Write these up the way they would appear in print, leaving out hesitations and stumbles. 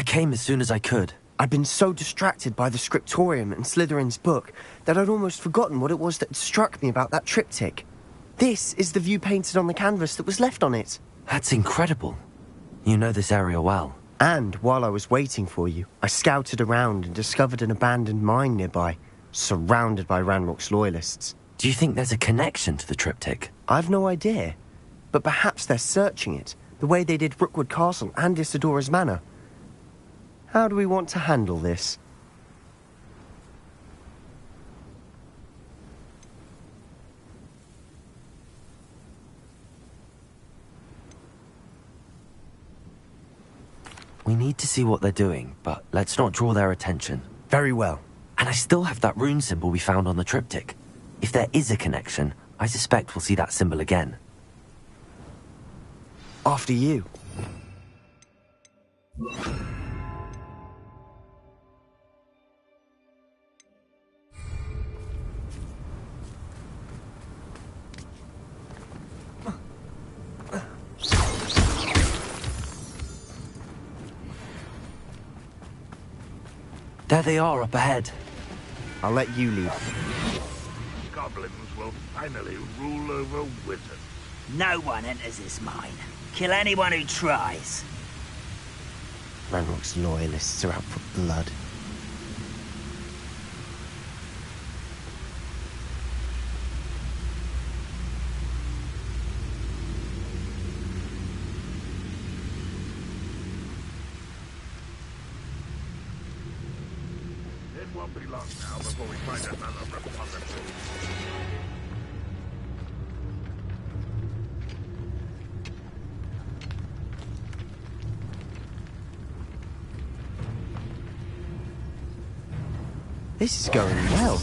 I came as soon as I could. I'd been so distracted by the scriptorium and Slytherin's book that I'd almost forgotten what it was that struck me about that triptych. This is the view painted on the canvas that was left on it. That's incredible. You know this area well. And while I was waiting for you, I scouted around and discovered an abandoned mine nearby, surrounded by Ranrock's loyalists. Do you think there's a connection to the triptych? I've no idea, but perhaps they're searching it, the way they did Rookwood Castle and Isidora's Manor. How do we want to handle this? We need to see what they're doing, but let's not draw their attention. Very well. And I still have that rune symbol we found on the triptych. If there is a connection, I suspect we'll see that symbol again. After you. There they are up ahead. I'll let you lead. Goblins will finally rule over wizards. No one enters this mine. Kill anyone who tries. Ranrock's loyalists are out for blood. It won't be long now before we find another repository. This is going well.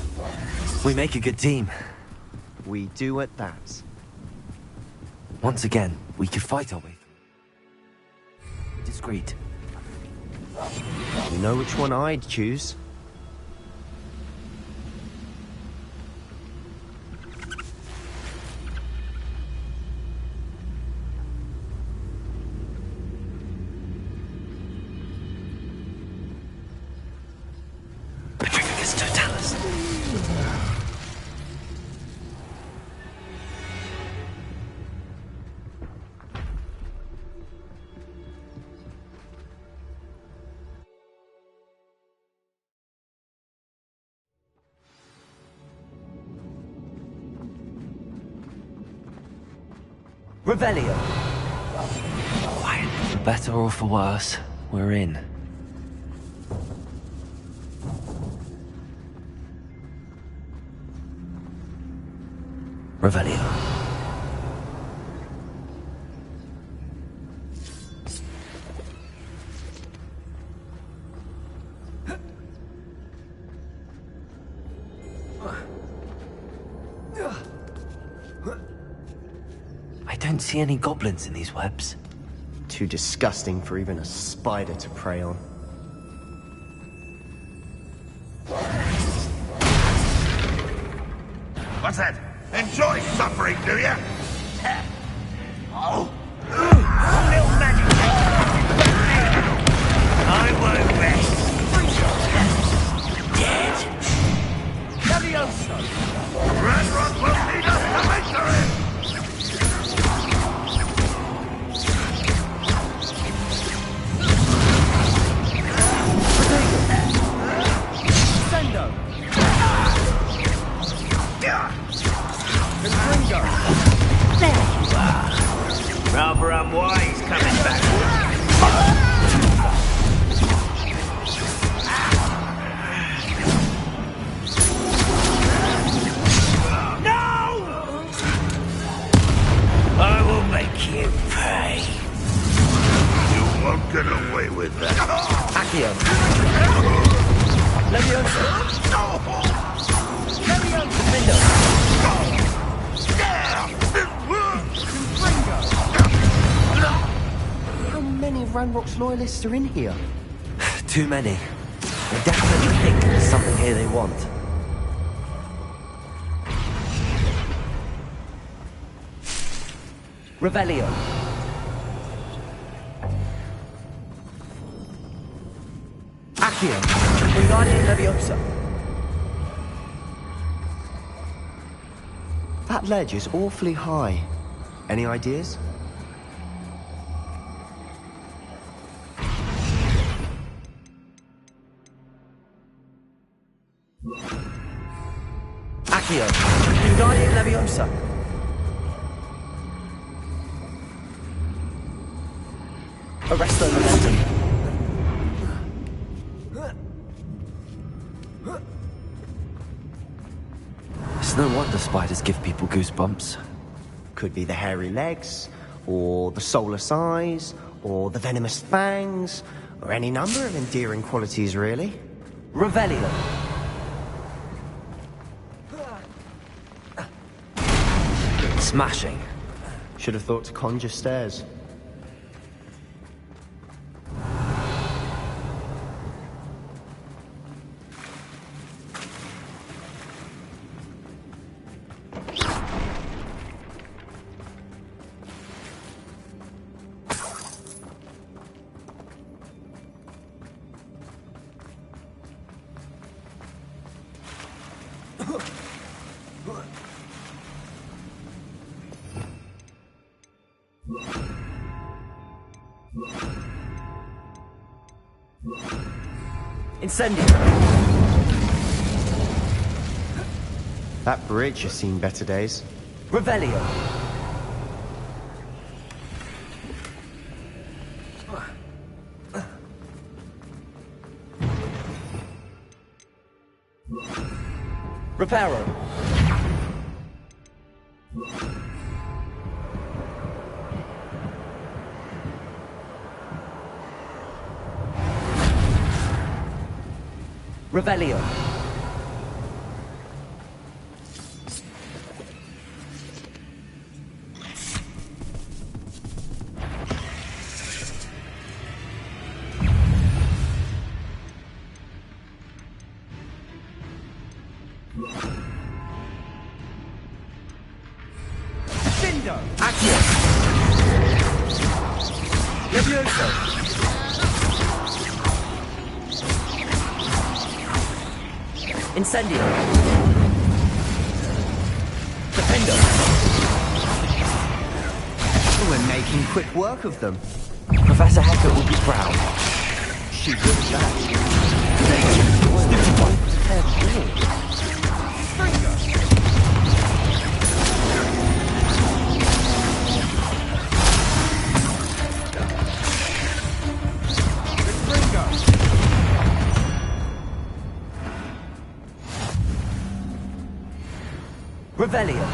We make a good team. We do at that. Once again, we could fight our way through. Discreet. You know which one I'd choose? Petrificus totalis. Revelio. Quiet. For better or for worse, we're in. Revelio. I don't see any goblins in these webs. Too disgusting for even a spider to prey on. What's that? Enjoy suffering, do you? Oh! Little magic I won't rest. Dead. Levioso! Ranrock will lead us to victory! Sendo! There you are. Rather unwise coming back. No! I will make you pay. You won't get away with that. Accio. Levioso! Levioso! Sendo! How many of Ranrock's loyalists are in here? Too many. They definitely think there's something here they want. Revelio. Accio. Wingardium Leviosa. That ledge is awfully high. Any ideas? Accio. Wingardium Leviosa. Arresto Momentum. It's no wonder spiders give people goosebumps. Could be the hairy legs, or the soulless eyes, or the venomous fangs, or any number of endearing qualities, really. Revelio. Smashing. Should have thought to conjure stairs. Incendio. That bridge has seen better days. Revelio. Reparo. Revelio. Cindo! Accio. Levioso! Incendio. Defendo. We're making quick work of them. Professor Hecker will be proud. She would that. Stupid one. Revelio.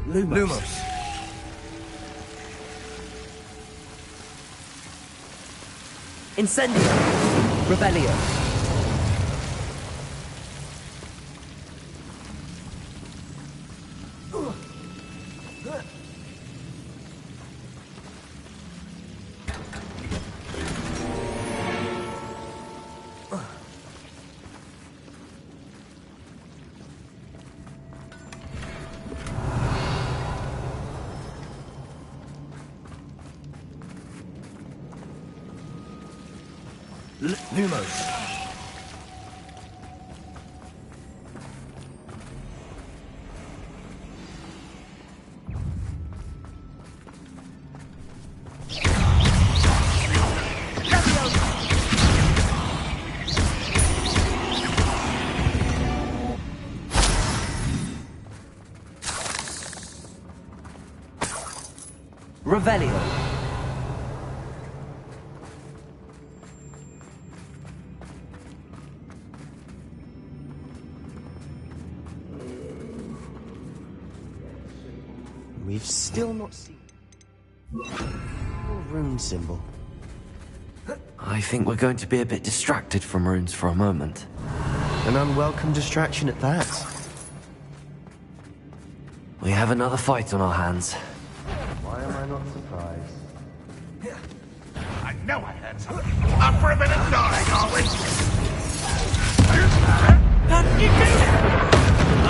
Lumos. Incendio. Revelio. Lumos. Revelio. We've still not seen a rune symbol. I think we're going to be a bit distracted from runes for a moment. An unwelcome distraction at that. We have another fight on our hands. Why am I not surprised? I know I heard something. Up for a bit of gnawing, are we?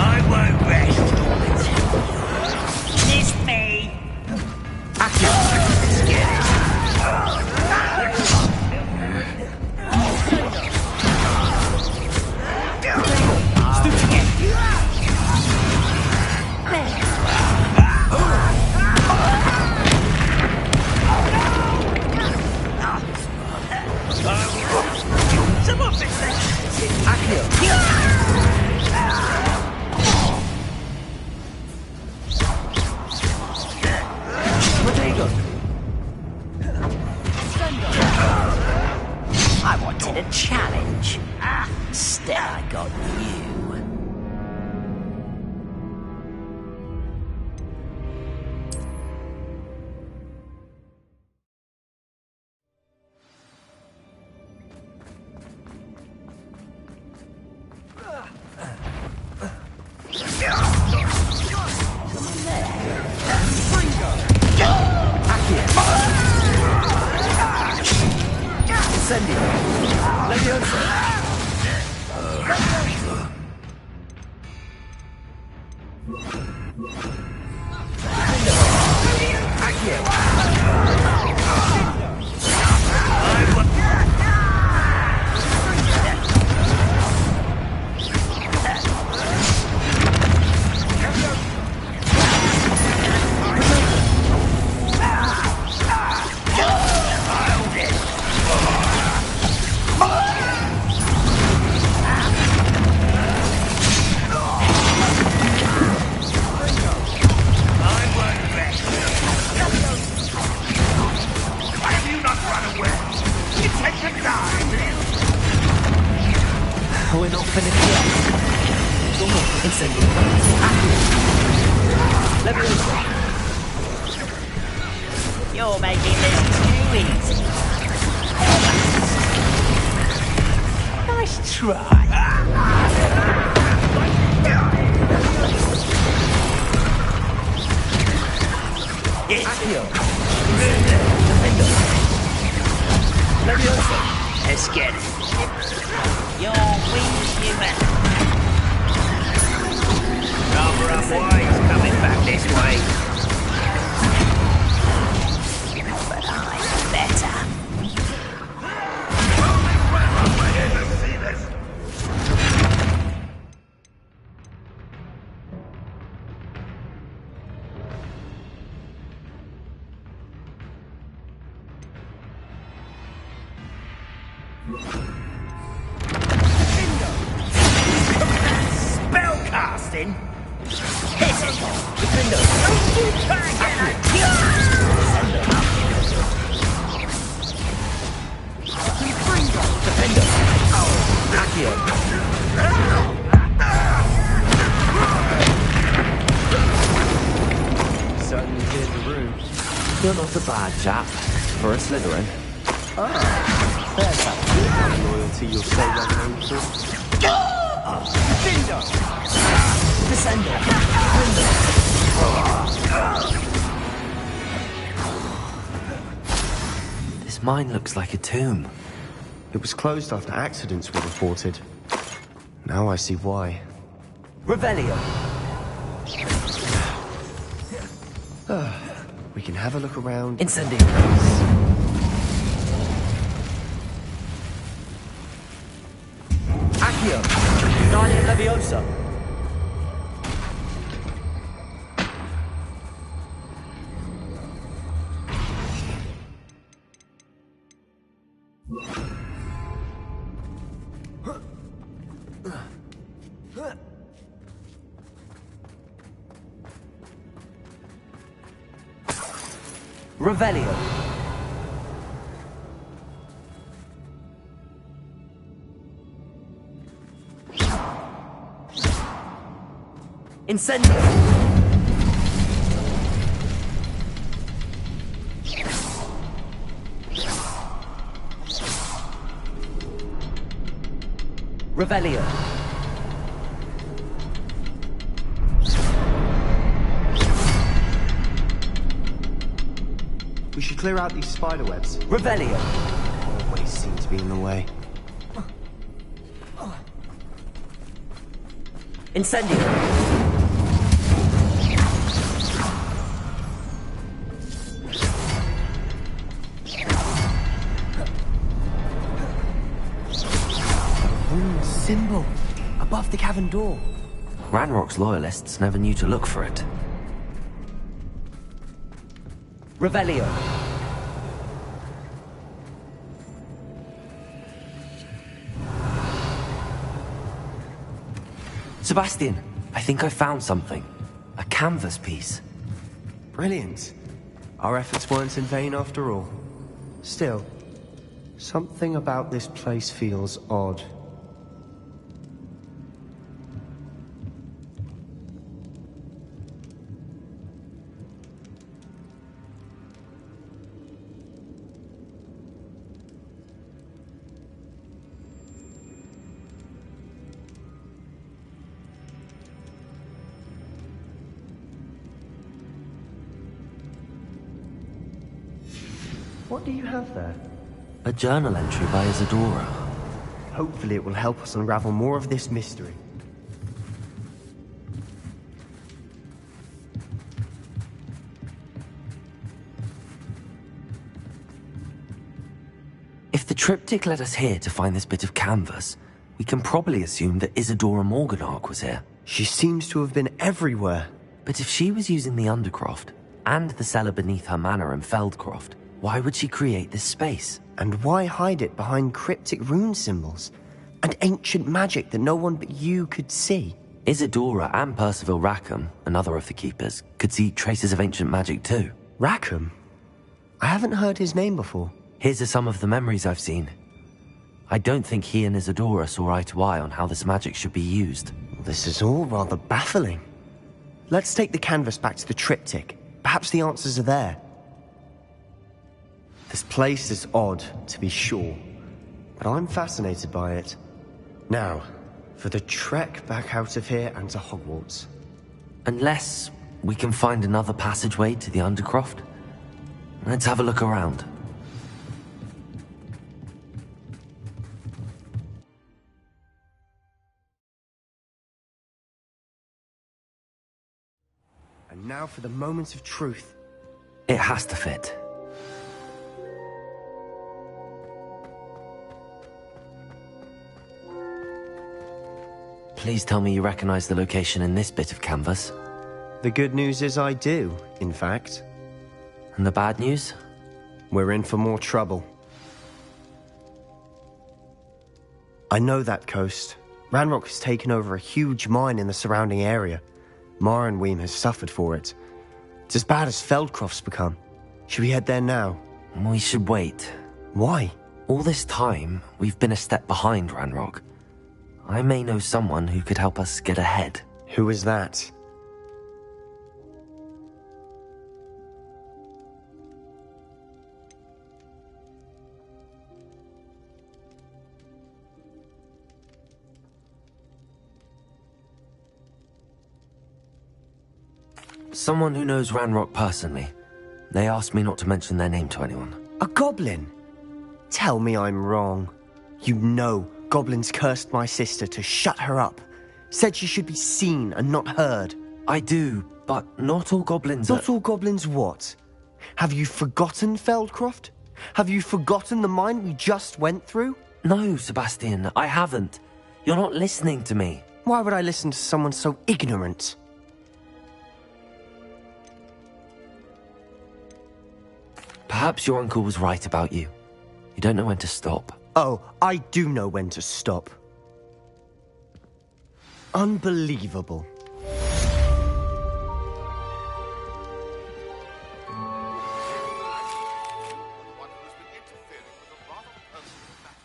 I won't rest. Miss me. Someone fix that. I wanted a challenge. Instead, I got you. We're not finished yet. Incendiary. You're making this too easy. Nice try. Let's get it. You're weak, human. Cover up, boys. Coming back this way. But I'm better. Spellcasting? Physical! Don't you try and get that! Defender. Accio. Certainly cleared the room. You're not a bad chap for a Slytherin. Fair enough. Loyalty you'll say that name for. Defender! Descender! This mine looks like a tomb. It was closed after accidents were reported. Now I see why. Revelio. We can have a look around. Incendiary. Accio. Guardian Leviosa. Revelio. Incendio. Revelio. We should clear out these spider webs. Revelio. Always seem to be in the way. Incendio. Symbol above the cavern door. Ranrock's loyalists never knew to look for it. Revelio. Sebastian, I think I found something. A canvas piece. Brilliant. Our efforts weren't in vain after all. Still, something about this place feels odd. What do you have there? A journal entry by Isadora. Hopefully it will help us unravel more of this mystery. If the triptych led us here to find this bit of canvas, we can probably assume that Isadora Morganark was here. She seems to have been everywhere. But if she was using the Undercroft, and the cellar beneath her manor in Feldcroft, why would she create this space? And why hide it behind cryptic rune symbols? And ancient magic that no one but you could see? Isadora and Percival Rackham, another of the Keepers, could see traces of ancient magic too. Rackham? I haven't heard his name before. His are some of the memories I've seen. I don't think he and Isadora saw eye to eye on how this magic should be used. This is all rather baffling. Let's take the canvas back to the triptych. Perhaps the answers are there. This place is odd, to be sure, but I'm fascinated by it. Now, for the trek back out of here and to Hogwarts. Unless we can find another passageway to the Undercroft. Let's have a look around. And now for the moment of truth. It has to fit. Please tell me you recognize the location in this bit of canvas. The good news is I do, in fact. And the bad news? We're in for more trouble. I know that coast. Ranrock has taken over a huge mine in the surrounding area. Marrenweem has suffered for it. It's as bad as Feldcroft's become. Should we head there now? We should wait. Why? All this time, we've been a step behind Ranrock. I may know someone who could help us get ahead. Who is that? Someone who knows Ranrock personally. They asked me not to mention their name to anyone. A goblin? Tell me I'm wrong. You know goblins cursed my sister to shut her up. Said she should be seen and not heard. I do, but not all goblins Not all goblins what? Have you forgotten Feldcroft? Have you forgotten the mine we just went through? No, Sebastian, I haven't. You're not listening to me. Why would I listen to someone so ignorant? Perhaps your uncle was right about you. You don't know when to stop. Oh, I do know when to stop. Unbelievable. One who has been interfering with a rather personal matter.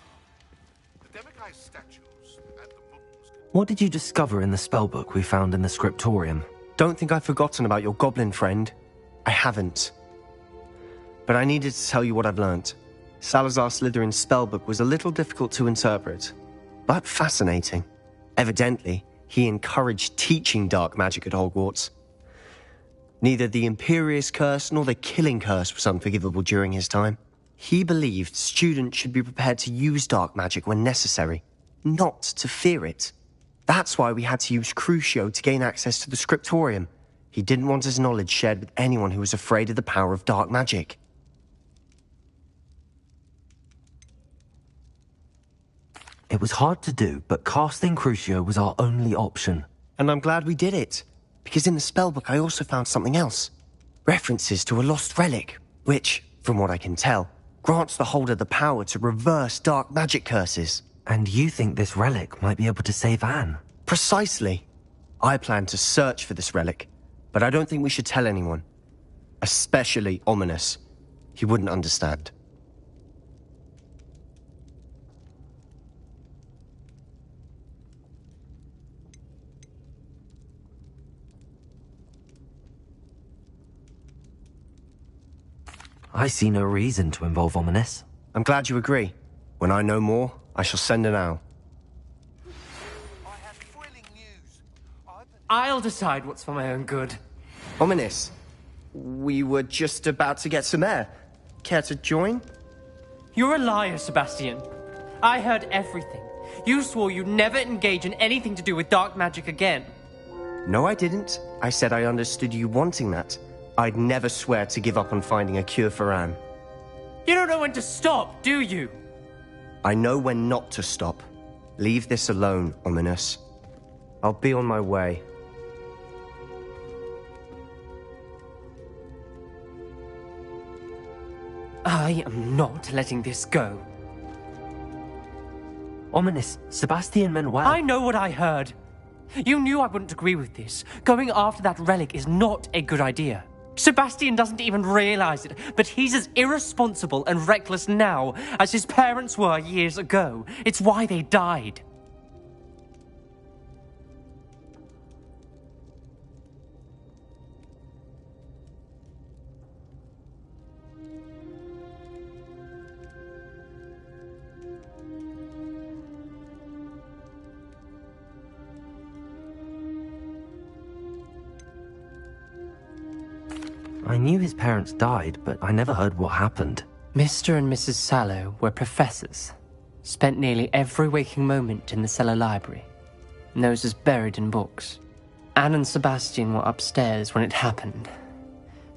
The demiguise statues and the moons can... What did you discover in the spellbook we found in the scriptorium? Don't think I've forgotten about your goblin friend. I haven't. But I needed to tell you what I've learnt. Salazar Slytherin's spellbook was a little difficult to interpret. but fascinating. Evidently, he encouraged teaching dark magic at Hogwarts. Neither the Imperious Curse nor the Killing Curse was unforgivable during his time. He believed students should be prepared to use dark magic when necessary, not to fear it. That's why we had to use Crucio to gain access to the scriptorium. He didn't want his knowledge shared with anyone who was afraid of the power of dark magic. It was hard to do, but casting Crucio was our only option. And I'm glad we did it, because in the spellbook I also found something else. References to a lost relic, which, from what I can tell, grants the holder the power to reverse dark magic curses. And you think this relic might be able to save Anne? Precisely. I plan to search for this relic, but I don't think we should tell anyone. Especially Ominous. He wouldn't understand. I see no reason to involve Ominous. I'm glad you agree. When I know more, I shall send an owl. I have thrilling news. I'll decide what's for my own good. Ominous, we were just about to get some air. Care to join? You're a liar, Sebastian. I heard everything. You swore you'd never engage in anything to do with dark magic again. No, I didn't. I said I understood you wanting that. I'd never swear to give up on finding a cure for Anne. You don't know when to stop, do you? I know when not to stop. Leave this alone, Ominous. I'll be on my way. I am not letting this go. Ominous, Sebastian meant well. I know what I heard. You knew I wouldn't agree with this. Going after that relic is not a good idea. Sebastian doesn't even realize it, but he's as irresponsible and reckless now as his parents were years ago. It's why they died. I knew his parents died, but I never heard what happened. Mr. and Mrs. Sallow were professors. Spent nearly every waking moment in the cellar library. Noses buried in books. Anne and Sebastian were upstairs when it happened.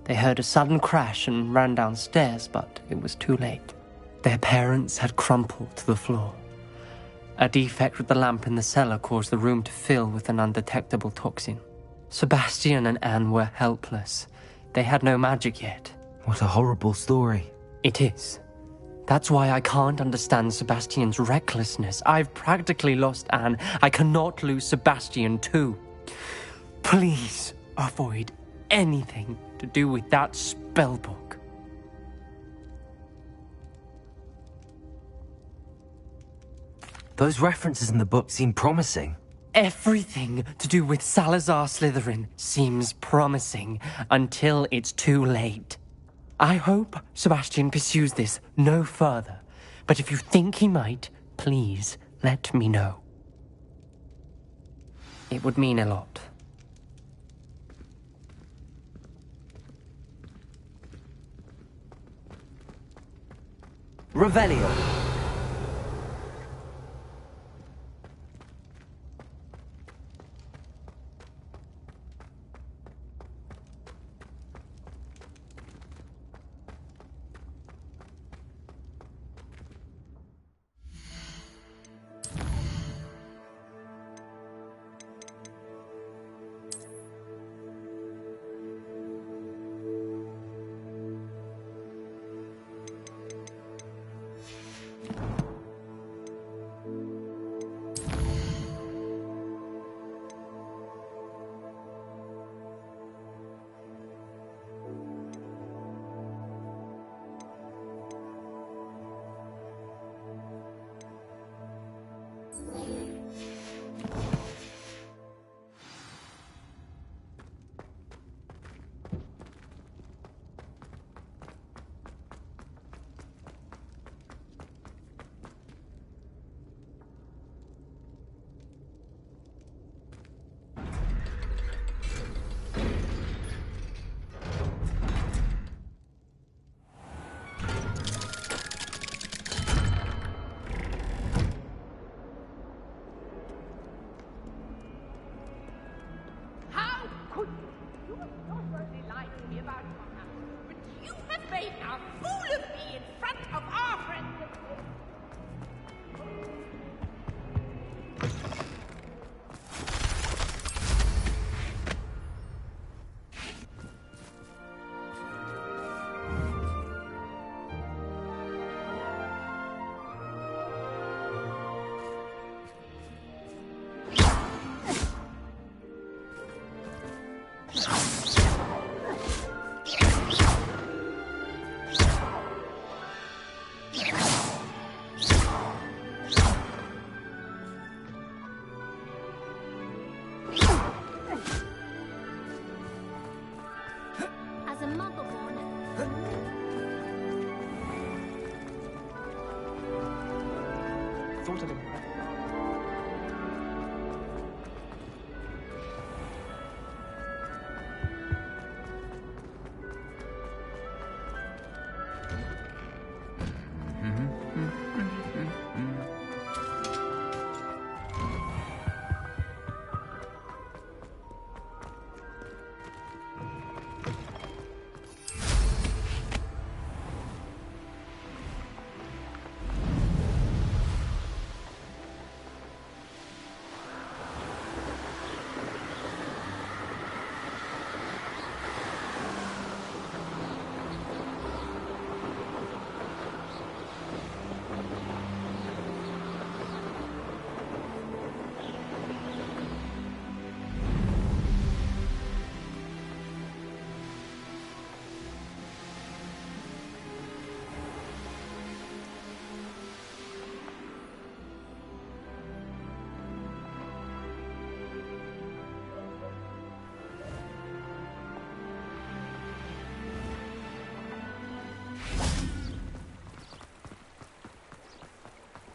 They heard a sudden crash and ran downstairs, but it was too late. Their parents had crumpled to the floor. A defect with the lamp in the cellar caused the room to fill with an undetectable toxin. Sebastian and Anne were helpless. They had no magic yet. What a horrible story. It is. That's why I can't understand Sebastian's recklessness. I've practically lost Anne. I cannot lose Sebastian too. Please avoid anything to do with that spellbook. Those references in the book seem promising. Everything to do with Salazar Slytherin seems promising until it's too late. I hope Sebastian pursues this no further, but if you think he might, please let me know. It would mean a lot. Revelio. made a fool of me in front of our friends. As a muggle-born, Thought of it.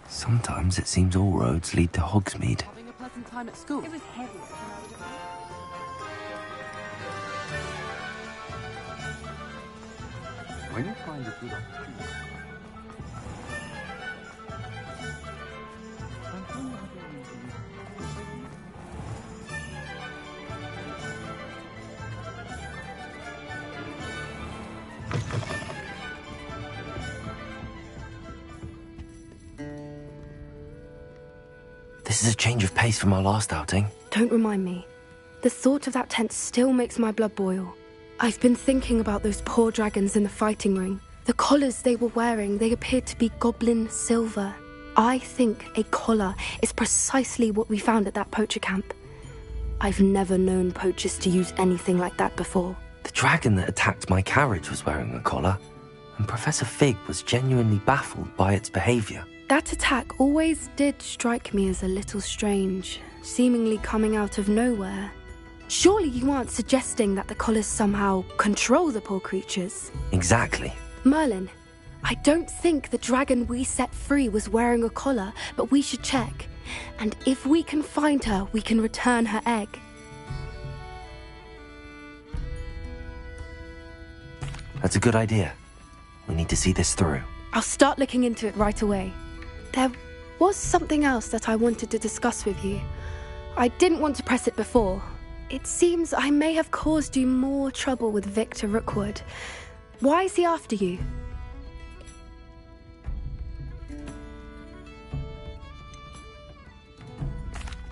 Sometimes it seems all roads lead to Hogsmeade. Having a pleasant time at school. It was heavier than I would have liked. When you find a good opportunity. This is a change of pace from our last outing. Don't remind me. The thought of that tent still makes my blood boil. I've been thinking about those poor dragons in the fighting ring. The collars they were wearing, they appeared to be goblin silver. I think a collar is precisely what we found at that poacher camp. I've never known poachers to use anything like that before. The dragon that attacked my carriage was wearing a collar, and Professor Fig was genuinely baffled by its behaviour. That attack always did strike me as a little strange, seemingly coming out of nowhere. Surely you aren't suggesting that the collars somehow control the poor creatures? Exactly. Merlin, I don't think the dragon we set free was wearing a collar, but we should check. And if we can find her, we can return her egg. That's a good idea. We need to see this through. I'll start looking into it right away. There was something else that I wanted to discuss with you. I didn't want to press it before. It seems I may have caused you more trouble with Victor Rookwood. Why is he after you?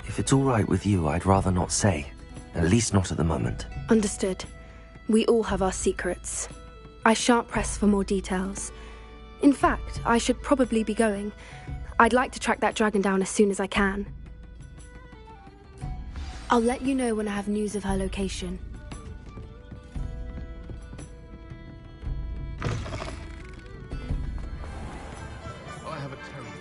If it's all right with you, I'd rather not say. At least not at the moment. Understood. We all have our secrets. I shan't press for more details. In fact, I should probably be going. I'd like to track that dragon down as soon as I can. I'll let you know when I have news of her location. I have a terrible.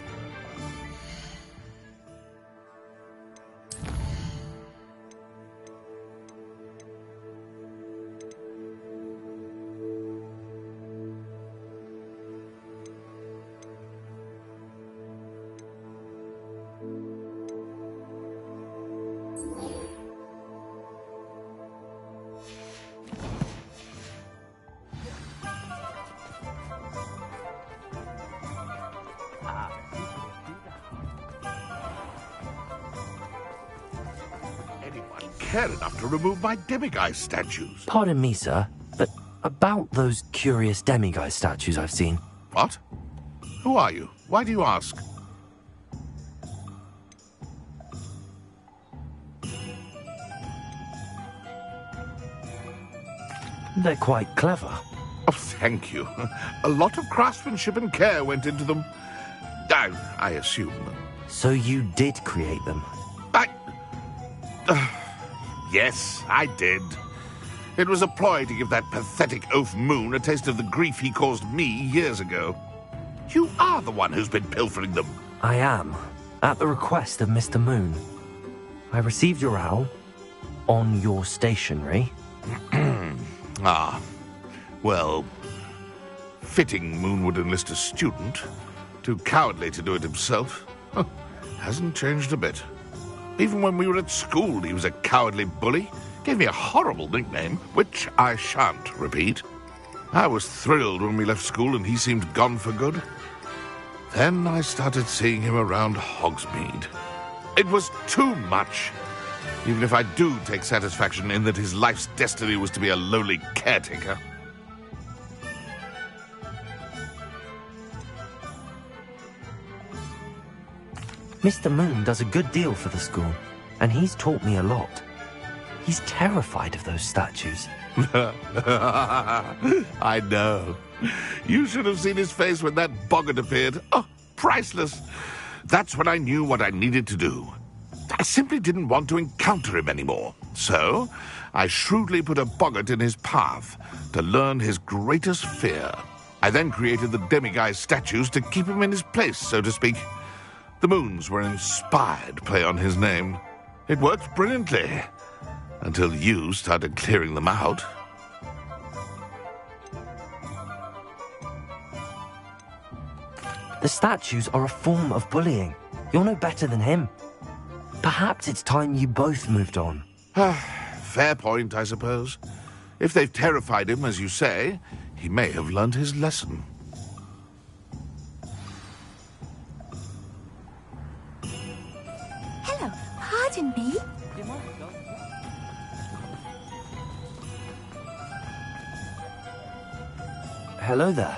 Anyone care enough to remove my demiguise statues? Pardon me, sir, but About those curious demiguise statues I've seen. What? Who are you? Why do you ask? They're quite clever. Oh, thank you. A lot of craftsmanship and care went into them. I assume. So you did create them? Yes, I did. It was a ploy to give that pathetic oaf Moon a taste of the grief he caused me years ago. You are the one who's been pilfering them. I am, at the request of Mr. Moon. I received your owl on your stationery. Ah, well, fitting Moon would enlist a student. Too cowardly to do it himself. Hasn't changed a bit. Even when we were at school, he was a cowardly bully. Gave me a horrible nickname, which I shan't repeat. I was thrilled when we left school and he seemed gone for good. Then I started seeing him around Hogsmeade. It was too much. Even if I do take satisfaction in that his life's destiny was to be a lowly caretaker. Mr. Moon does a good deal for the school, and he's taught me a lot. He's terrified of those statues. I know. You should have seen his face when that boggart appeared. Oh, priceless. That's when I knew what I needed to do. I simply didn't want to encounter him anymore. So, I shrewdly put a boggart in his path to learn his greatest fear. I then created the demiguise statues to keep him in his place, so to speak. The moons were an inspired play on his name. It worked brilliantly. Until you started clearing them out. The statues are a form of bullying. You're no better than him. Perhaps it's time you both moved on. Fair point, I suppose. If they've terrified him, as you say, he may have learned his lesson. Hello, pardon me. Hello there.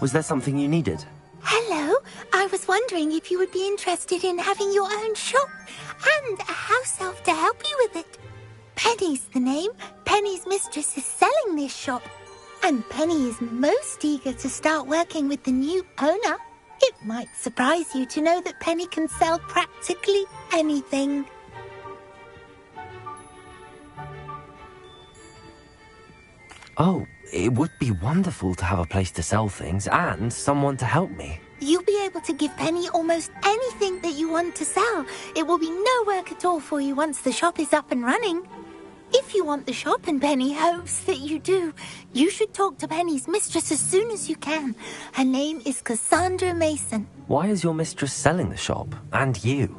Was there something you needed? Hello, I was wondering if you would be interested in having your own shop and a house elf to help you with it. Penny's the name. Penny's mistress is selling this shop. And Penny is most eager to start working with the new owner. It might surprise you to know that Penny can sell practically anything. Oh, it would be wonderful to have a place to sell things and someone to help me. You'll be able to give Penny almost anything that you want to sell. It will be no work at all for you once the shop is up and running. If you want the shop, and Penny hopes that you do, you should talk to Penny's mistress as soon as you can. Her name is Cassandra Mason. Why is your mistress selling the shop? And you?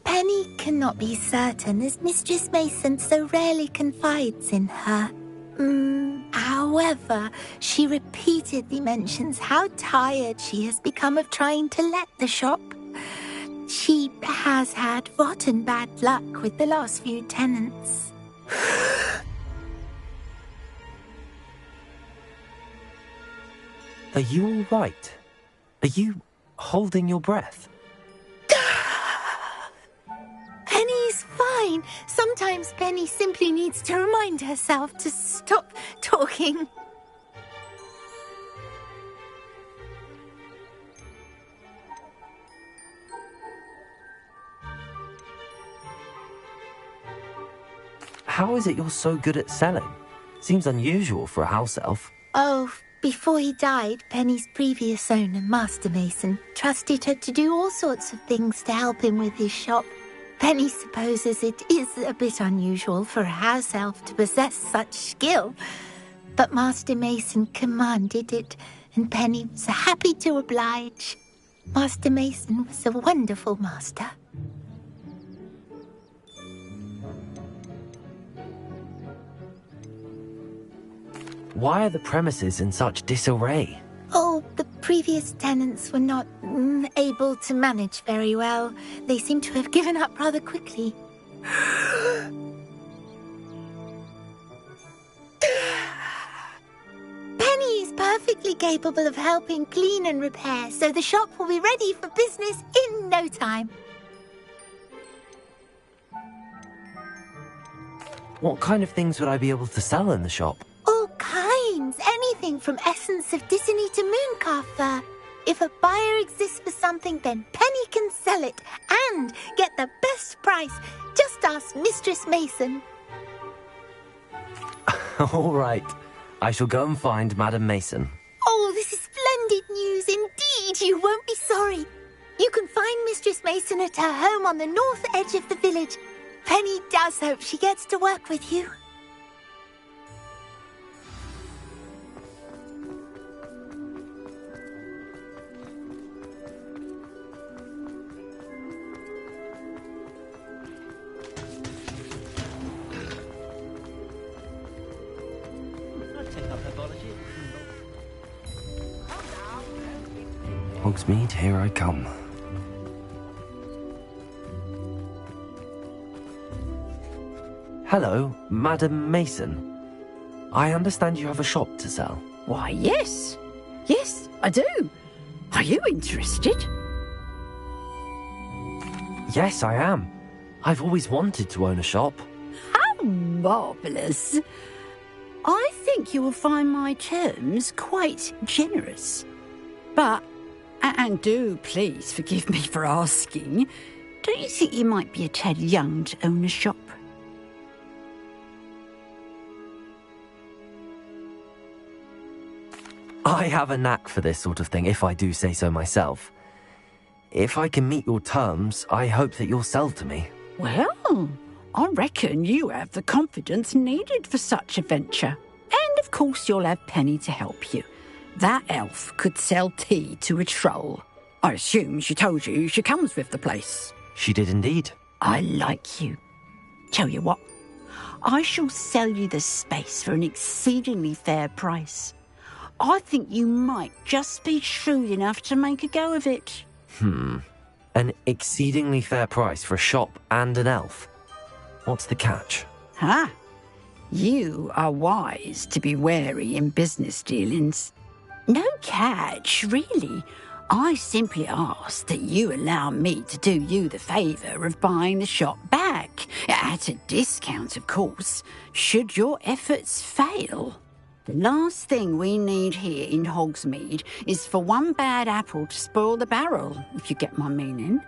Penny cannot be certain, as Mistress Mason so rarely confides in her. However, she repeatedly mentions how tired she has become of trying to let the shop. She has had rotten bad luck with the last few tenants. Are you all right? Are you holding your breath? Penny's fine. Sometimes Penny simply needs to remind herself to stop talking. How is it you're so good at selling? Seems unusual for a house elf. Oh, before he died, Penny's previous owner, Master Mason, trusted her to do all sorts of things to help him with his shop. Penny supposes it is a bit unusual for a house elf to possess such skill, but Master Mason commanded it, and Penny was happy to oblige. Master Mason was a wonderful master. Why are the premises in such disarray? Oh, the previous tenants were not able to manage very well. They seem to have given up rather quickly. perfectly capable of helping clean and repair, so the shop will be ready for business in no time. What kind of things would I be able to sell in the shop? All kinds. Anything from essence of Disney to mooncalf fur. If a buyer exists for something, then Penny can sell it and get the best price. Just ask Mistress Mason. All right. I shall go and find Madam Mason. Oh, this is splendid news indeed. You won't be sorry. You can find Mistress Mason at her home on the north edge of the village. Penny does hope she gets to work with you. Hogsmeade, here I come. Hello, Madam Mason. I understand you have a shop to sell. Why, yes. Yes, I do. Are you interested? Yes, I am. I've always wanted to own a shop. How marvellous. I think you will find my terms quite generous. But, and do please forgive me for asking, don't you think you might be a tad young to own a shop? I have a knack for this sort of thing, if I do say so myself. If I can meet your terms, I hope that you'll sell to me. Well, I reckon you have the confidence needed for such a venture. And of course you'll have Penny to help you. That elf could sell tea to a troll. I assume she told you she comes with the place. She did indeed. I like you. Tell you what, I shall sell you the space for an exceedingly fair price. I think you might just be shrewd enough to make a go of it. An exceedingly fair price for a shop and an elf. What's the catch? Ah, you are wise to be wary in business dealings. No catch, really. I simply ask that you allow me to do you the favour of buying the shop back, at a discount, of course, should your efforts fail. The last thing we need here in Hogsmeade is for one bad apple to spoil the barrel, if you get my meaning.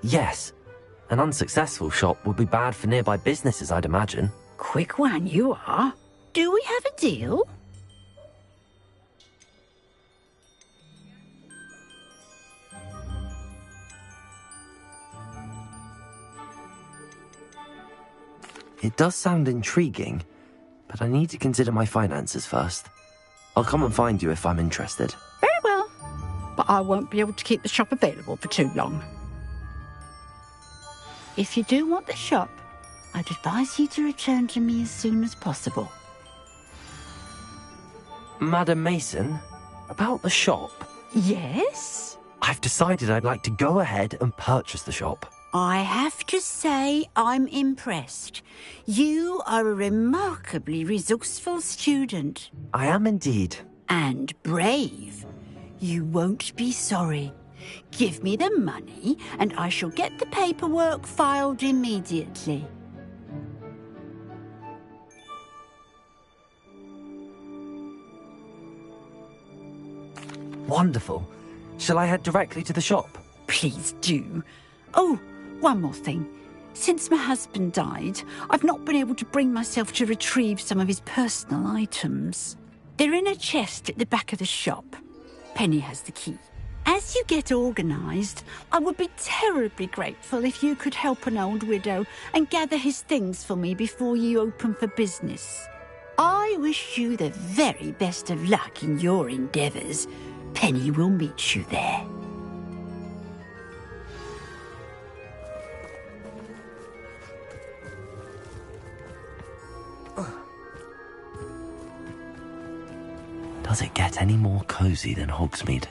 Yes. An unsuccessful shop would be bad for nearby businesses, I'd imagine. Quick one you are. Do we have a deal? It does sound intriguing, but I need to consider my finances first. I'll come and find you if I'm interested. Very well, but I won't be able to keep the shop available for too long. If you do want the shop, I'd advise you to return to me as soon as possible. Madam Mason, about the shop. Yes? I've decided I'd like to go ahead and purchase the shop. I have to say I'm impressed. You are a remarkably resourceful student. I am indeed. And brave. You won't be sorry. Give me the money and I shall get the paperwork filed immediately. Wonderful. Shall I head directly to the shop? Please do. Oh, one more thing. Since my husband died, I've not been able to bring myself to retrieve some of his personal items. They're in a chest at the back of the shop. Penny has the key. As you get organised, I would be terribly grateful if you could help an old widow and gather his things for me before you open for business. I wish you the very best of luck in your endeavours. Penny will meet you there. Does it get any more cosy than Hogsmeade?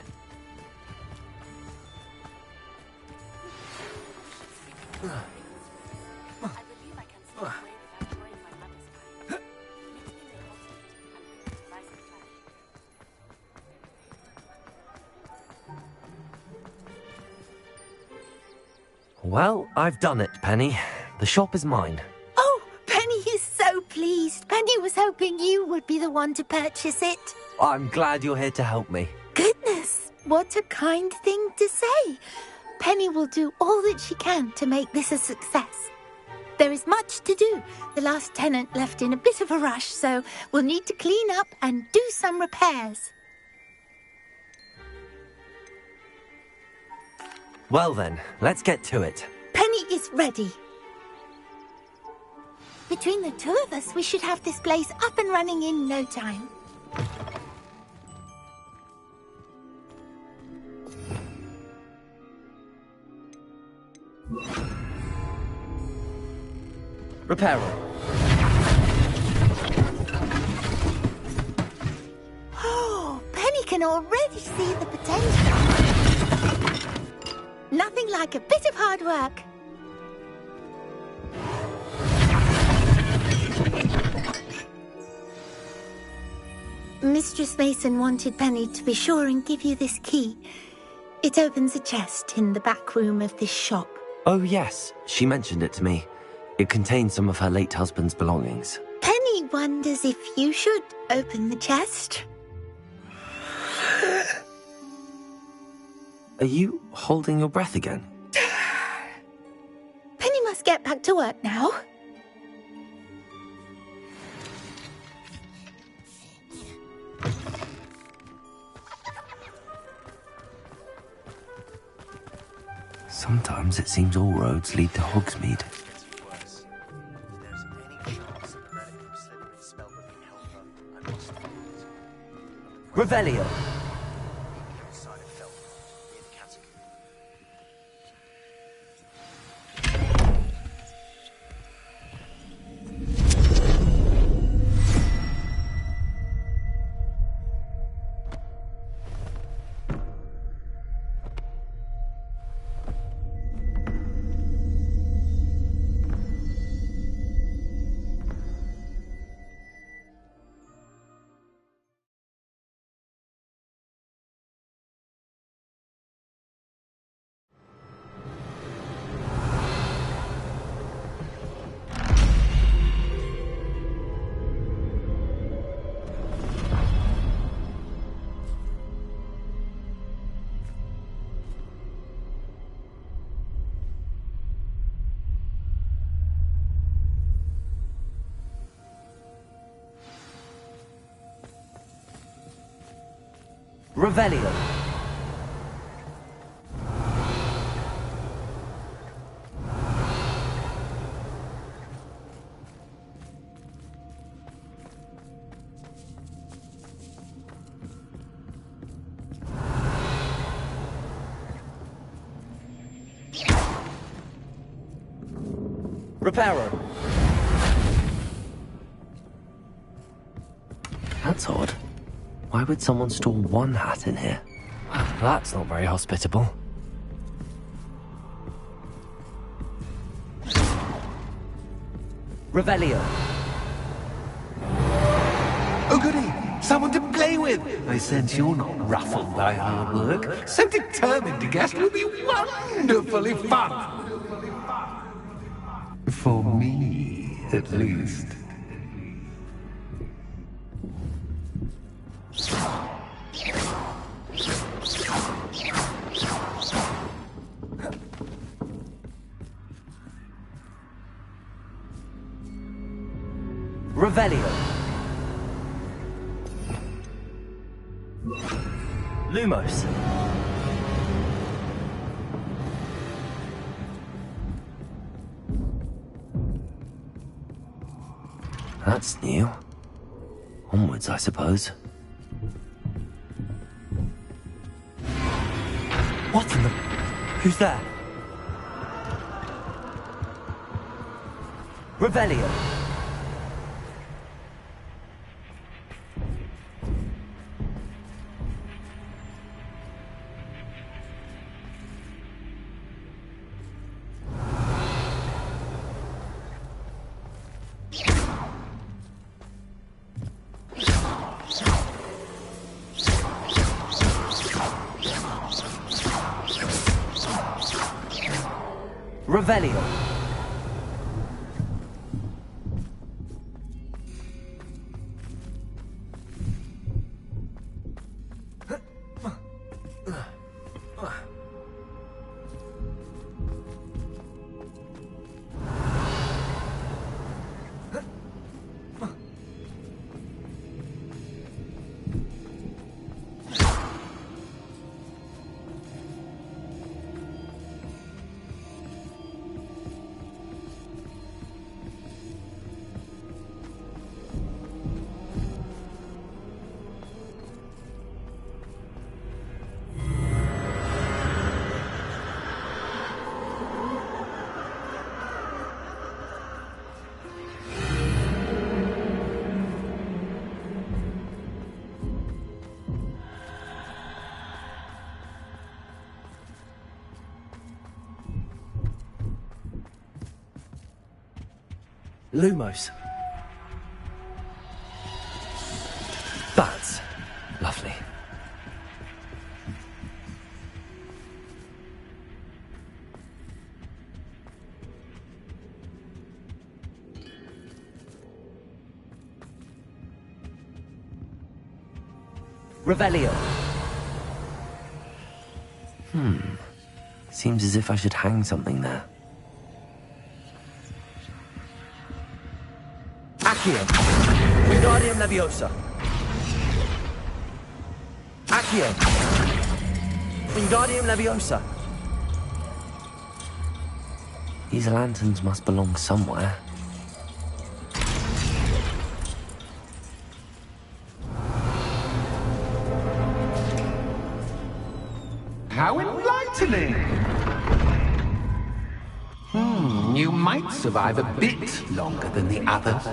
Well, I've done it, Penny. The shop is mine. Oh, Penny is so pleased. Penny was hoping you would be the one to purchase it. I'm glad you're here to help me. Goodness, what a kind thing to say. Penny will do all that she can to make this a success. There is much to do. The last tenant left in a bit of a rush, so we'll need to clean up and do some repairs. Well then, let's get to it. Penny is ready. Between the two of us, we should have this place up and running in no time. Repairer. Oh, Penny can already see the potential. Nothing like a bit of hard work. Mistress Mason wanted Penny to be sure and give you this key. It opens a chest in the back room of this shop. Oh yes, she mentioned it to me. It contains some of her late husband's belongings. Penny wonders if you should open the chest. Are you holding your breath again? Penny must get back to work now. Sometimes it seems all roads lead to Hogsmeade. Revelio. Revelio. Reparo. That's odd. Why would someone store one hat in here? That's not very hospitable. Revelio. Oh goody! Someone to play with! I sense you're not ruffled by hard work. So determined to guess will be wonderfully fun! For me, at least. Revelio. Lumos. That's new. Onwards, I suppose. What in the... Who's there? Revelio. Revelio. Lumos. Bats. Lovely. Revelio. Seems as if I should hang something there. Accio. Wingardium Leviosa. Accio. Wingardium Leviosa. These lanterns must belong somewhere. How enlightening! You might survive a bit longer than the others.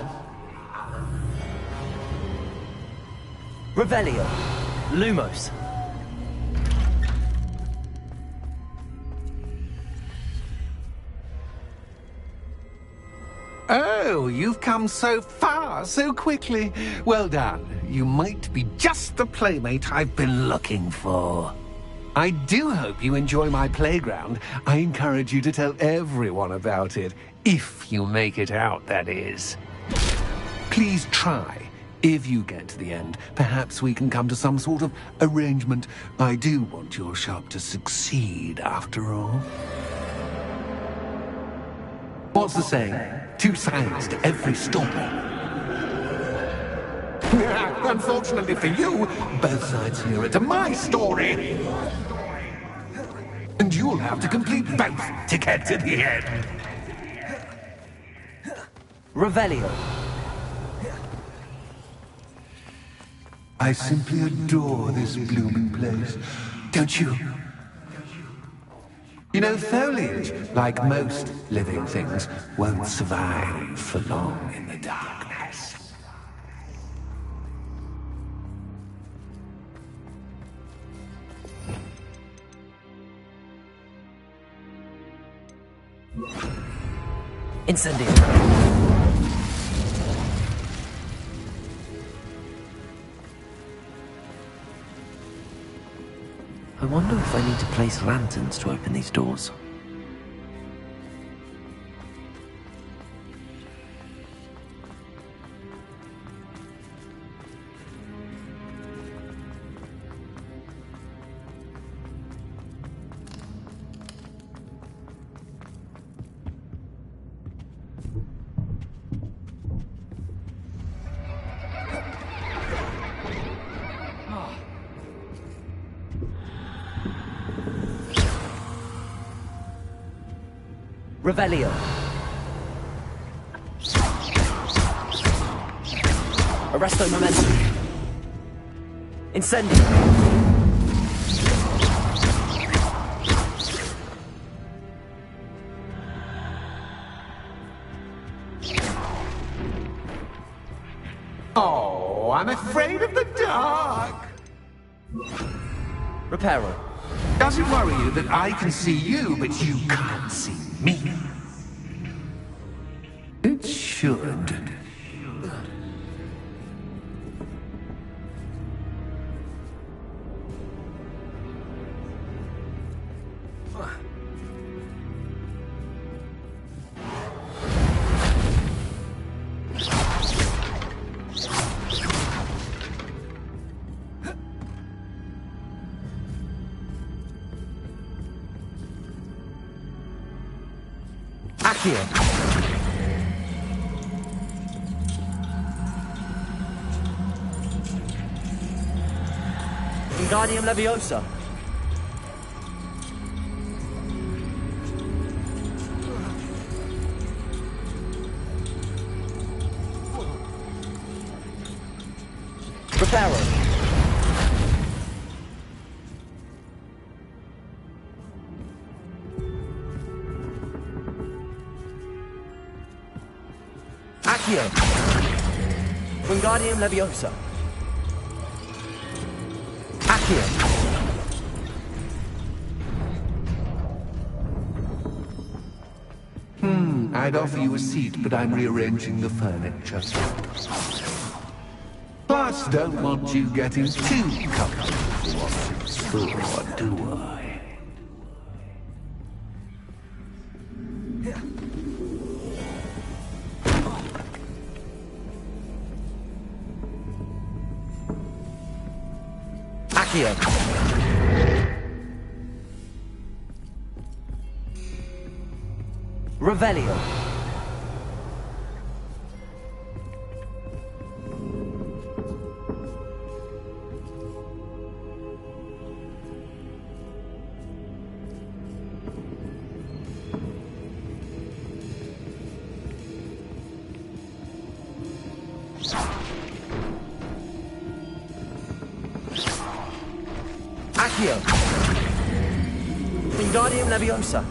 Revelio. Lumos. Oh, you've come so far, so quickly. Well done. You might be just the playmate I've been looking for. I do hope you enjoy my playground. I encourage you to tell everyone about it. If you make it out, that is. Please try. If you get to the end, perhaps we can come to some sort of arrangement. I do want your shop to succeed, after all. What's the saying? Two sides to every story. Unfortunately for you, both sides here are to my story. And you'll have to complete both to get to the end. Revelio. I simply adore this blooming place, don't you? You know, foliage, like most living things, won't survive for long in the darkness. Incendio. I wonder if I need to place lanterns to open these doors. Revelio. Arresto momentum. Incendio. Oh, I'm afraid of the dark. Reparo. Does it worry you that I can see you, but you can't see me? It should. Accio. Wingardium Leviosa. Reparo. Accio. Wingardium Leviosa. Accio. I'd offer you a seat, but I'm rearranging the furniture. Plus, don't want you getting too comfortable what's in store, do I? Accio. Revelio. Accio. Wingardium Leviosa.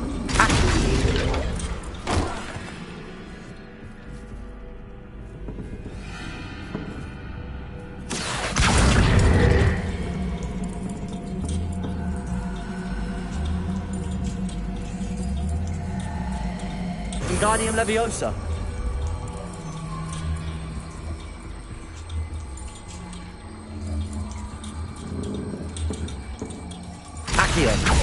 Wingardium Leviosa. Accio.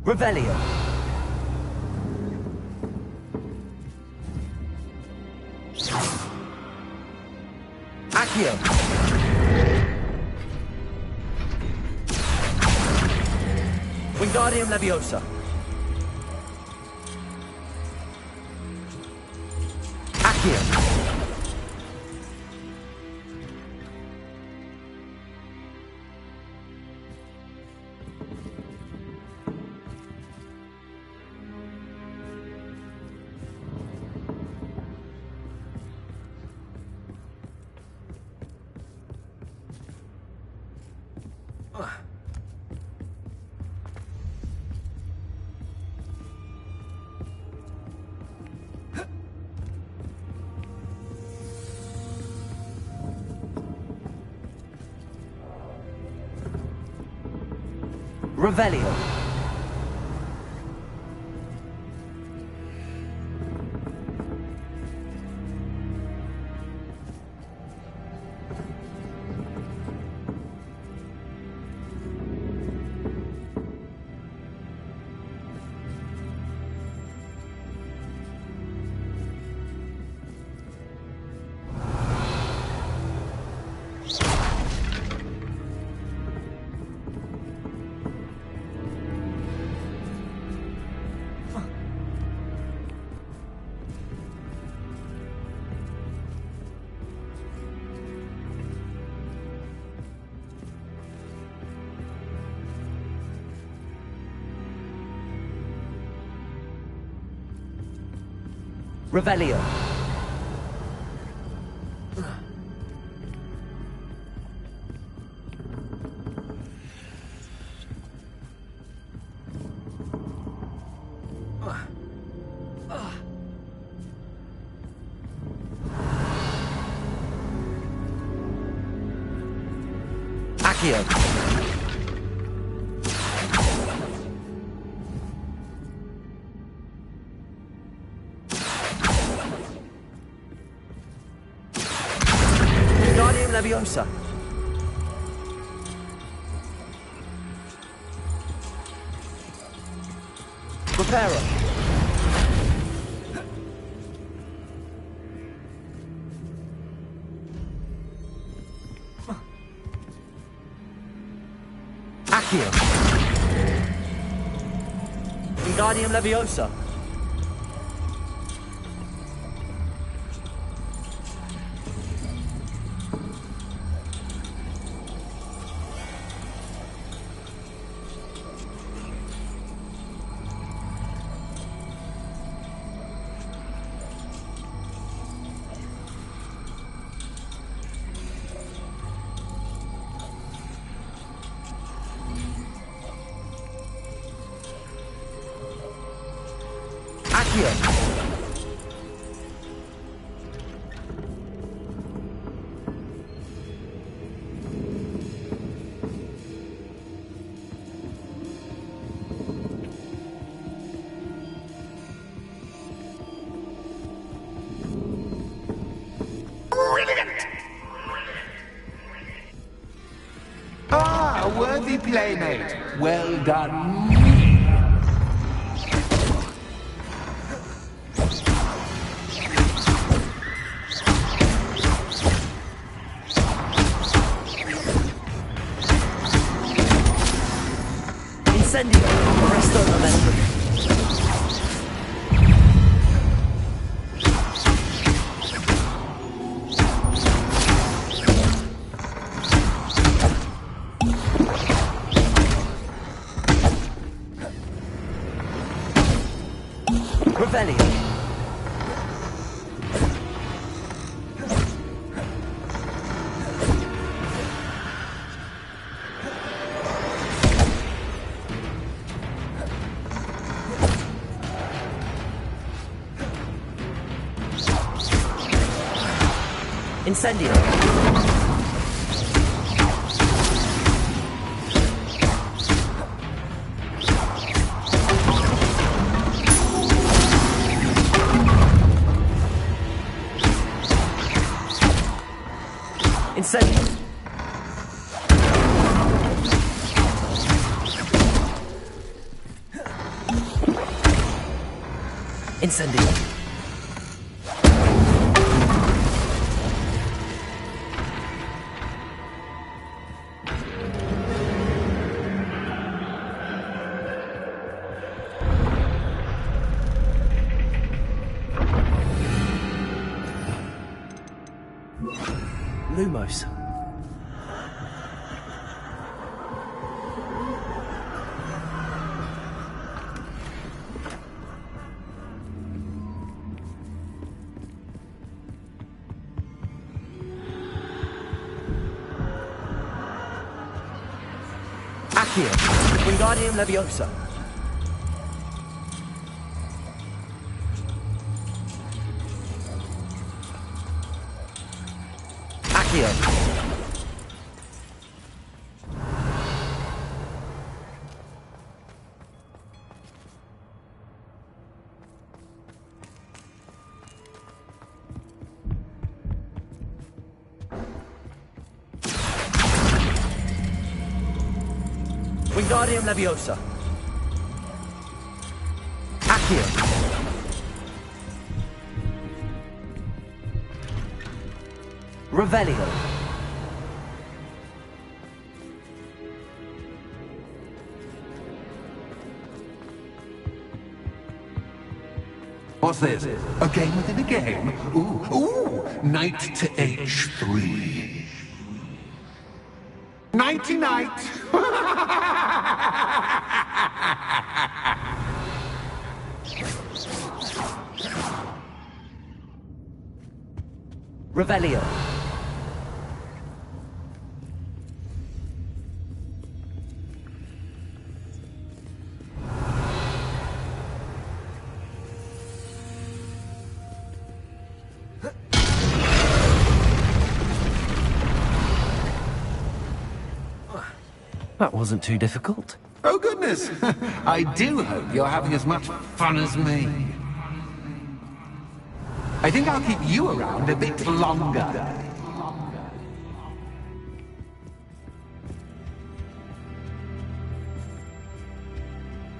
Revelio. Accio. Wingardium Leviosa. Accio. Revelio. Revelio. Accio. Wingardium Leviosa. Reparo. Accio. Wingardium Leviosa. Ah, a worthy playmate. Well done. Incendio. Presto momentum. Revelio. Incendio. Incendio. Incendio. Lumos. Accio. Wingardium Leviosa. Accio. Wingardium Leviosa. Accio. Revelio. What's this? A game within a game? Ooh, knight to H3. Nighty-night! Revelio. That wasn't too difficult. Oh, goodness! I do hope you're having as much fun as me. I think I'll keep you around a bit longer.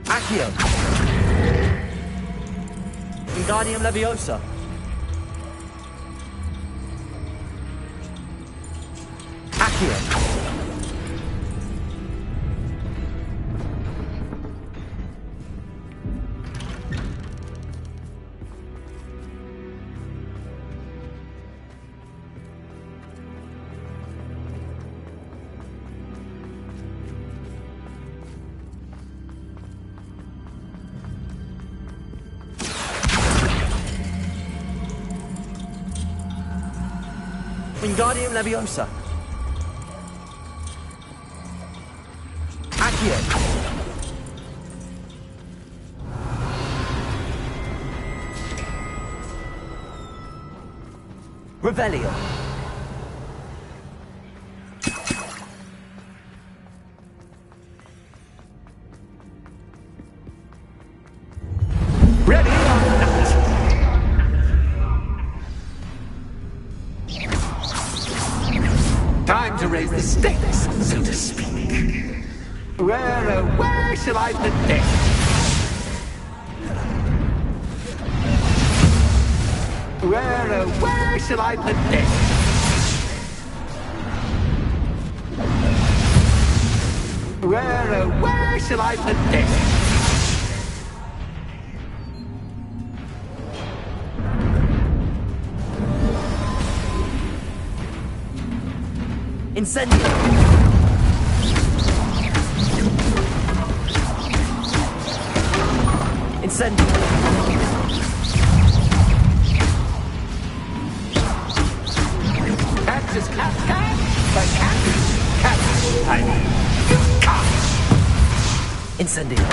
Accio! Wingardium Leviosa! Accio! Wingardium Leviosa. Accio. Revelio. Ready or not? Time to raise the stakes, so to speak. Where shall I put this? Where shall I put this? Where shall I put this? Incendio! Incendio! Catch is cat, but cat, I mean, cat. Incendio!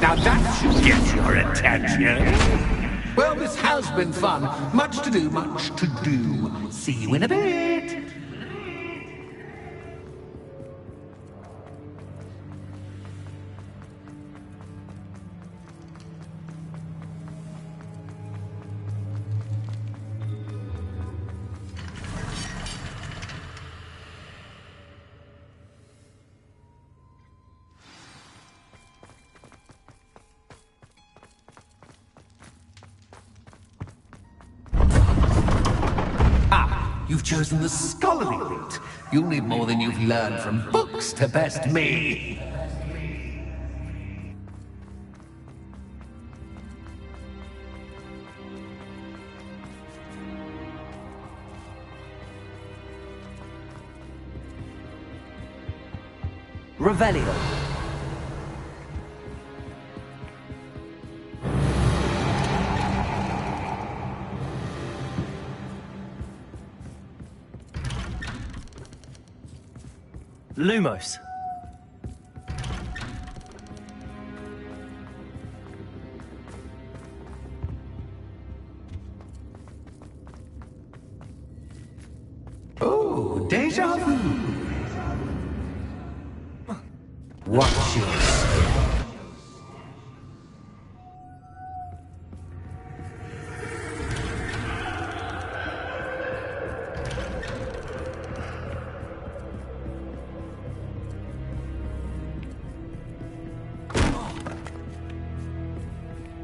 Now that should get your attention. Well, this has been fun. Much to do, much to do. See you in a bit. You've chosen the scholarly route. You'll need more than you've learned from books to best me. Revelio. Lumos. Oh, déjà vu. Watch your step.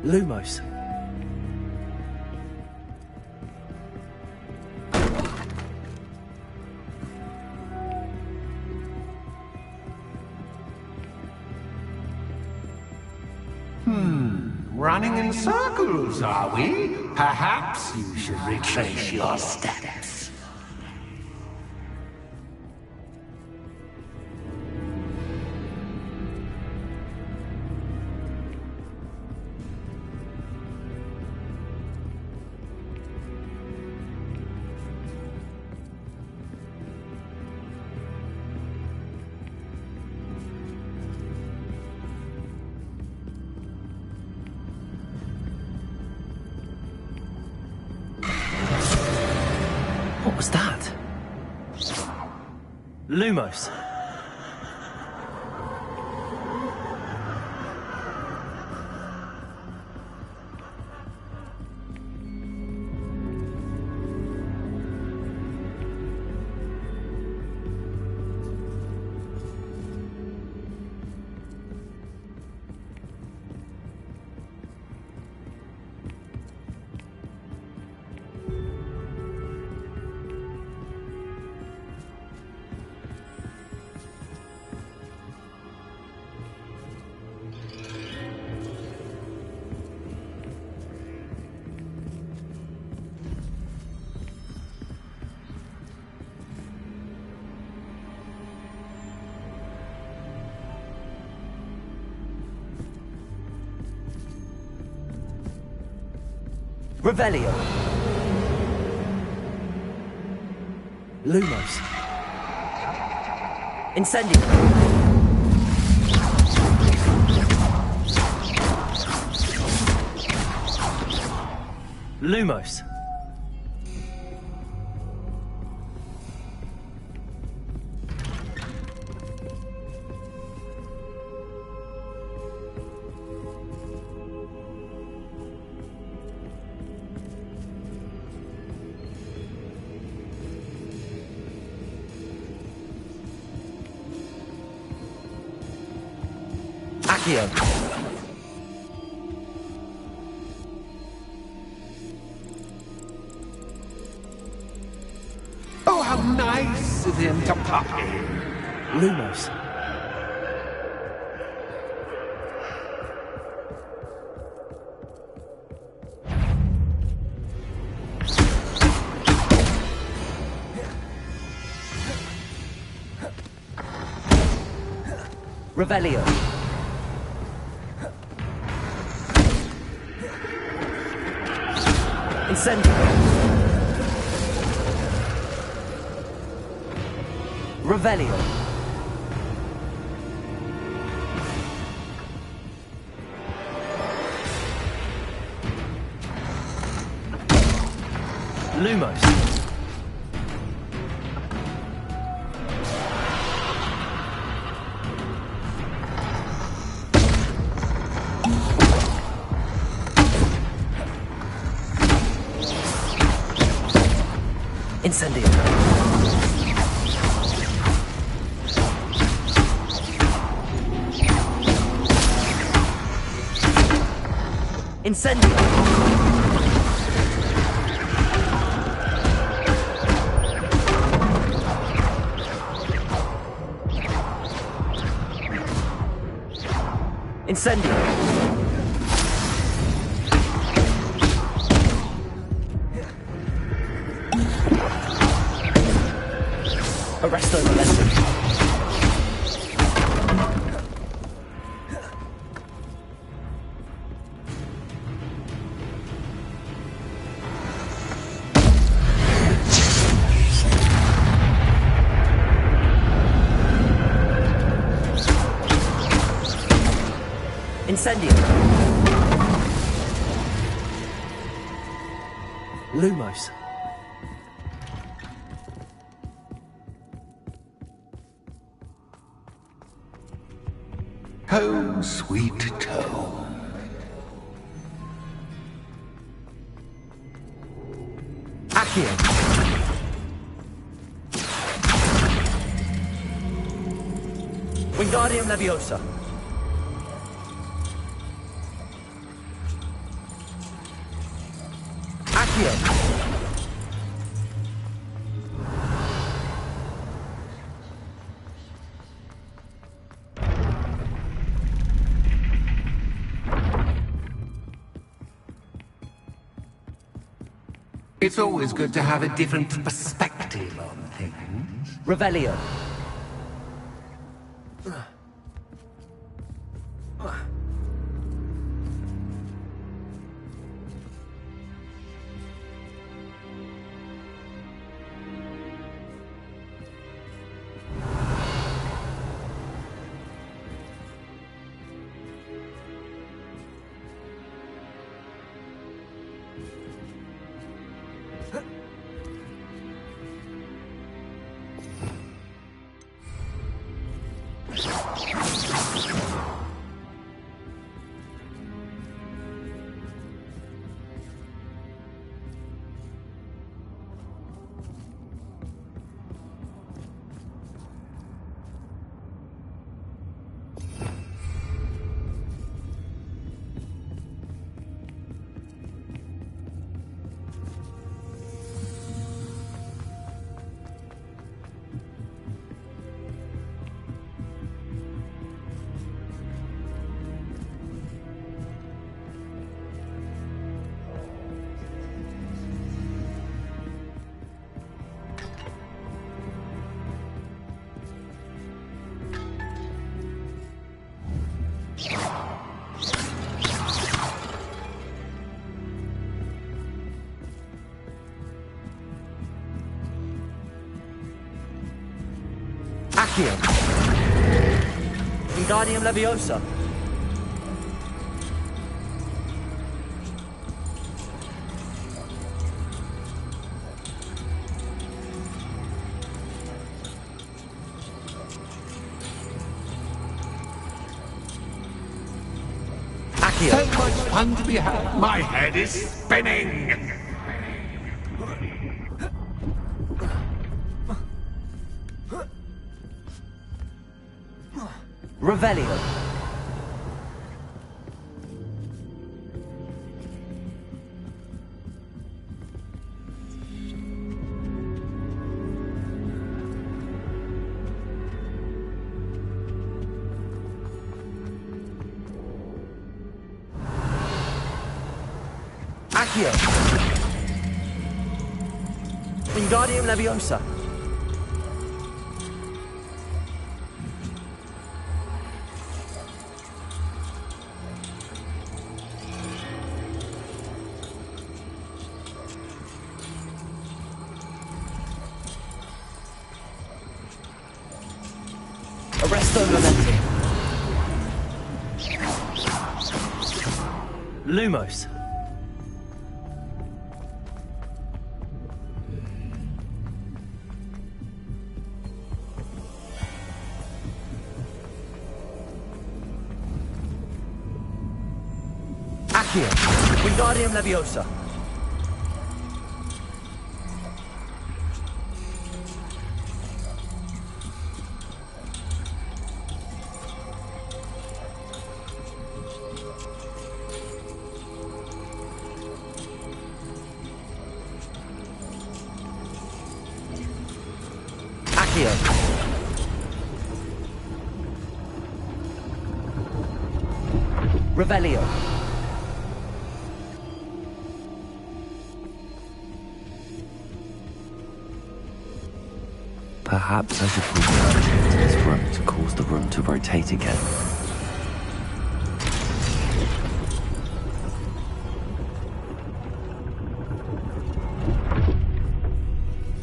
Lumos. Running in circles, are we? Perhaps you should retrace your steps. What was that? Lumos. Revelio. Lumos. Incendio. Lumos. Accio. Oh, how nice of him to pop in. Lumos. Revelio. Incendio. Revelio. Lumos. Incendio. Incendio. Incendio. Arresto Momentum. Incendio. Lumos. Home, sweet home. Accio. Wingardium Leviosa. Accio. It's always good to have a different perspective on things. Revelio. Accio. Wingardium Leviosa. Accio. So much fun to be had. My head is spinning. Revelio. Accio. Wingardium Leviosa. Arresto Momentum. Lumos. Accio. Wingardium Leviosa. Accio. Revelio. Perhaps I should put the into this room to cause the room to rotate again.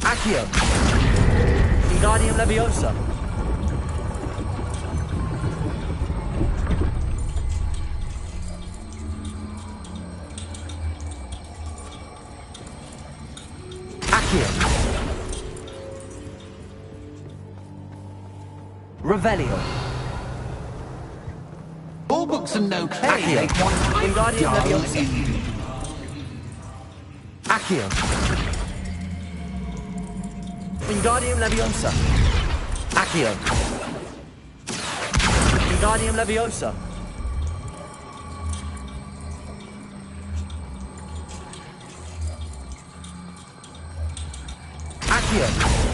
Accio. Wingardium Leviosa. Accio. Revelio. All books and no clay Accio. make one Wingardium dull Leviosa. indeed. Accio. Wingardium Leviosa. Accio. Wingardium Leviosa. Accio.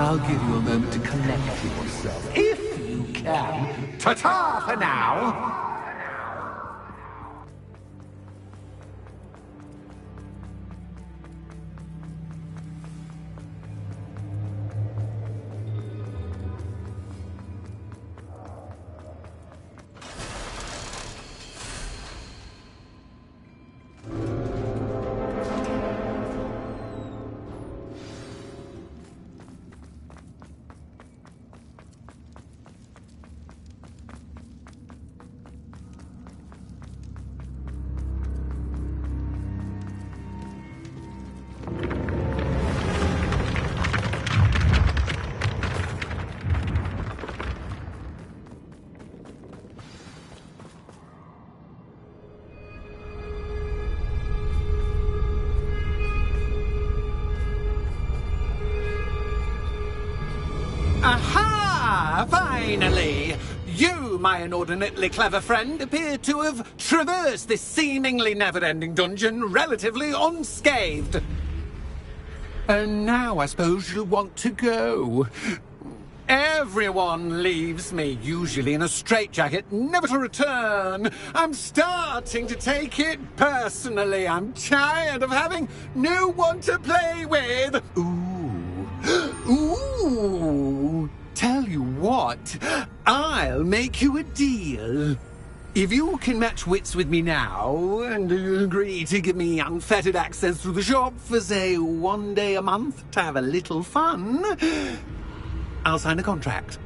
I'll give you a moment to collect yourself, if you can. Ta-ta for now! Aha! Finally! You, my inordinately clever friend, appear to have traversed this seemingly never-ending dungeon relatively unscathed. And now I suppose you'll want to go. Everyone leaves me, usually in a straitjacket, never to return. I'm starting to take it personally. I'm tired of having no one to play with. Ooh. Tell you what, I'll make you a deal. If you can match wits with me now, and agree to give me unfettered access to the shop for, say, 1 day a month to have a little fun, I'll sign a contract.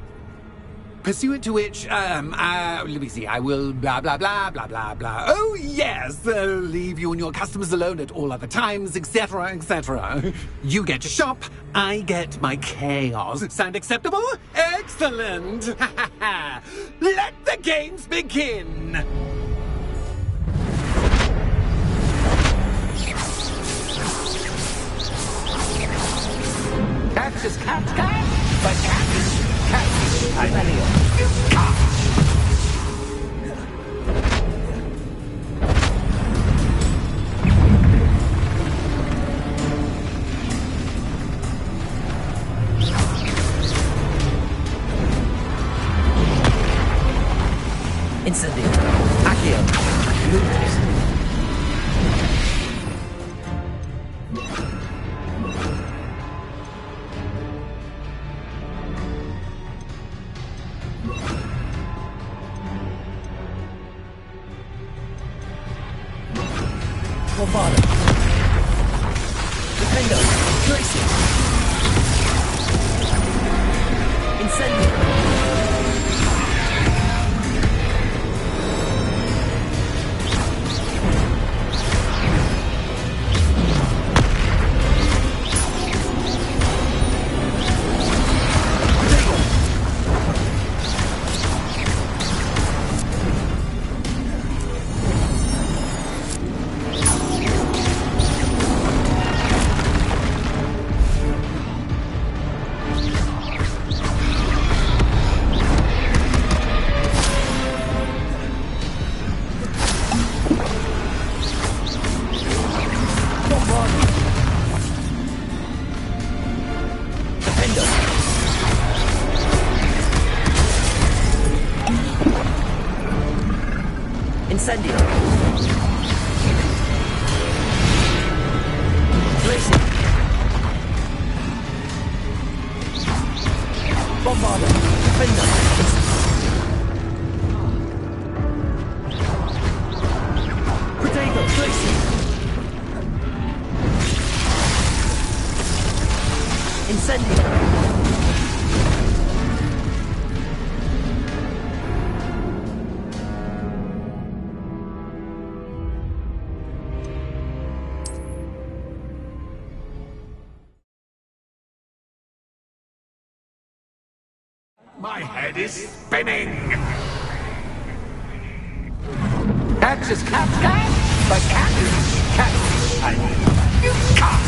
Pursuant to which, let me see, I will blah, blah, blah, blah, blah, blah. Oh, yes, leave you and your customers alone at all other times, etc., etc. You get your shop, I get my chaos. Sound acceptable? Excellent! Let the games begin! Catch is cat, but cat is cat. Incendio. Accio. Lumos. Bombado. Defendo. Tracy. Incendio. Incendio. Tracy. Bombado. Defender. Protego. Tracy. Incendio. My head is spinning. Cat is cat, but cat is cat. Cat.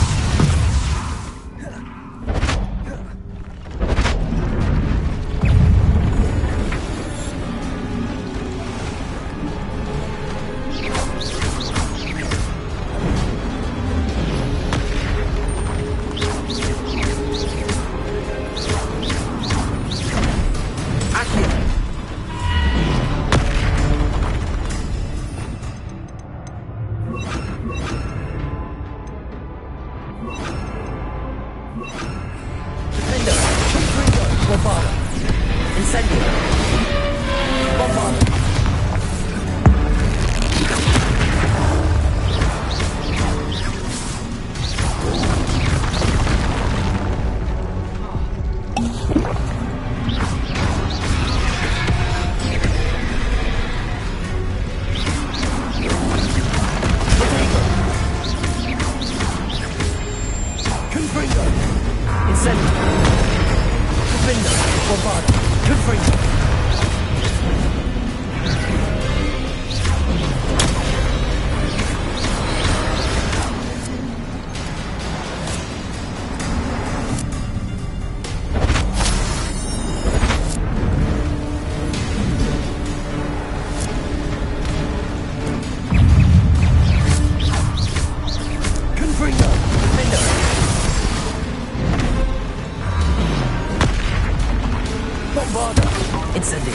Incendio.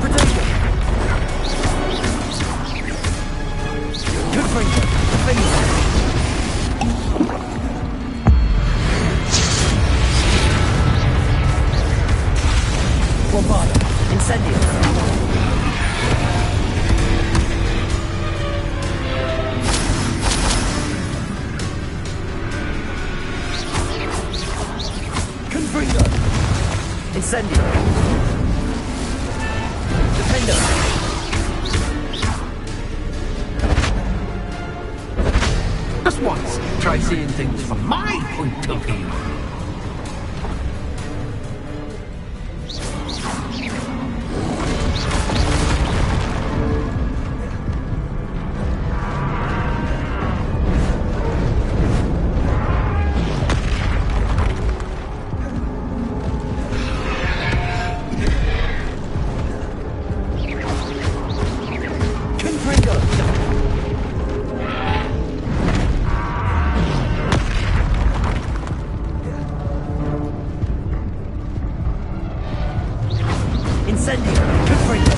Protego. Confringo. Defendo. Bombarda. Incendio. Confringo. Incendio. Defendo. Just once, try seeing things from my point of view. Incendio. Confringo.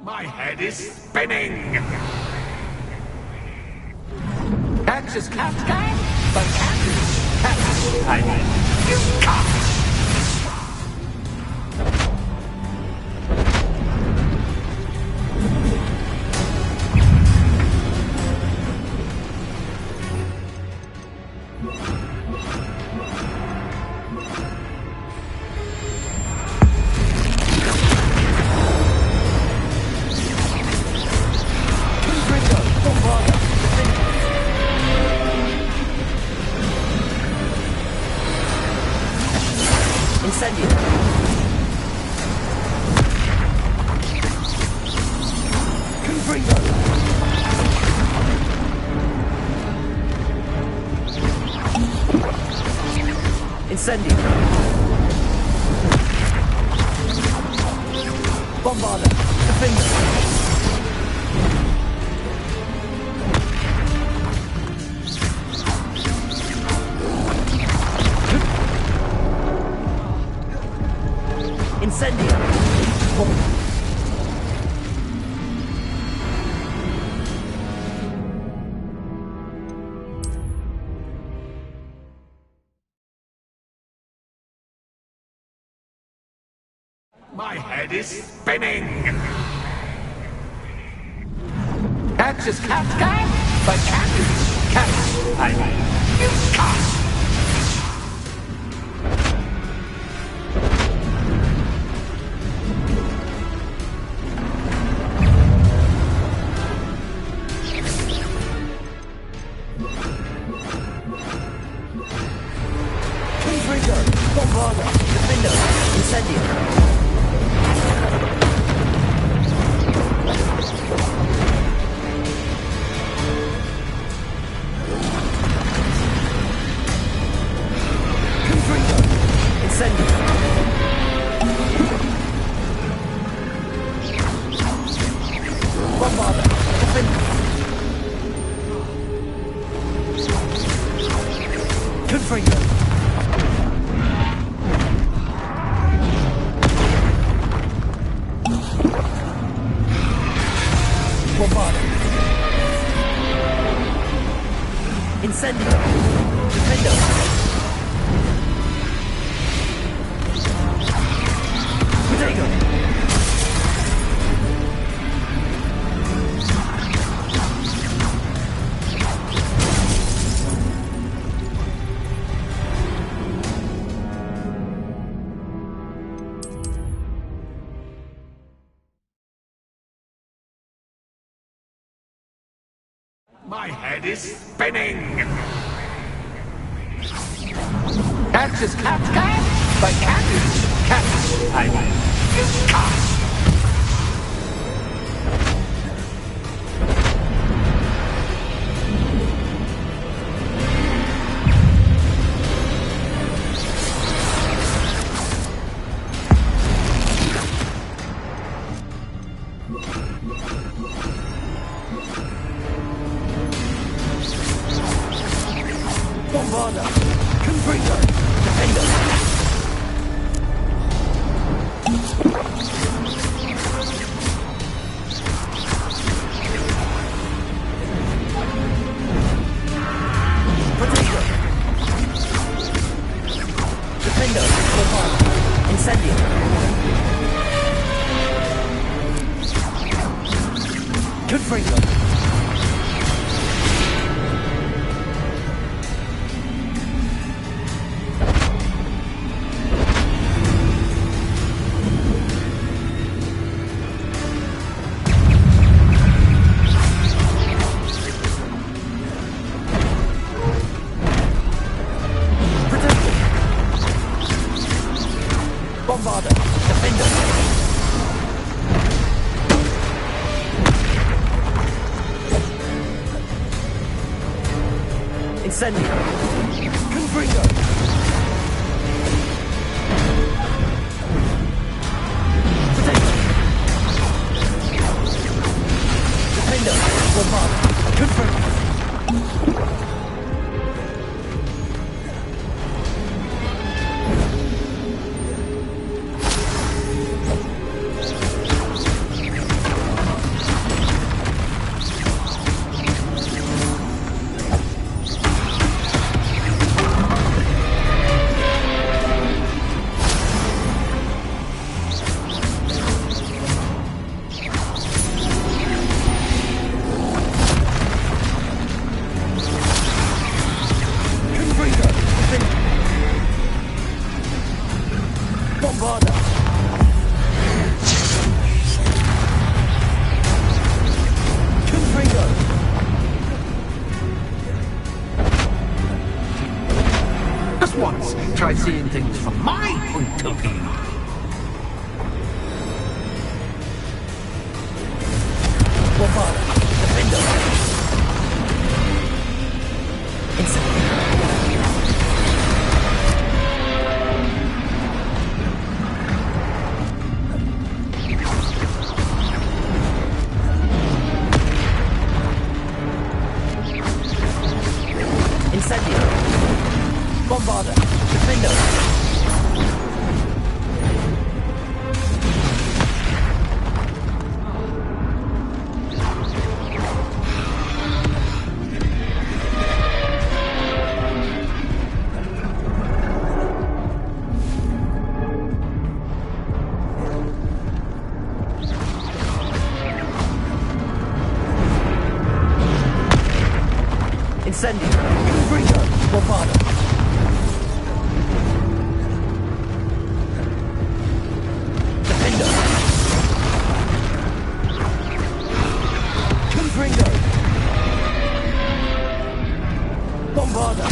My head is spinning. Catch is cat, but cat is cat. I mean, you cat. Incendio. Confringo. Incendio. Bombarda. Defendo. Incendio. My head is spinning. Catch is cat, but cat is cat. I mean, you cat. Confringo. Bombarda. Defendo. Incendio. Bombarda. Defendo. Confringo. Bombarda. Incendio. Defendo. Protego. My head is spinning. Catch is cat, but cat is cat. I mean, you cat. Bombarder! Confringo! Defender! Defender! Bombarder! Incendio! Confringo! Bombarder! Defender! Incendio! Confringo! Potato! Defender! Bombarder! Confringo! Bombarder! Confringo! Just once, try seeing things from my point of view. Bombarder! Defender! Incendio! Incendio! Bombarder! Defender! Incendio! Confringo! Bombarder! Defender! Confringo! Bombarder!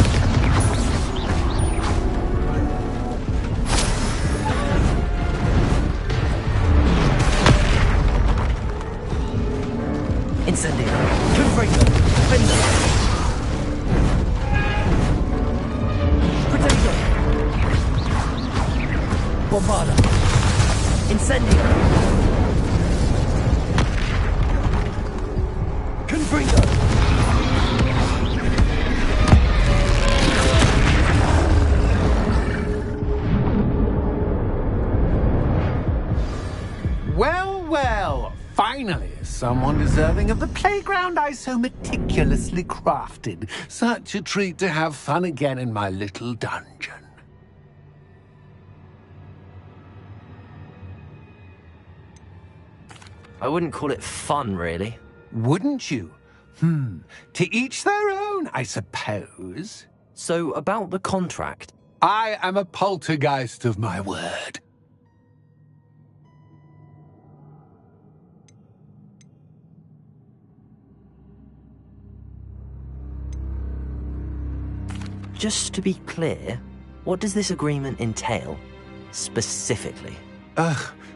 Incendio! Confringo! Defender! Bombarder! Incendio! Confringo! Well, well, finally, someone deserving of the playground I so meticulously crafted. Such a treat to have fun again in my little dungeon. I wouldn't call it fun, really. Wouldn't you? To each their own, I suppose. So, about the contract. I am a poltergeist of my word. Just to be clear, what does this agreement entail? Specifically?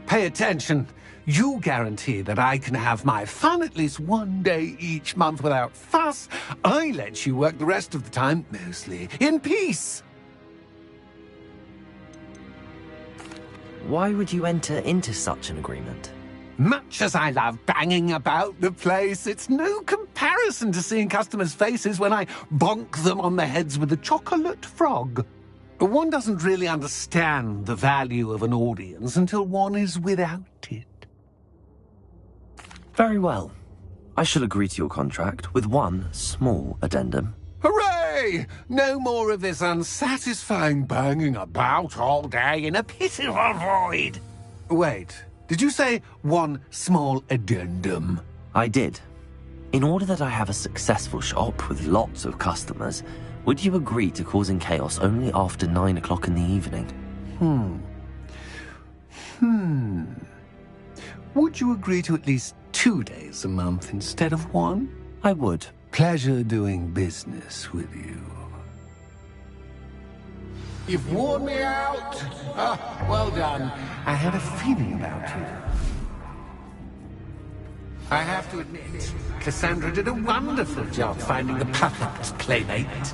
Pay attention. You guarantee that I can have my fun at least one day each month without fuss. I let you work the rest of the time, mostly in peace. Why would you enter into such an agreement? Much as I love banging about the place, it's no comparison to seeing customers' faces when I bonk them on the heads with a chocolate frog. One doesn't really understand the value of an audience until one is without it. Very well. I shall agree to your contract with one small addendum. Hooray! No more of this unsatisfying banging about all day in a pitiful void. Wait, did you say one small addendum? I did. In order that I have a successful shop with lots of customers, would you agree to causing chaos only after 9 o'clock in the evening? Would you agree to at least 2 days a month instead of 1? I would. Pleasure doing business with you. You've worn me out. Well done. I had a feeling about you. I have to admit, Cassandra did a wonderful job finding the puppet's playmate.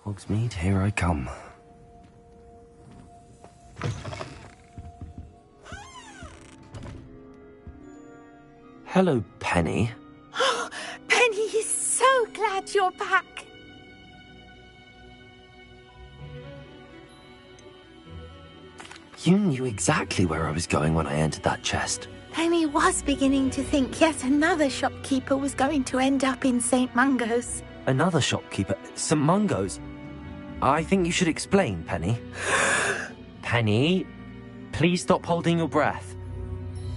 Hogsmeade, here I come. Hello, Penny. Penny is so glad you're back. You knew exactly where I was going when I entered that chest. Penny was beginning to think yet another shopkeeper was going to end up in St. Mungo's. Another shopkeeper? St. Mungo's? I think you should explain, Penny. Penny, please stop holding your breath.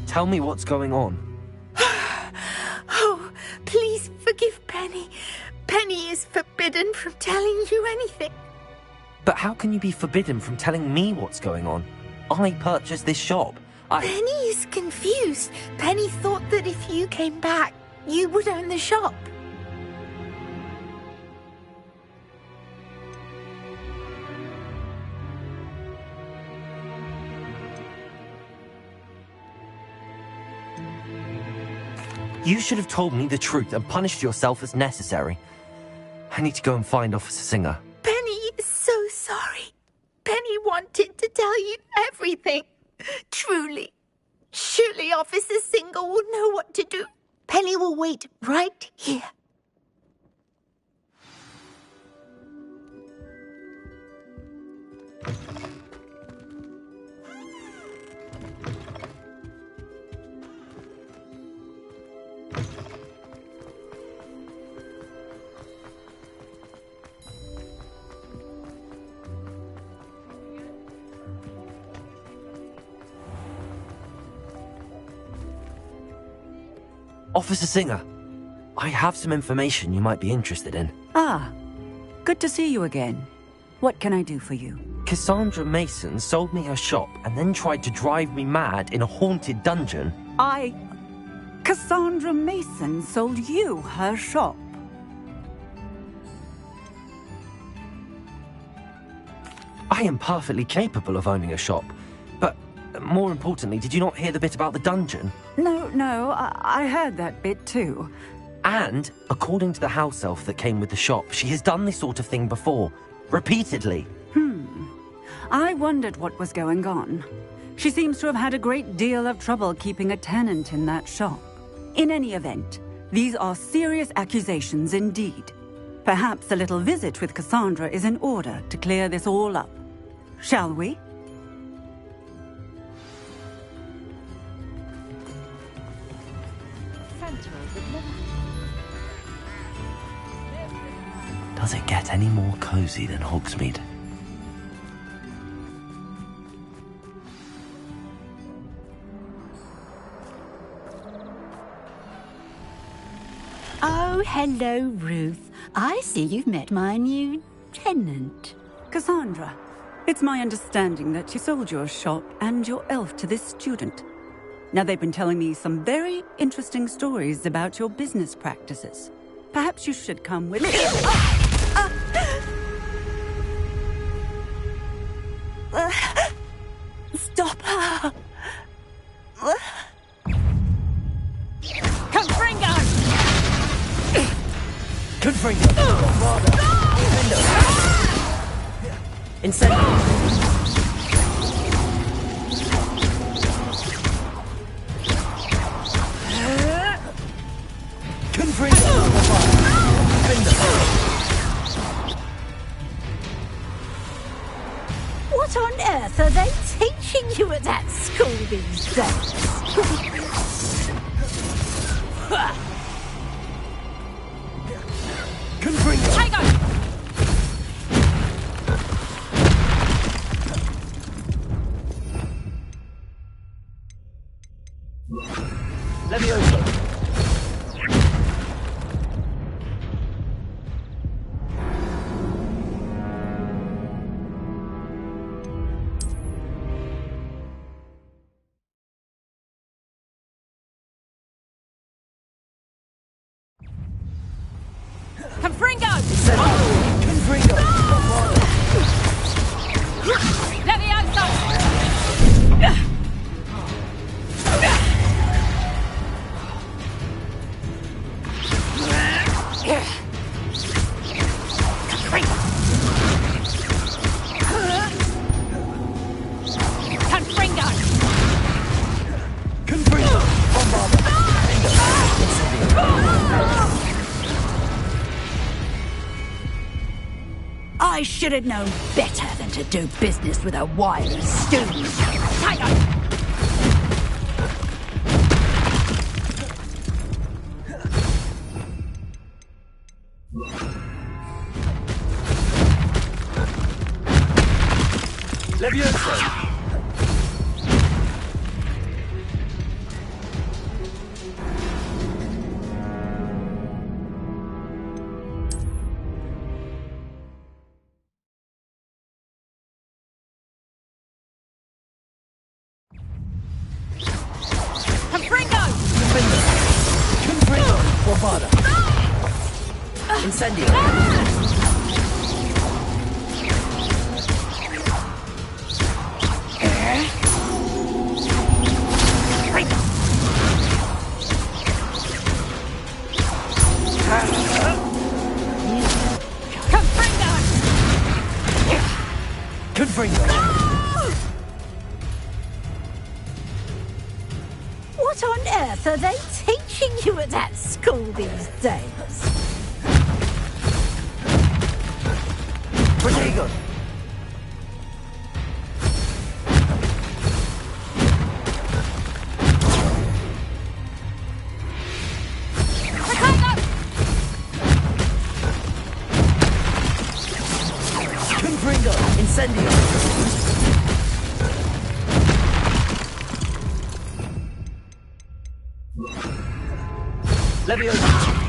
Tell me what's going on. Oh, please forgive Penny. Penny is forbidden from telling you anything. But how can you be forbidden from telling me what's going on? I purchased this shop. Penny is confused. Penny thought that if you came back, you would own the shop. You should have told me the truth and punished yourself as necessary. I need to go and find Officer Singer. Penny is so sorry. Penny wanted to tell you everything. Truly. Surely Officer Singer will know what to do. Penny will wait right here. Officer Singer, I have some information you might be interested in. Ah, good to see you again. What can I do for you? Cassandra Mason sold me her shop and then tried to drive me mad in a haunted dungeon. Cassandra Mason sold you her shop? I am perfectly capable of owning a shop. But more importantly, did you not hear the bit about the dungeon? No, I heard that bit too. And, according to the house elf that came with the shop, she has done this sort of thing before. Repeatedly. I wondered what was going on. She seems to have had a great deal of trouble keeping a tenant in that shop. In any event, these are serious accusations indeed. Perhaps a little visit with Cassandra is in order to clear this all up. Shall we? Does it get any more cozy than Hogsmeade? Oh, hello, Ruth. I see you've met my new tenant. Cassandra, it's my understanding that you sold your shop and your elf to this student. Now, they've been telling me some very interesting stories about your business practices. Perhaps you should come with me. Stop her! Confringo! Confringo! What on earth are they teaching you at that school these days? I should have known better than to do business with a wily student. What on earth are they teaching you at that school these days? Protego! Confringo! Incendio! Leviosa!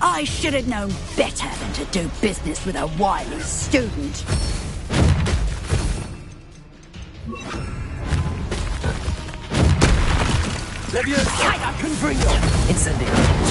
I should have known better than to do business with a wily student. Leviosa! Confringo! Incendio!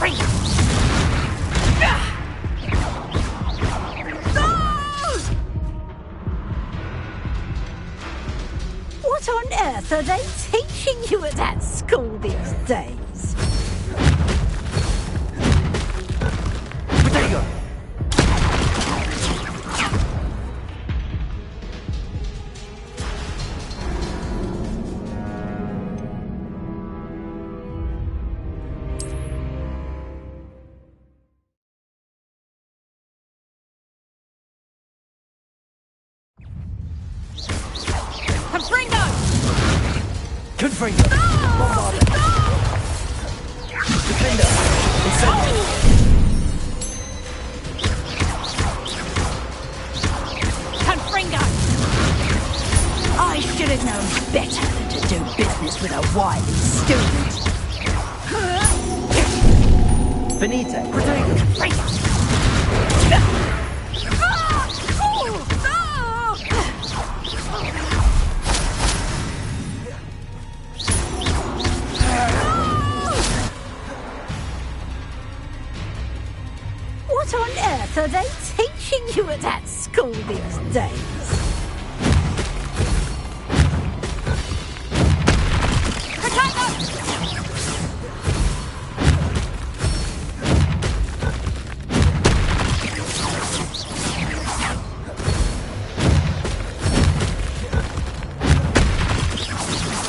What on earth are they teaching you at that school these days? Potato! Confringo! Bombarda! Defender! Incendio! Confringo! I should have known better than to do business with a wily student. Benite! Potato! What on earth are they teaching you at that school these days?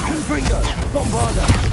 Confringo! Bombarda!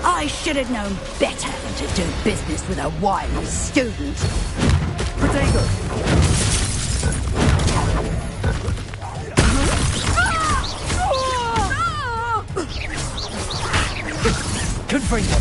I should have known better than to do business with a wily student. Potato! Confringo!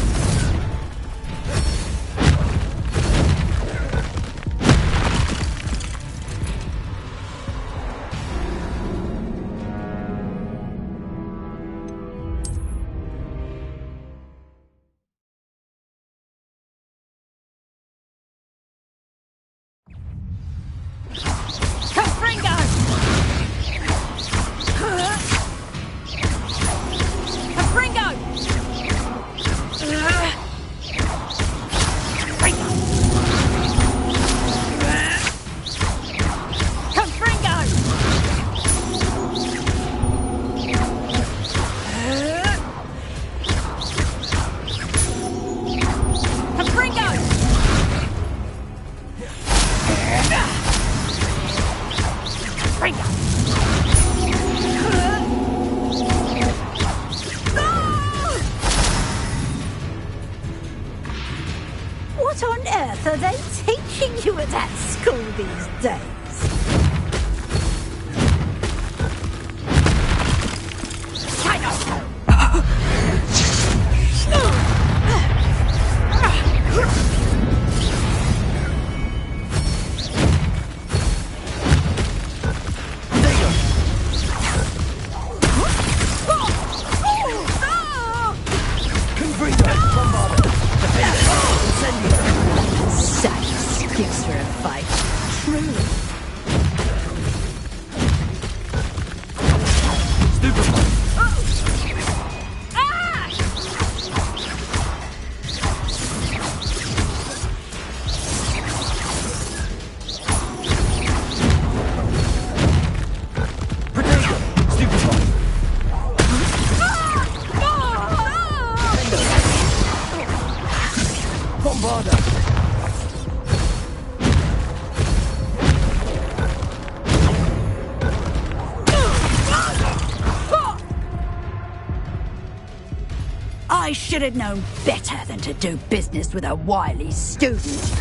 I should have known better than to do business with a wily student.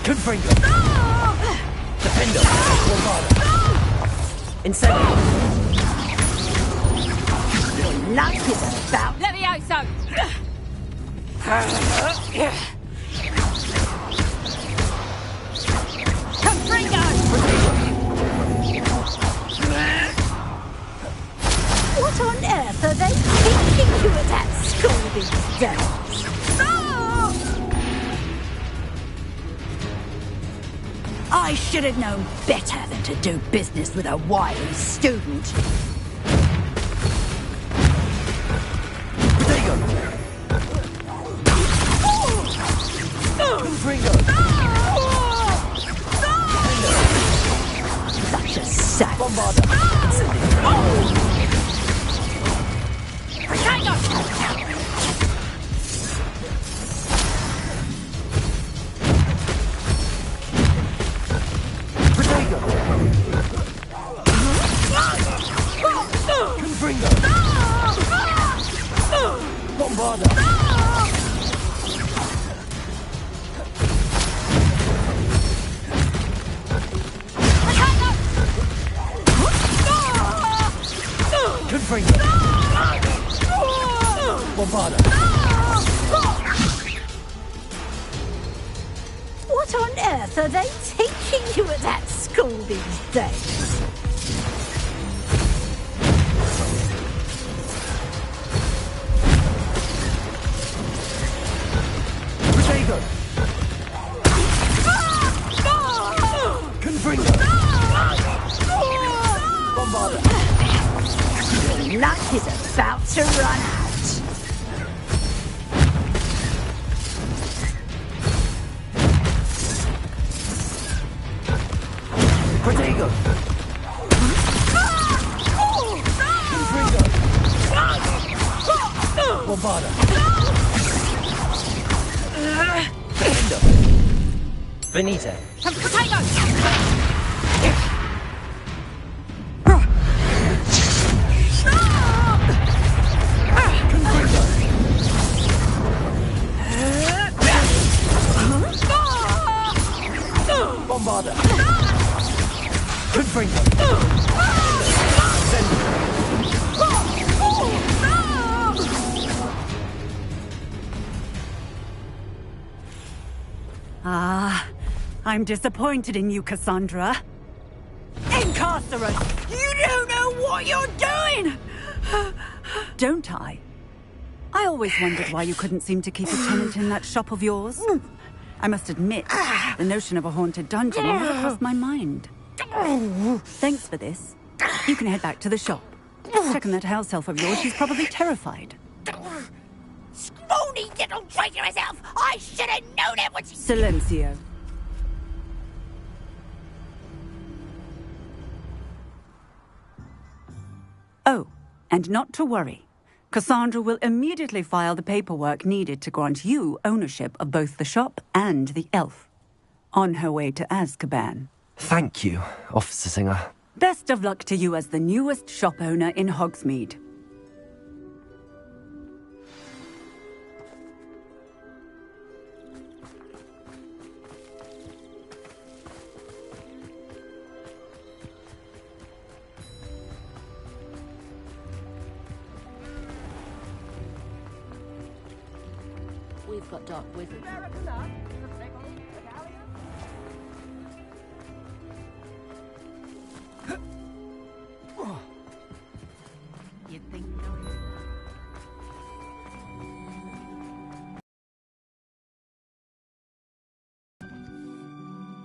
Confringo! Defendo! Bombada! Incendio! Your luck is about... Levioso! Confringo! What on earth are they teaching you at that school these days? I should have known better than to do business with a wily student. Protego! Confringo! Such a sad... Bombada! What on earth are they teaching you at that school these days? Protego! Confringo! Bombada! Your luck is about to run out. Protego! Confringo! Bombada! Defendo! Benito! Bombada! Confringo! Ah, I'm disappointed in you, Cassandra. Incarcerate! You don't know what you're doing! Don't I? I always wondered why you couldn't seem to keep a tenant in that shop of yours. I must admit, the notion of a haunted dungeon never crossed my mind. Thanks for this. You can head back to the shop. Check on that house elf of yours. She's probably terrified. Scrawny little traitor herself! I should have known it when she... Silencio. Oh, and not to worry. Cassandra will immediately file the paperwork needed to grant you ownership of both the shop and the elf. On her way to Azkaban. Thank you, Officer Singer. Best of luck to you as the newest shop owner in Hogsmeade. We've got dark wizards. You think...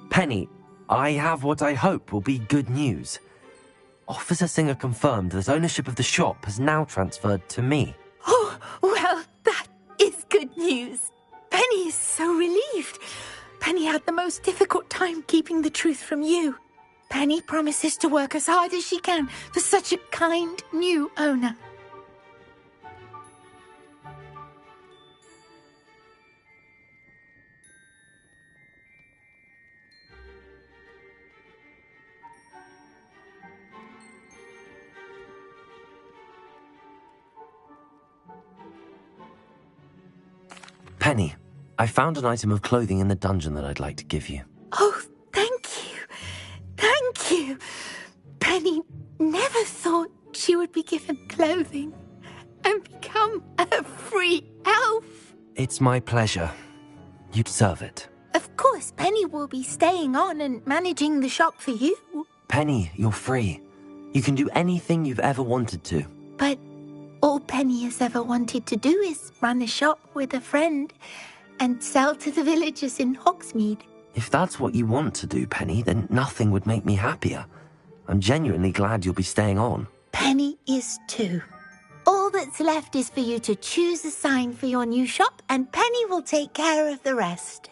Penny, I have what I hope will be good news. Officer Singer confirmed that ownership of the shop has now transferred to me. Oh, well, good news. Penny is so relieved. Penny had the most difficult time keeping the truth from you. Penny promises to work as hard as she can for such a kind new owner. Penny, I found an item of clothing in the dungeon that I'd like to give you. Oh, thank you. Thank you. Penny never thought she would be given clothing and become a free elf. It's my pleasure. You deserve it. Of course, Penny will be staying on and managing the shop for you. Penny, you're free. You can do anything you've ever wanted to. But all Penny has ever wanted to do is run a shop with a friend and sell to the villagers in Hogsmeade. If that's what you want to do, Penny, then nothing would make me happier. I'm genuinely glad you'll be staying on. Penny is too. All that's left is for you to choose a sign for your new shop, and Penny will take care of the rest.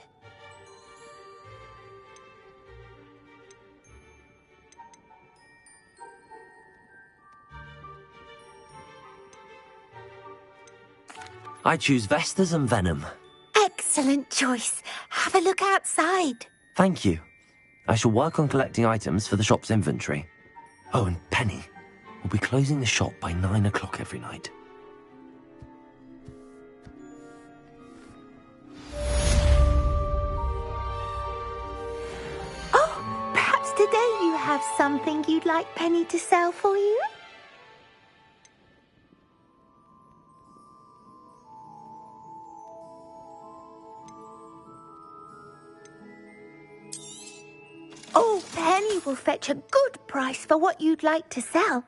I choose Vestas and Venom. Excellent choice. Have a look outside. Thank you. I shall work on collecting items for the shop's inventory. Oh, and Penny, we'll be closing the shop by 9 o'clock every night. Oh, perhaps today you have something you'd like Penny to sell for you? Oh, Penny will fetch a good price for what you'd like to sell.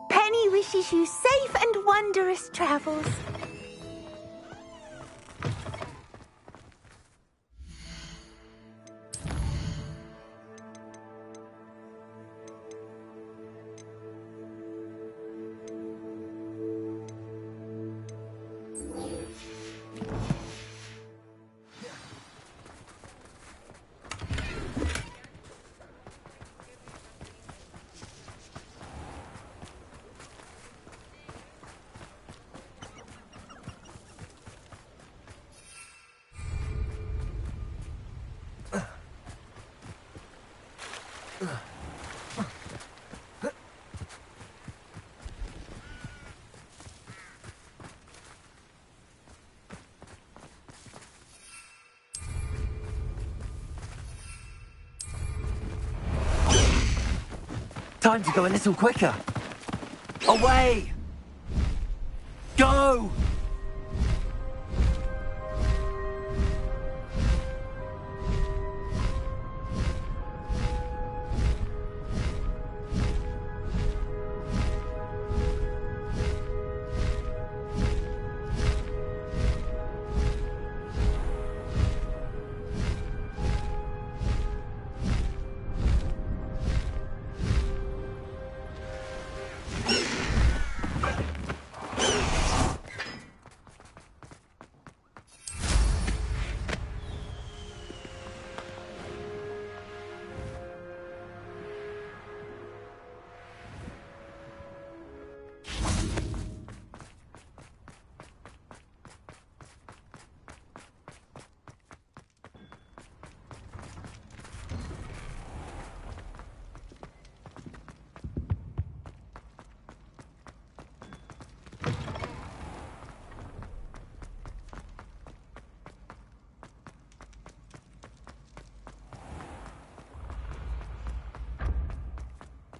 Penny wishes you safe and wondrous travels. Time to go a little quicker. Away! Go!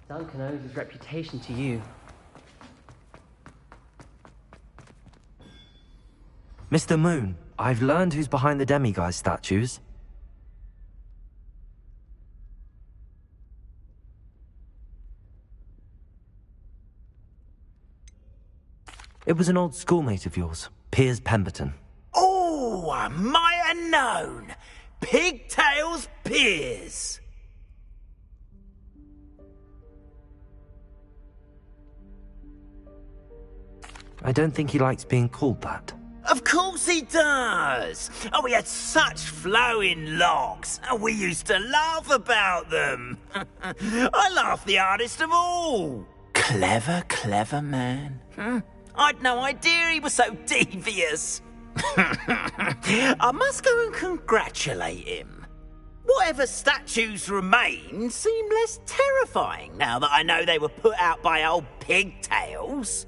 Duncan owes his reputation to you. Mr. Moon, I've learned who's behind the demiguise statues. It was an old schoolmate of yours, Piers Pemberton. Oh, I might have known. Pigtails Piers. I don't think he likes being called that. Of course he does. Oh, he had such flowing locks. Oh, we used to laugh about them. I laughed the hardest of all. Clever, clever man. I'd no idea he was so devious. I must go and congratulate him. Whatever statues remain seem less terrifying now that I know they were put out by old pigtails.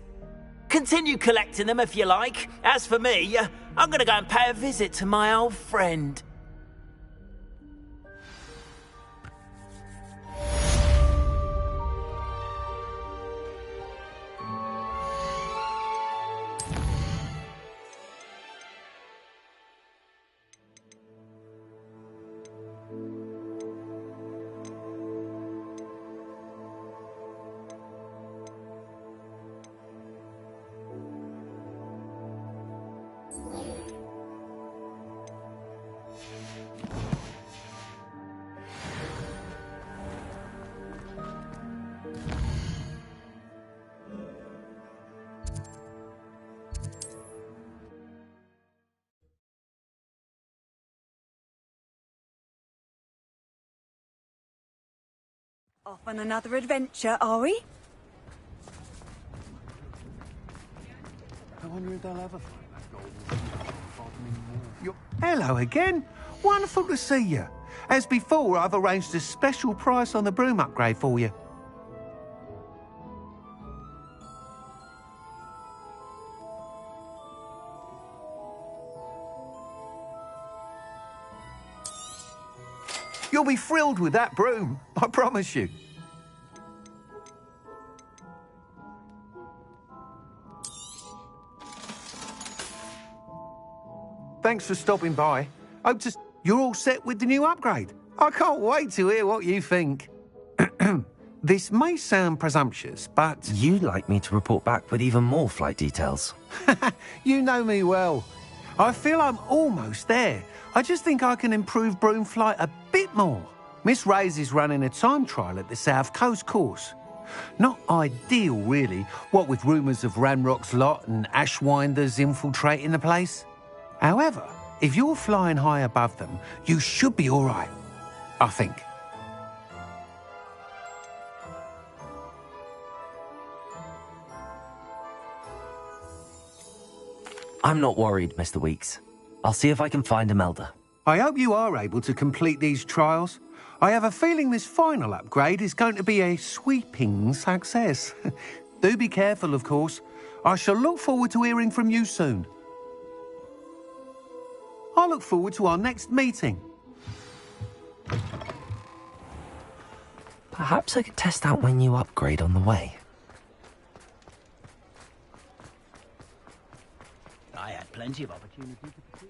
Continue collecting them if you like. As for me, I'm gonna go and pay a visit to my old friend. Off on another adventure, are we? I wonder if they'll ever find that golden. Hello again. Wonderful to see you. As before, I've arranged a special price on the broom upgrade for you. You'll be thrilled with that broom, I promise you. Thanks for stopping by. Hope you're all set with the new upgrade. I can't wait to hear what you think. This may sound presumptuous, but... You'd like me to report back with even more flight details. You know me well. I feel I'm almost there. I just think I can improve broom flight a bit more. Miss Ray's is running a time trial at the South Coast course. Not ideal, really, what with rumours of Ranrock's lot and Ashwinders infiltrating the place. However, if you're flying high above them, you should be all right, I think. I'm not worried, Mr. Weeks. I'll see if I can find Imelda. I hope you are able to complete these trials. I have a feeling this final upgrade is going to be a sweeping success. Do be careful, of course. I shall look forward to hearing from you soon. I look forward to our next meeting. Perhaps I could test out my new upgrade on the way. I had plenty of opportunity to pursue.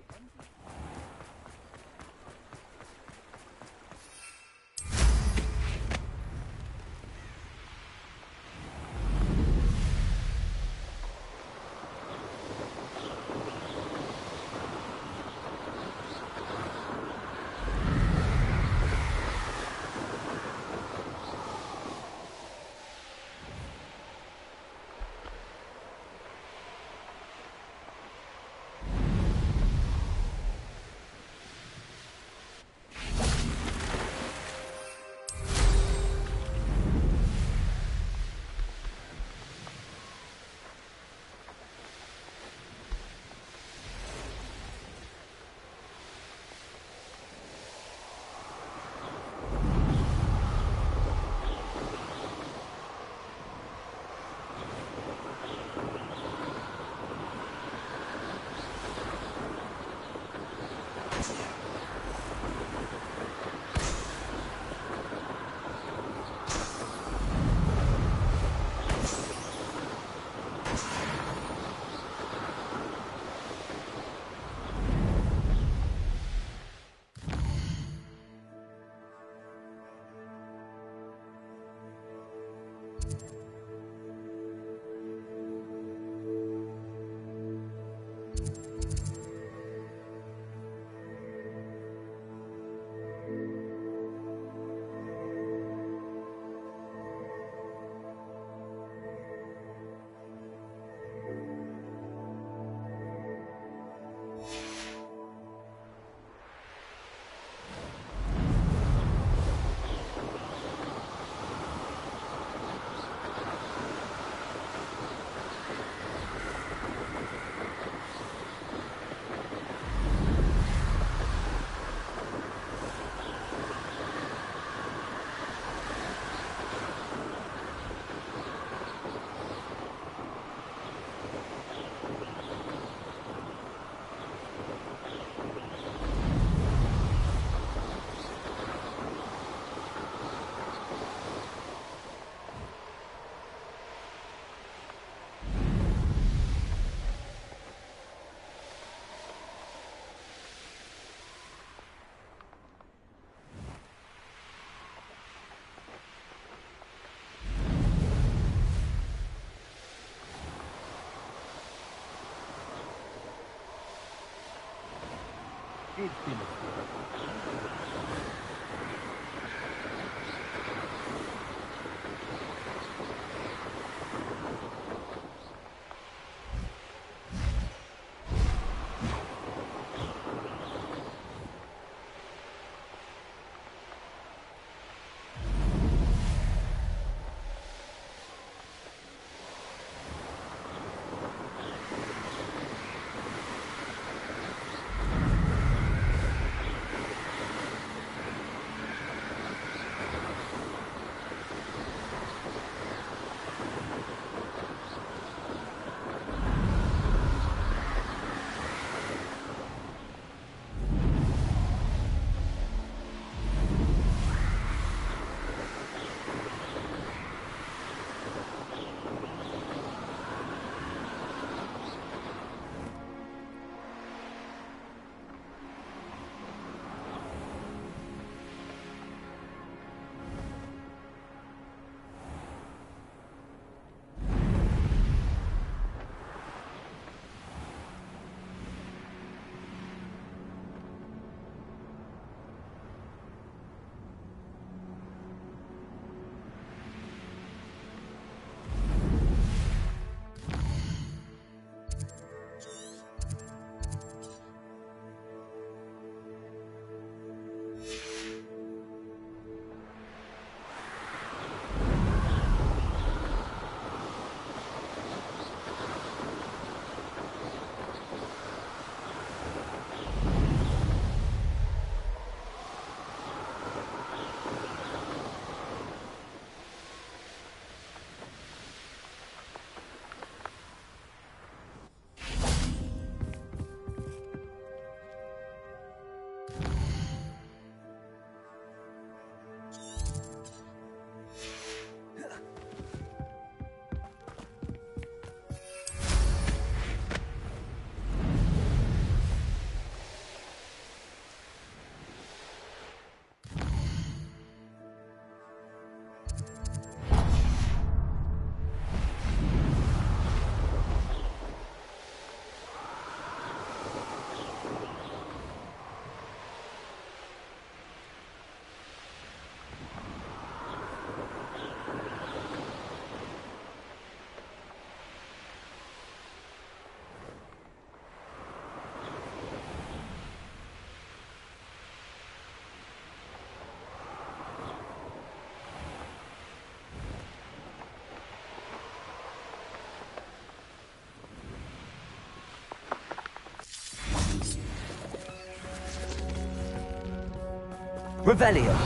Revelio.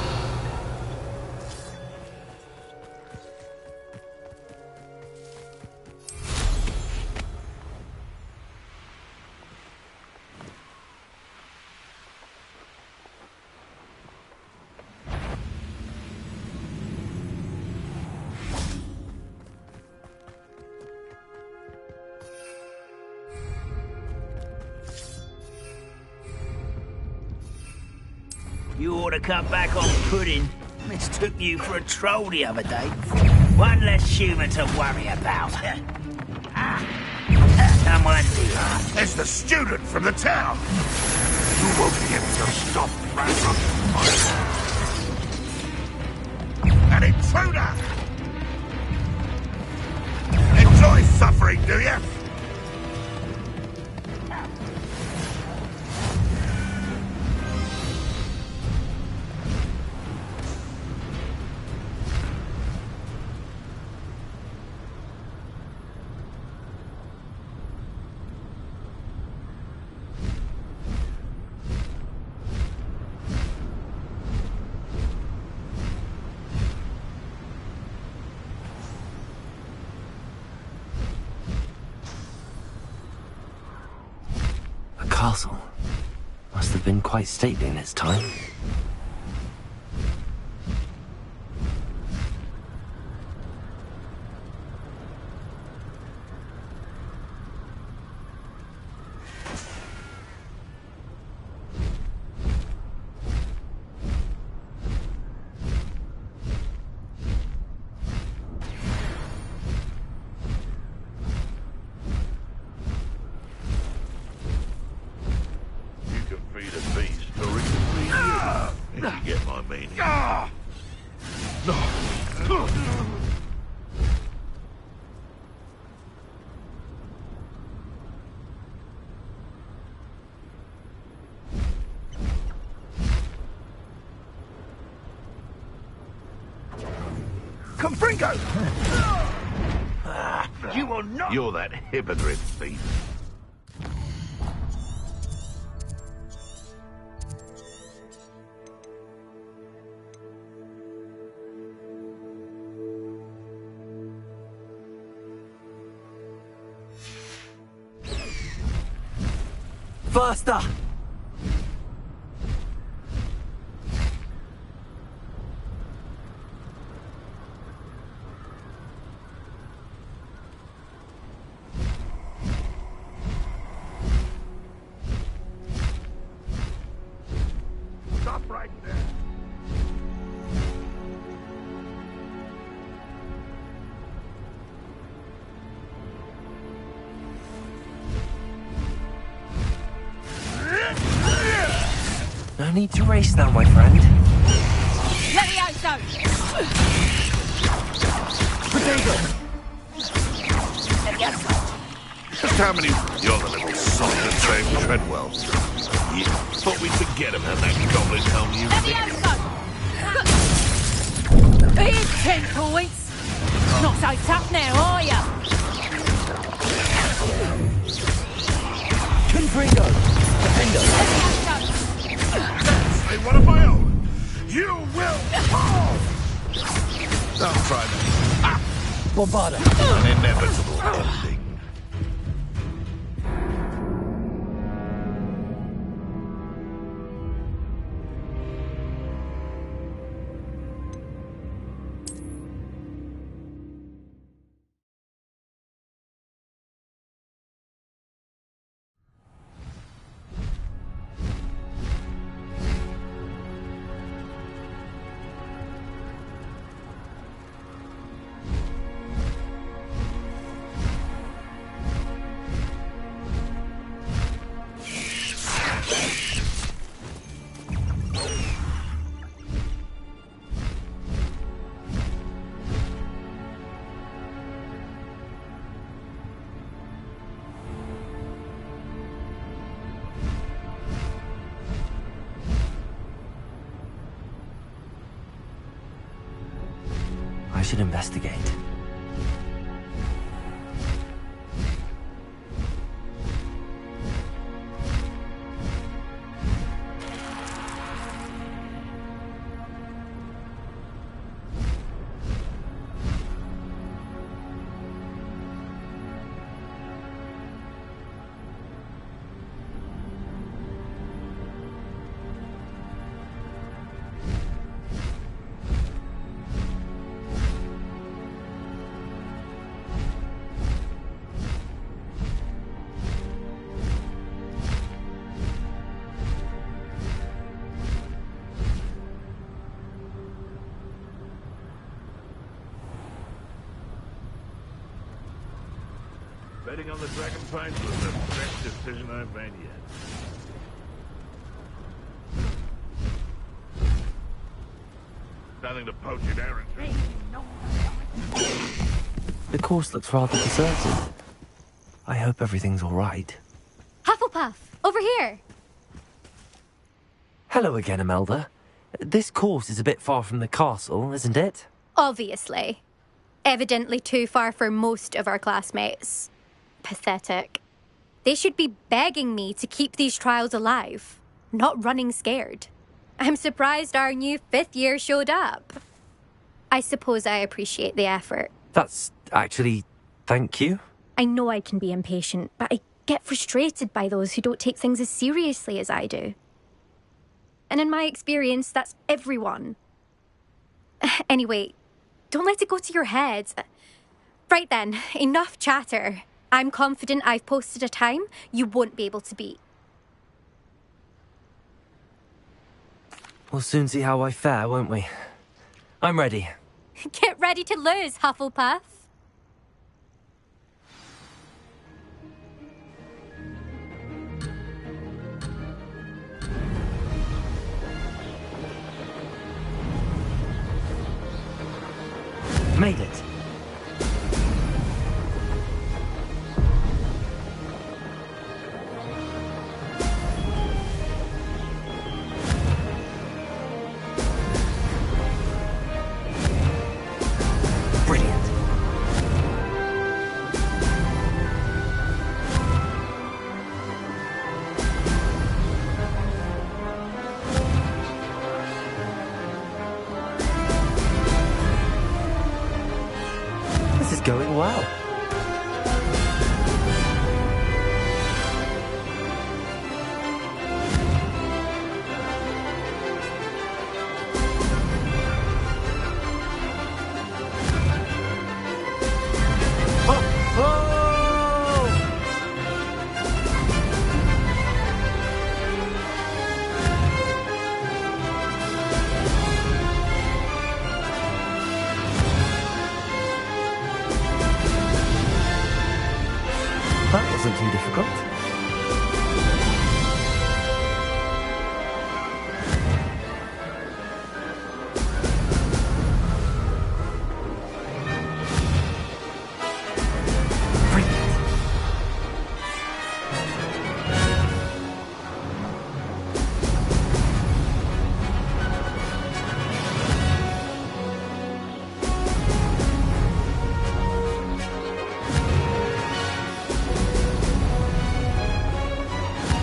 You ought to cut back on pudding. Mistook you for a troll the other day. One less human to worry about. Come on, dear. There's the student from the town. You won't be able to stop Ranrock. An intruder! Enjoy suffering, do you? Castle. Must have been quite stately in its time. Feed a beast. me. Confringo! You will not... You're that hippogriff thief. Faster! Stop right there. No need to race now, my friend. Levioso! Just how many... You're the little soft and same Treadwell. Yeah, thought we'd forget about that goblin helm you think. Here's 10 points! Not so tough now, are ya? Confringo! Defender! Say one of my own. You will fall! Don't try that. Bombarda! An inevitable ending. I should investigate. Betting on the dragon fights was the best decision I've made yet. Nothing to poach in errands. The course looks rather deserted. I hope everything's all right. Hufflepuff, over here. Hello again, Imelda. This course is a bit far from the castle, isn't it? Obviously. Evidently too far for most of our classmates. Pathetic. They should be begging me to keep these trials alive, not running scared. I'm surprised our new 5th year showed up. I suppose I appreciate the effort. That's actually... thank you. I know I can be impatient, but I get frustrated by those who don't take things as seriously as I do. And in my experience, that's everyone. Anyway, don't let it go to your head. Right then, enough chatter. I'm confident I've posted a time you won't be able to beat. We'll soon see how I fare, won't we? I'm ready. Get ready to lose, Hufflepuff. made it. Brilliant. This is going well. That wasn't too difficult.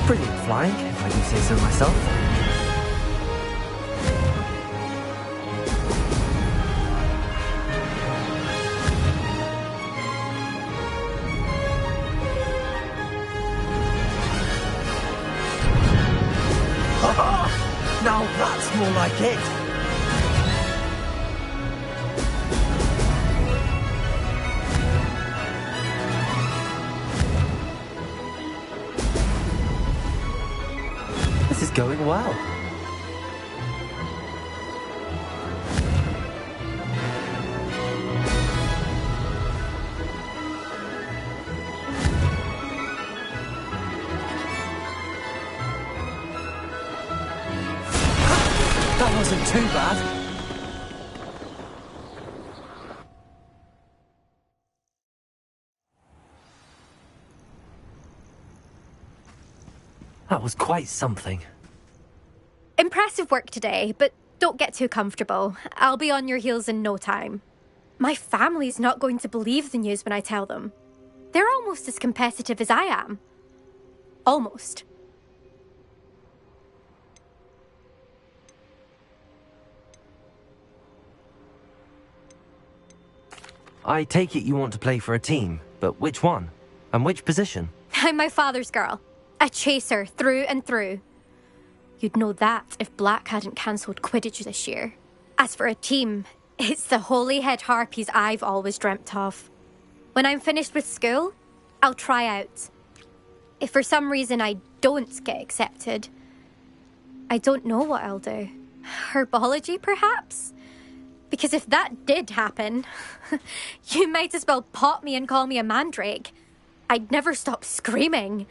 Brilliant flying, if I do say so myself. Now that's more like it. This is going well. That wasn't too bad. That was quite something. Impressive work today, but don't get too comfortable. I'll be on your heels in no time. My family's not going to believe the news when I tell them. They're almost as competitive as I am. Almost. I take it you want to play for a team, but which one? And which position? I'm my father's girl. A chaser through and through. You'd know that if Black hadn't cancelled Quidditch this year. As for a team, it's the Holyhead Harpies I've always dreamt of. When I'm finished with school, I'll try out. If for some reason I don't get accepted, I don't know what I'll do. Herbology, perhaps? Because if that did happen, you might as well pot me and call me a mandrake. I'd never stop screaming.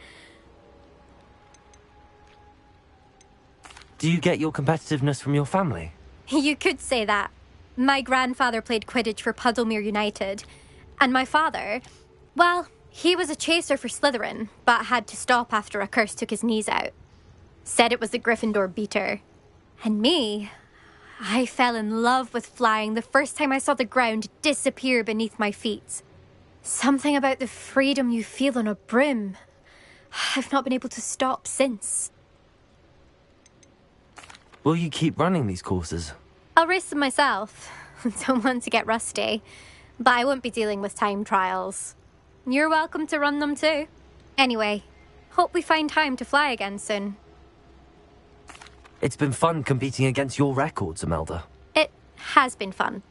Do you get your competitiveness from your family? You could say that. My grandfather played Quidditch for Puddlemere United. And my father, well, he was a chaser for Slytherin, but had to stop after a curse took his knees out. Said it was the Gryffindor beater. And me, I fell in love with flying the first time I saw the ground disappear beneath my feet. Something about the freedom you feel on a broom. I've not been able to stop since. Will you keep running these courses? I'll race them myself. Don't want to get rusty. But I won't be dealing with time trials. You're welcome to run them too. Anyway, hope we find time to fly again soon. It's been fun competing against your records, Imelda. It has been fun.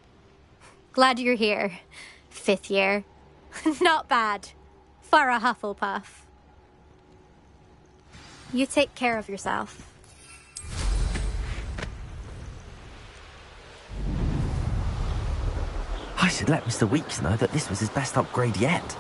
Glad you're here. 5th year. Not bad. For a Hufflepuff. You take care of yourself. I should let Mr. Weeks know that this was his best upgrade yet.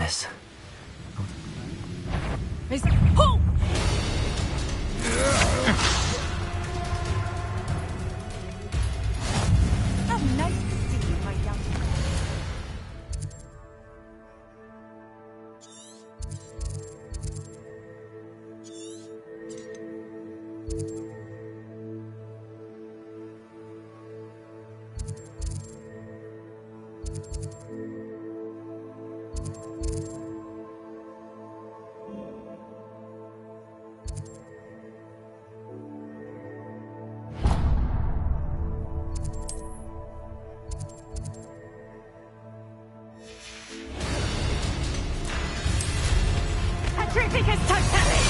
this. Oh! How nice to see you, my young friend. Petrificus totalis!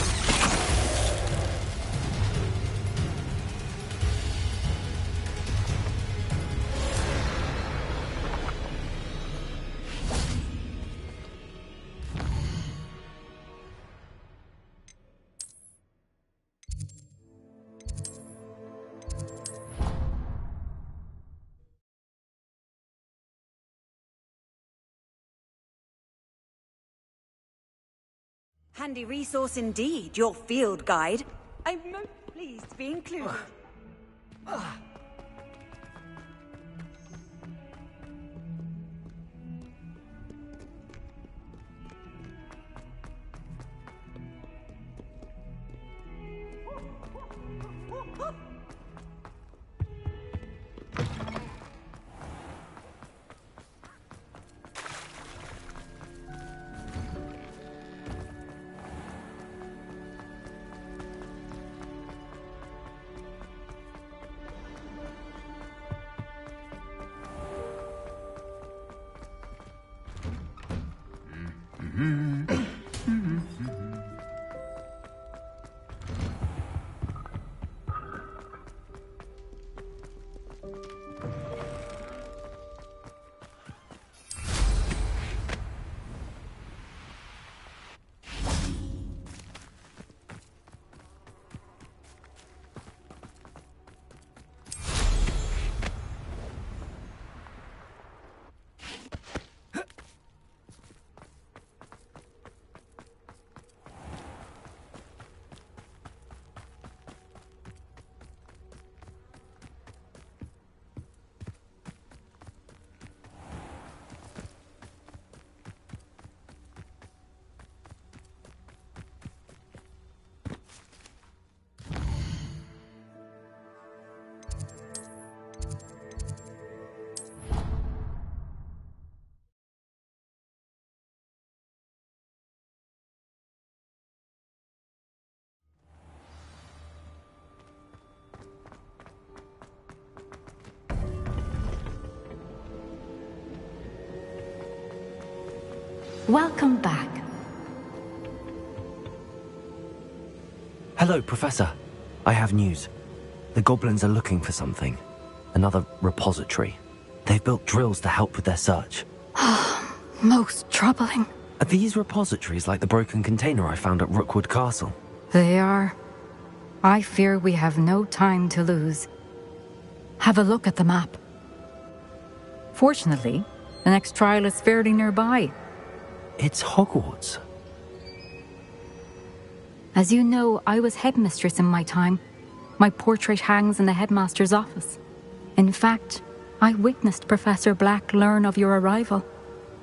Handy resource indeed, your field guide. I'm most pleased to be included. Welcome back. Hello, Professor. I have news. The goblins are looking for something. Another repository. They've built drills to help with their search. Most troubling. Are these repositories like the broken container I found at Rookwood Castle? They are. I fear we have no time to lose. Have a look at the map. Fortunately, the next trial is fairly nearby. It's Hogwarts. As you know, I was headmistress in my time. My portrait hangs in the headmaster's office. In fact, I witnessed Professor Black learn of your arrival.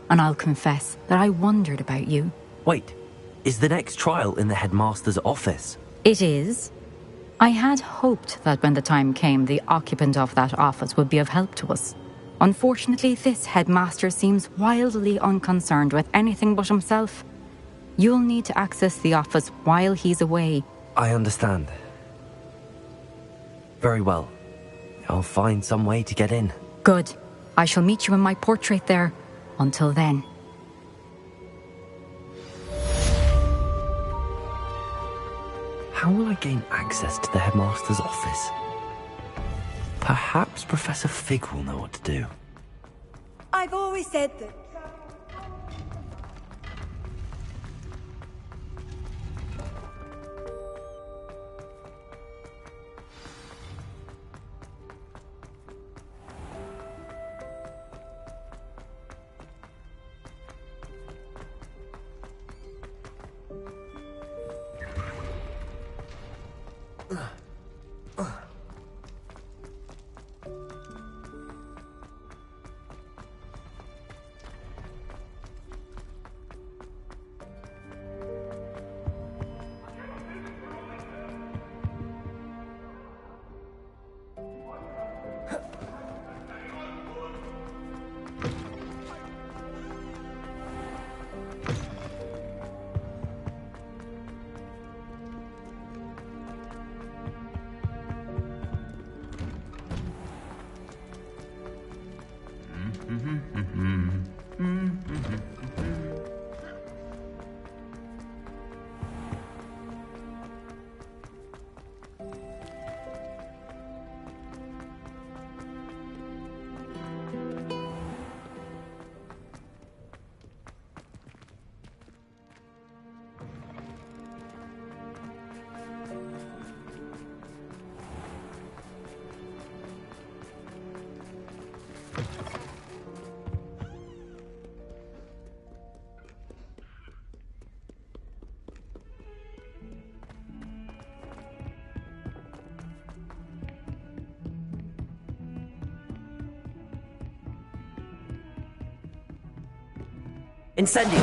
And I'll confess that I wondered about you. Wait, is the next trial in the headmaster's office? It is. I had hoped that when the time came, the occupant of that office would be of help to us. Unfortunately, this headmaster seems wildly unconcerned with anything but himself. You'll need to access the office while he's away. I understand. Very well. I'll find some way to get in. Good. I shall meet you in my portrait there. Until then. How will I gain access to the headmaster's office? Perhaps Professor Fig will know what to do. I've always said that. Incendio!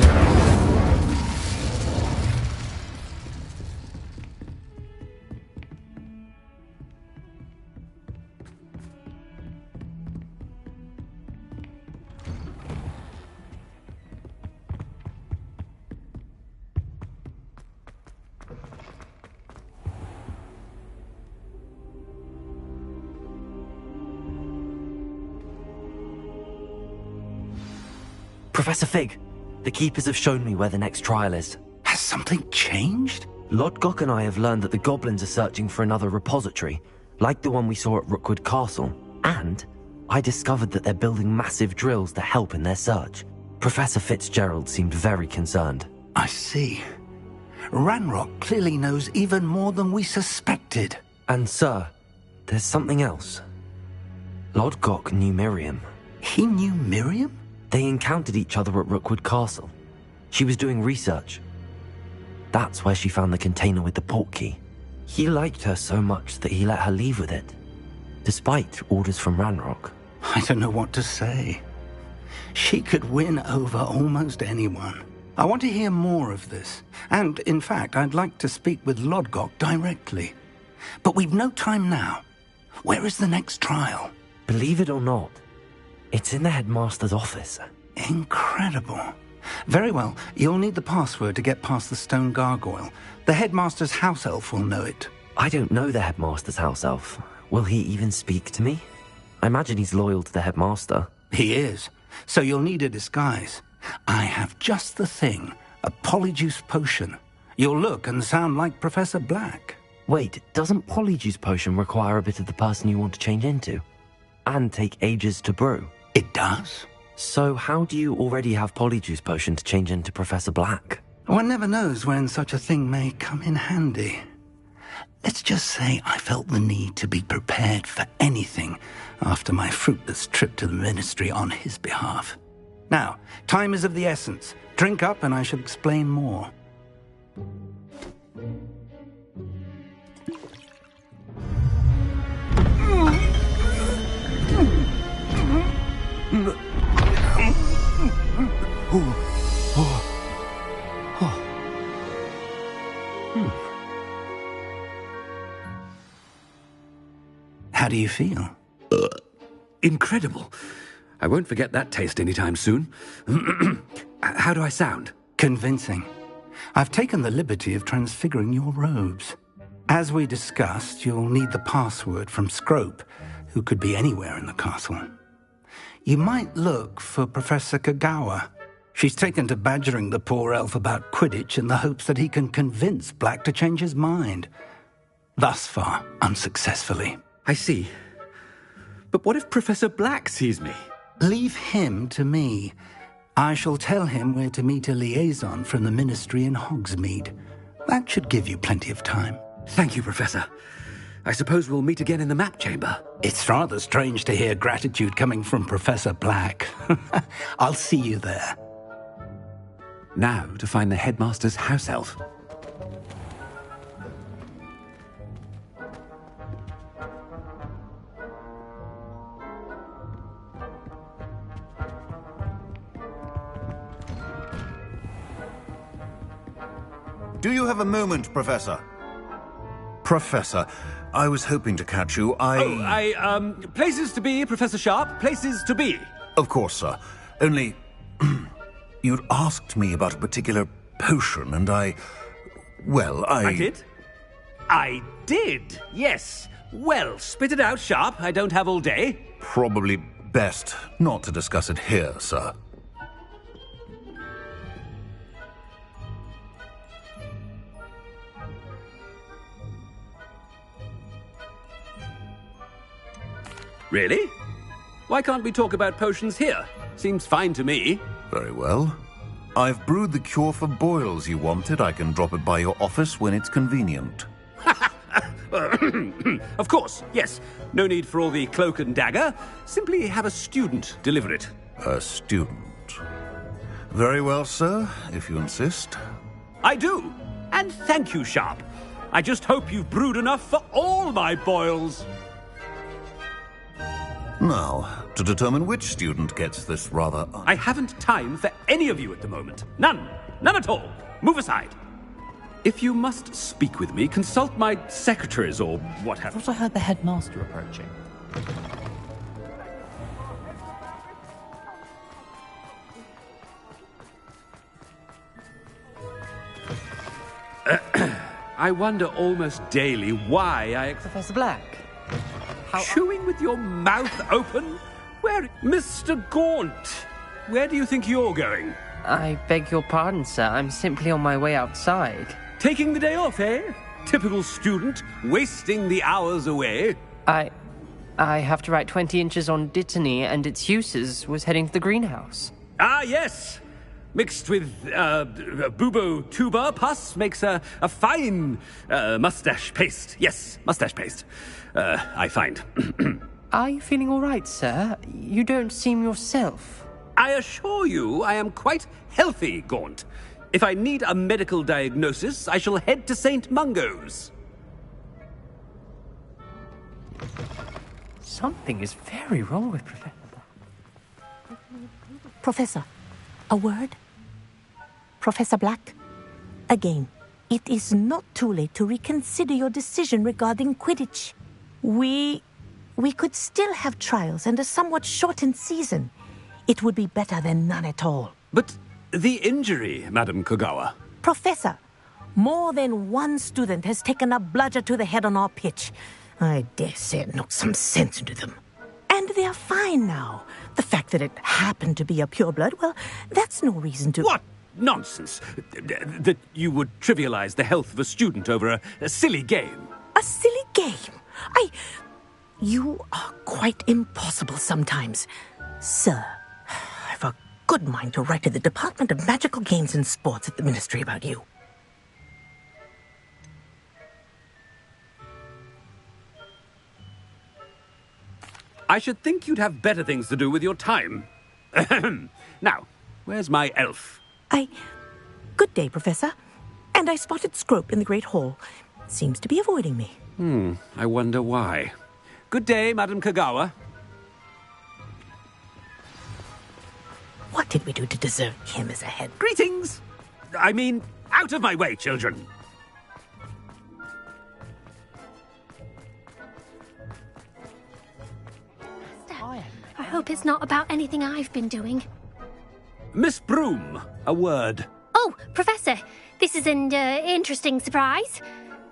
Professor Fig, the Keepers have shown me where the next trial is. Has something changed? Lodgok and I have learned that the goblins are searching for another repository, like the one we saw at Rookwood Castle. And I discovered that they're building massive drills to help in their search. Professor Fitzgerald seemed very concerned. I see. Ranrock clearly knows even more than we suspected. And sir, there's something else. Lodgok knew Miriam. He knew Miriam? They encountered each other at Rookwood Castle. She was doing research. That's where she found the container with the portkey. He liked her so much that he let her leave with it, despite orders from Ranrock. I don't know what to say. She could win over almost anyone. I want to hear more of this. And, in fact, I'd like to speak with Lodgok directly. But we've no time now. Where is the next trial? Believe it or not, it's in the headmaster's office. Incredible. Very well. You'll need the password to get past the stone gargoyle. The headmaster's house elf will know it. I don't know the headmaster's house elf. Will he even speak to me? I imagine he's loyal to the headmaster. He is. So you'll need a disguise. I have just the thing. A polyjuice potion. You'll look and sound like Professor Black. Wait, doesn't polyjuice potion require a bit of the person you want to change into? And take ages to brew? It does. So how do you already have polyjuice potion to change into Professor Black? One never knows when such a thing may come in handy. Let's just say I felt the need to be prepared for anything after my fruitless trip to the ministry on his behalf. Now, time is of the essence. Drink up and I shall explain more. How do you feel? Incredible. I won't forget that taste anytime soon. How do I sound? Convincing. I've taken the liberty of transfiguring your robes. As we discussed, you'll need the password from Scrope, who could be anywhere in the castle. You might look for Professor Kagawa. She's taken to badgering the poor elf about Quidditch in the hopes that he can convince Black to change his mind. Thus far, unsuccessfully. I see. But what if Professor Black sees me? Leave him to me. I shall tell him where to meet a liaison from the ministry in Hogsmeade. That should give you plenty of time. Thank you, Professor. I suppose we'll meet again in the map chamber. It's rather strange to hear gratitude coming from Professor Black. I'll see you there. Now to find the headmaster's house elf. Do you have a moment, Professor? Professor, I was hoping to catch you. Places to be, Professor Sharp. Places to be. Of course, sir. Only, you'd asked me about a particular potion, and I did? I did, yes. Well, spit it out, Sharp. I don't have all day. Probably best not to discuss it here, sir. Really? Why can't we talk about potions here? Seems fine to me. Very well. I've brewed the cure for boils you wanted. I can drop it by your office when it's convenient. Of course, yes. No need for all the cloak and dagger. Simply have a student deliver it. A student. Very well, sir, if you insist. I do. And thank you, Sharp. I just hope you've brewed enough for all my boils. Now, to determine which student gets this rather... I haven't time for any of you at the moment. None. None at all. Move aside. If you must speak with me, consult my secretaries or what have you. I thought I heard the headmaster approaching. I wonder almost daily why I... Professor Black? Chewing with your mouth open? Where... Mr. Gaunt, where do you think you're going? I beg your pardon, sir. I'm simply on my way outside. Taking the day off, eh? Typical student, wasting the hours away. I have to write 20 inches on Dittany and its uses. Was heading to the greenhouse. Ah, yes. Mixed with bubo tuber pus makes a fine mustache paste. Yes, mustache paste. I find. Are you feeling all right, sir? You don't seem yourself. I assure you I am quite healthy, Gaunt. If I need a medical diagnosis, I shall head to St. Mungo's. Something is very wrong with Professor Black. Professor, a word? Professor Black? Again, it is not too late to reconsider your decision regarding Quidditch. We could still have trials and a somewhat shortened season. It would be better than none at all. But the injury, Madam Kogawa. Professor, more than one student has taken a bludger to the head on our pitch. I dare say it knocked some sense into them. And they are fine now. The fact that it happened to be a pureblood, well, that's no reason to... What nonsense! That you would trivialize the health of a student over a silly game. A silly game? You are quite impossible sometimes. Sir, I've a good mind to write to the Department of Magical Games and Sports at the Ministry about you. I should think you'd have better things to do with your time. Now, where's my elf? Good day, Professor. And I spotted Scrope in the Great Hall. Seems to be avoiding me. I wonder why. Good day, Madam Kogawa. What did we do to deserve him as a head? Greetings! I mean, out of my way, children! I hope it's not about anything I've been doing. Miss Broom, a word. Oh, Professor, this is an interesting surprise.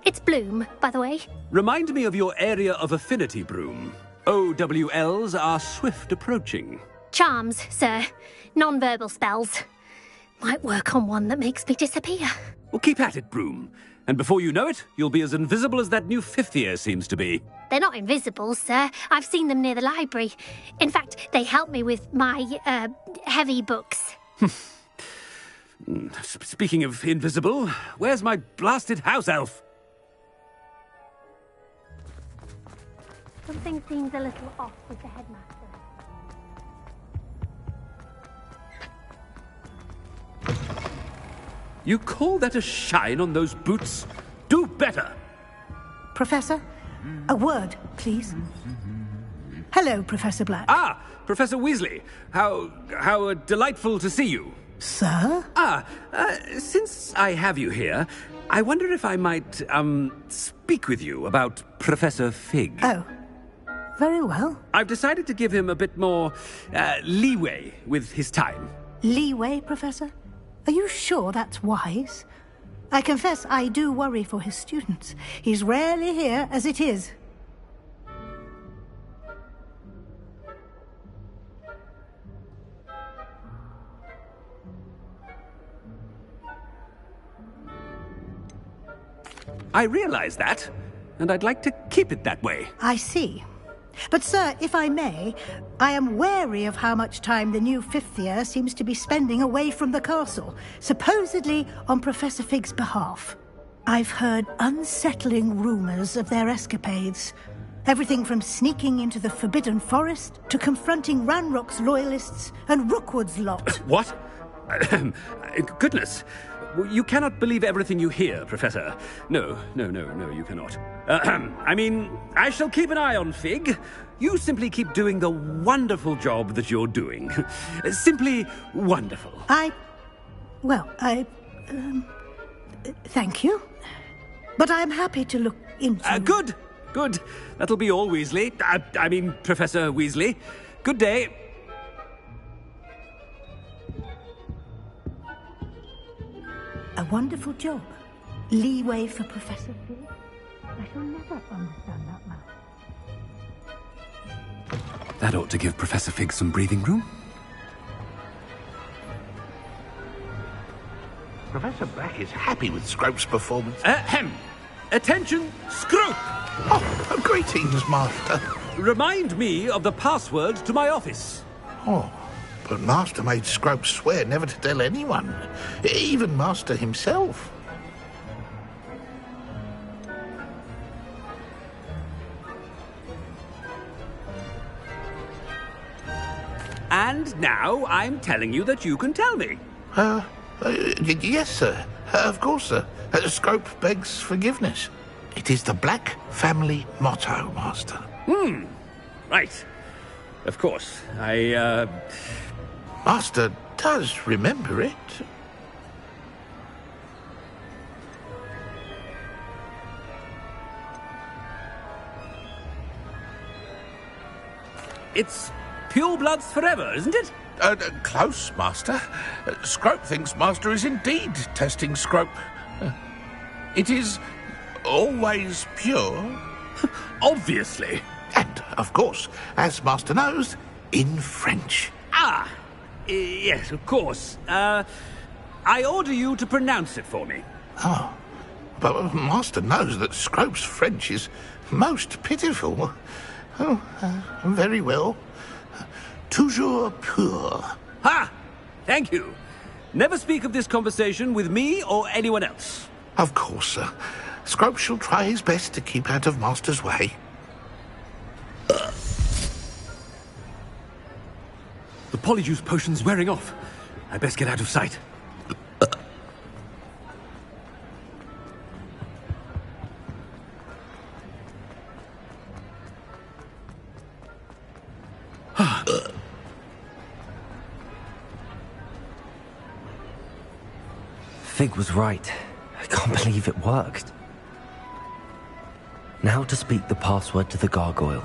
It's Bloom, by the way. Remind me of your area of affinity, Broom. OWLs are swift approaching. Charms, sir. Non-verbal spells. Might work on one that makes me disappear. Well, keep at it, Broom. And before you know it, you'll be as invisible as that new fifth year seems to be. They're not invisible, sir. I've seen them near the library. In fact, they help me with my, heavy books. Speaking of invisible, where's my blasted house elf? Something seems a little off with the headmaster. You call that a shine on those boots? Do better! Professor, a word, please. Hello, Professor Black. Ah, Professor Weasley. How delightful to see you. Sir? Since I have you here, I wonder if I might, speak with you about Professor Fig. Oh, very well. I've decided to give him a bit more, leeway with his time. Leeway, Professor? Are you sure that's wise? I confess I do worry for his students. He's rarely here as it is. I realize that, and I'd like to keep it that way. I see. But, sir, if I may, I am wary of how much time the new fifth year seems to be spending away from the castle, supposedly on Professor Fig's behalf. I've heard unsettling rumours of their escapades. Everything from sneaking into the Forbidden Forest to confronting Ranrock's loyalists and Rookwood's lot. What? Goodness. You cannot believe everything you hear, Professor. No, you cannot. I mean, I shall keep an eye on Fig. You simply keep doing the wonderful job that you're doing. Simply wonderful. Thank you. But I'm happy to look into... Good. That'll be all, Weasley. I mean, Professor Weasley. Good day. A wonderful job. Leeway for Professor Fig. I shall never understand that man. That ought to give Professor Fig some breathing room. Professor Black is happy with Scrope's performance. Attention, Scrope! Oh, greetings, Master. Remind me of the password to my office. Oh, but Master made Scrope swear never to tell anyone, even Master himself. And now I'm telling you that you can tell me. Yes, sir. Of course, sir. Scrope begs forgiveness. It is the Black family motto, Master. Right. Of course. Master does remember it. It's pure bloods forever, isn't it? Close, Master. Scrope thinks Master is indeed testing Scrope. It is always pure. Obviously. And, of course, as Master knows, in French. Yes, of course. I order you to pronounce it for me. Oh, but Master knows that Scrope's French is most pitiful. Oh, very well. Toujours pur. Ha! Thank you. Never speak of this conversation with me or anyone else. Of course, sir. Scrope shall try his best to keep out of Master's way. The polyjuice potion's wearing off. I best get out of sight. Fig was right. I can't believe it worked. Now to speak the password to the gargoyle.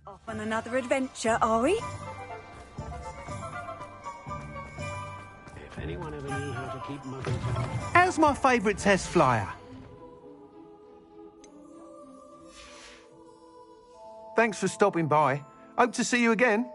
Off on another adventure, are we? If anyone ever knew how to keep muggles out. How's my favourite test flyer? Thanks for stopping by. Hope to see you again.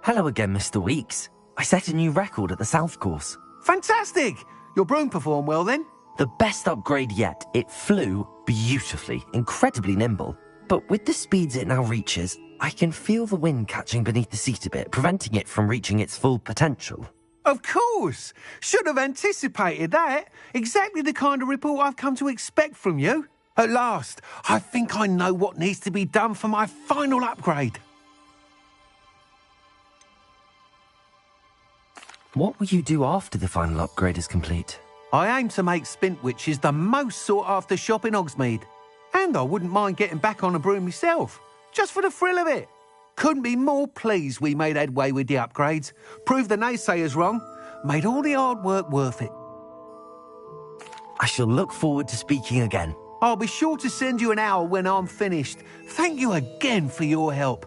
Hello again, Mr. Weeks. I set a new record at the South Course. Fantastic! Your broom performed well then? The best upgrade yet. It flew beautifully, incredibly nimble. But with the speeds it now reaches, I can feel the wind catching beneath the seat a bit, preventing it from reaching its full potential. Of course! Should have anticipated that. Exactly the kind of report I've come to expect from you. At last, I think I know what needs to be done for my final upgrade. What will you do after the final upgrade is complete? I aim to make Spintwitches the most sought-after shop in Hogsmeade. And I wouldn't mind getting back on a broom myself, just for the thrill of it. Couldn't be more pleased we made headway with the upgrades, proved the naysayers wrong, made all the hard work worth it. I shall look forward to speaking again. I'll be sure to send you an owl when I'm finished. Thank you again for your help.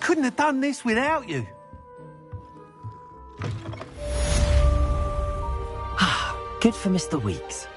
Couldn't have done this without you. Good for Mr. Weeks.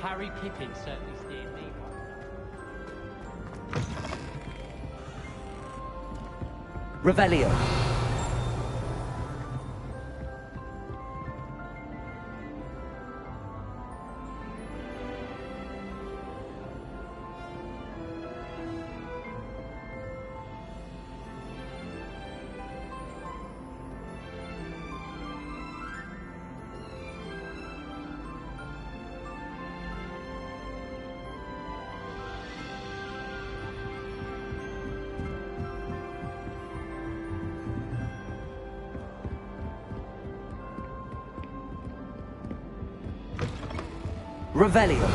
Harry Pippin certainly steered me right. Revelio. Revelio.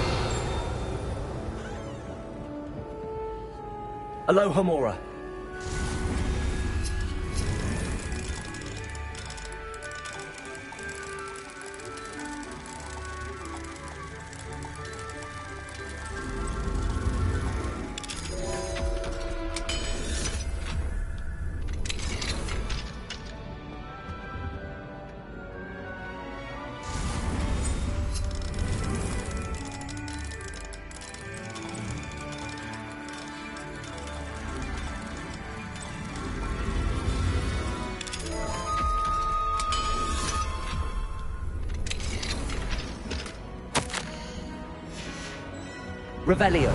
Alohomora. Revelio.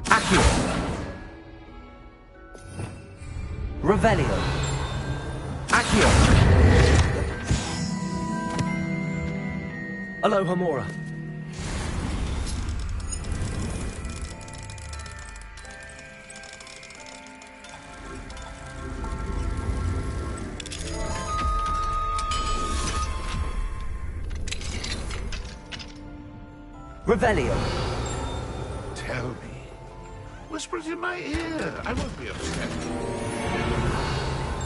Accio. Revelio. Accio. Aloha Mora. Revelio. Tell me. Whisper it in my ear. I won't be upset.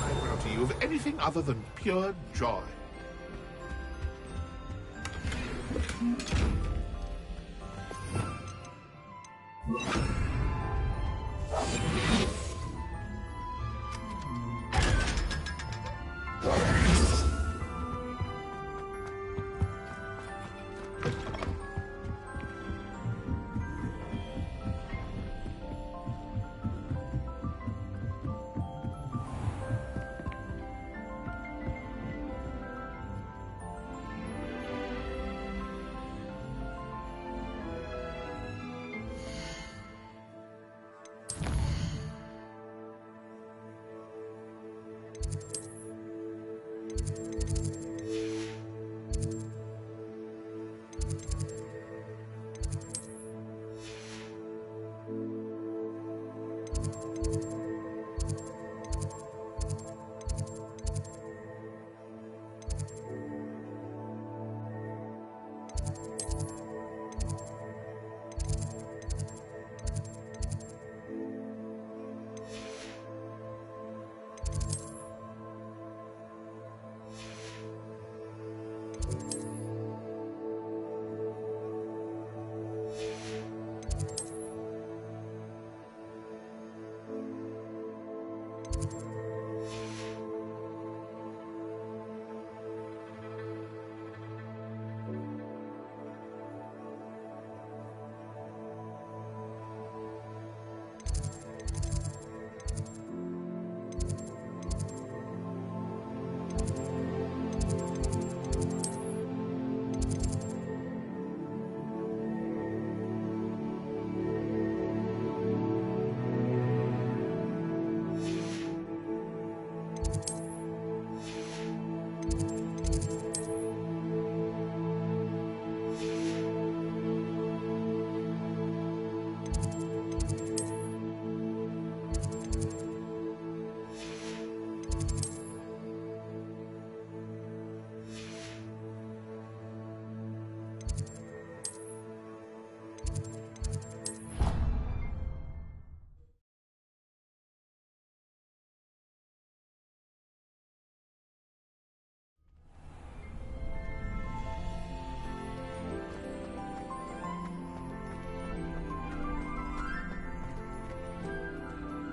I'm proud to you of anything other than pure joy.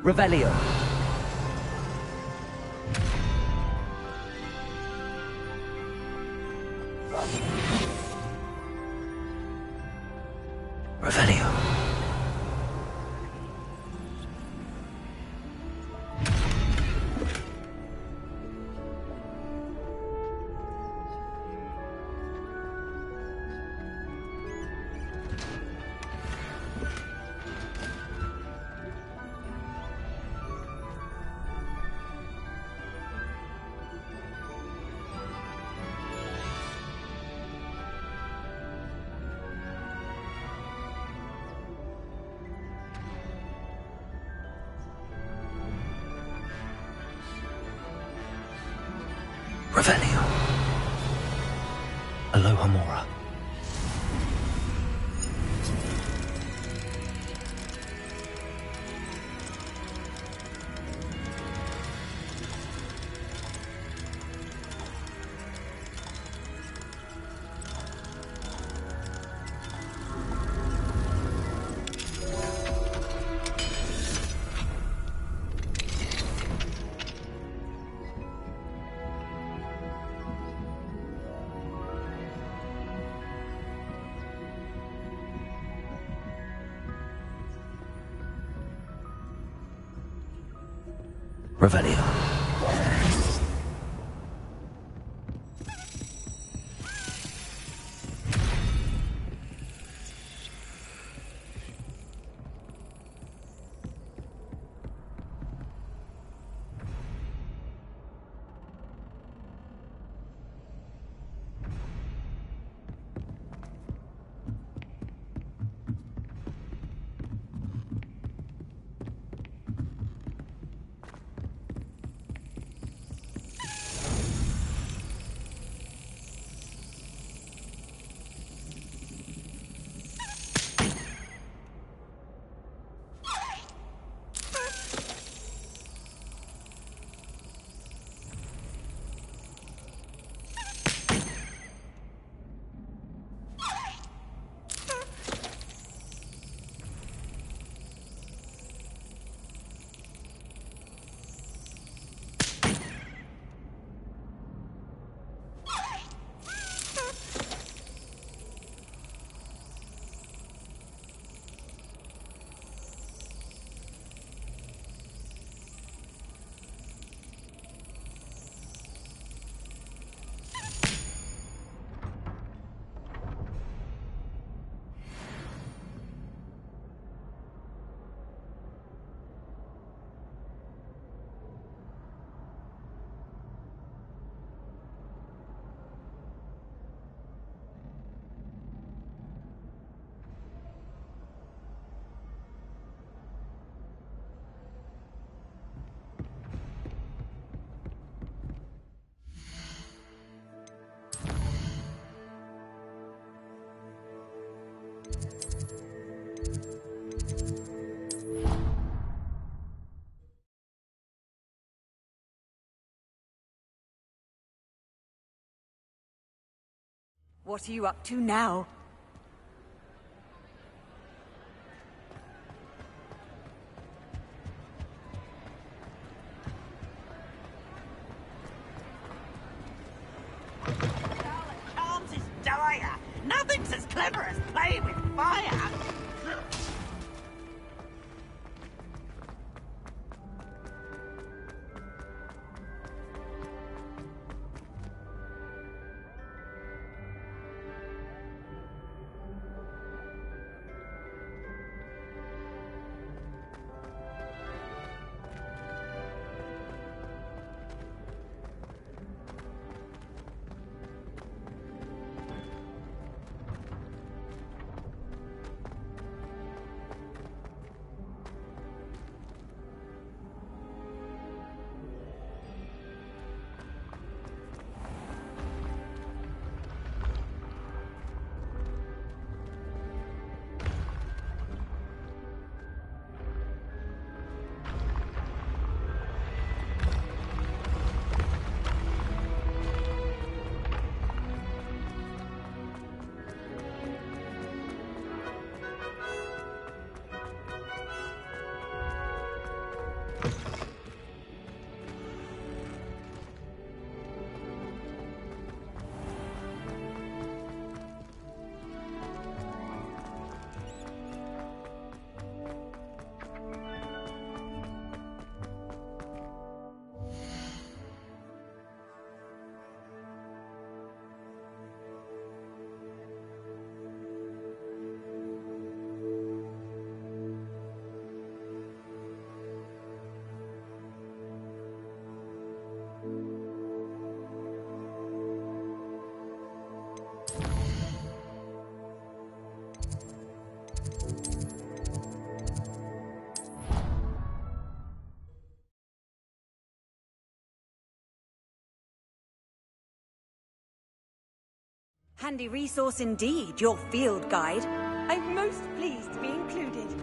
Revelio. Revelio. Revelio. Aloha Mora. Revelio. What are you up to now? Charms is dire. Nothing's as clever as playing with fire. Handy resource indeed, your field guide. I'm most pleased to be included.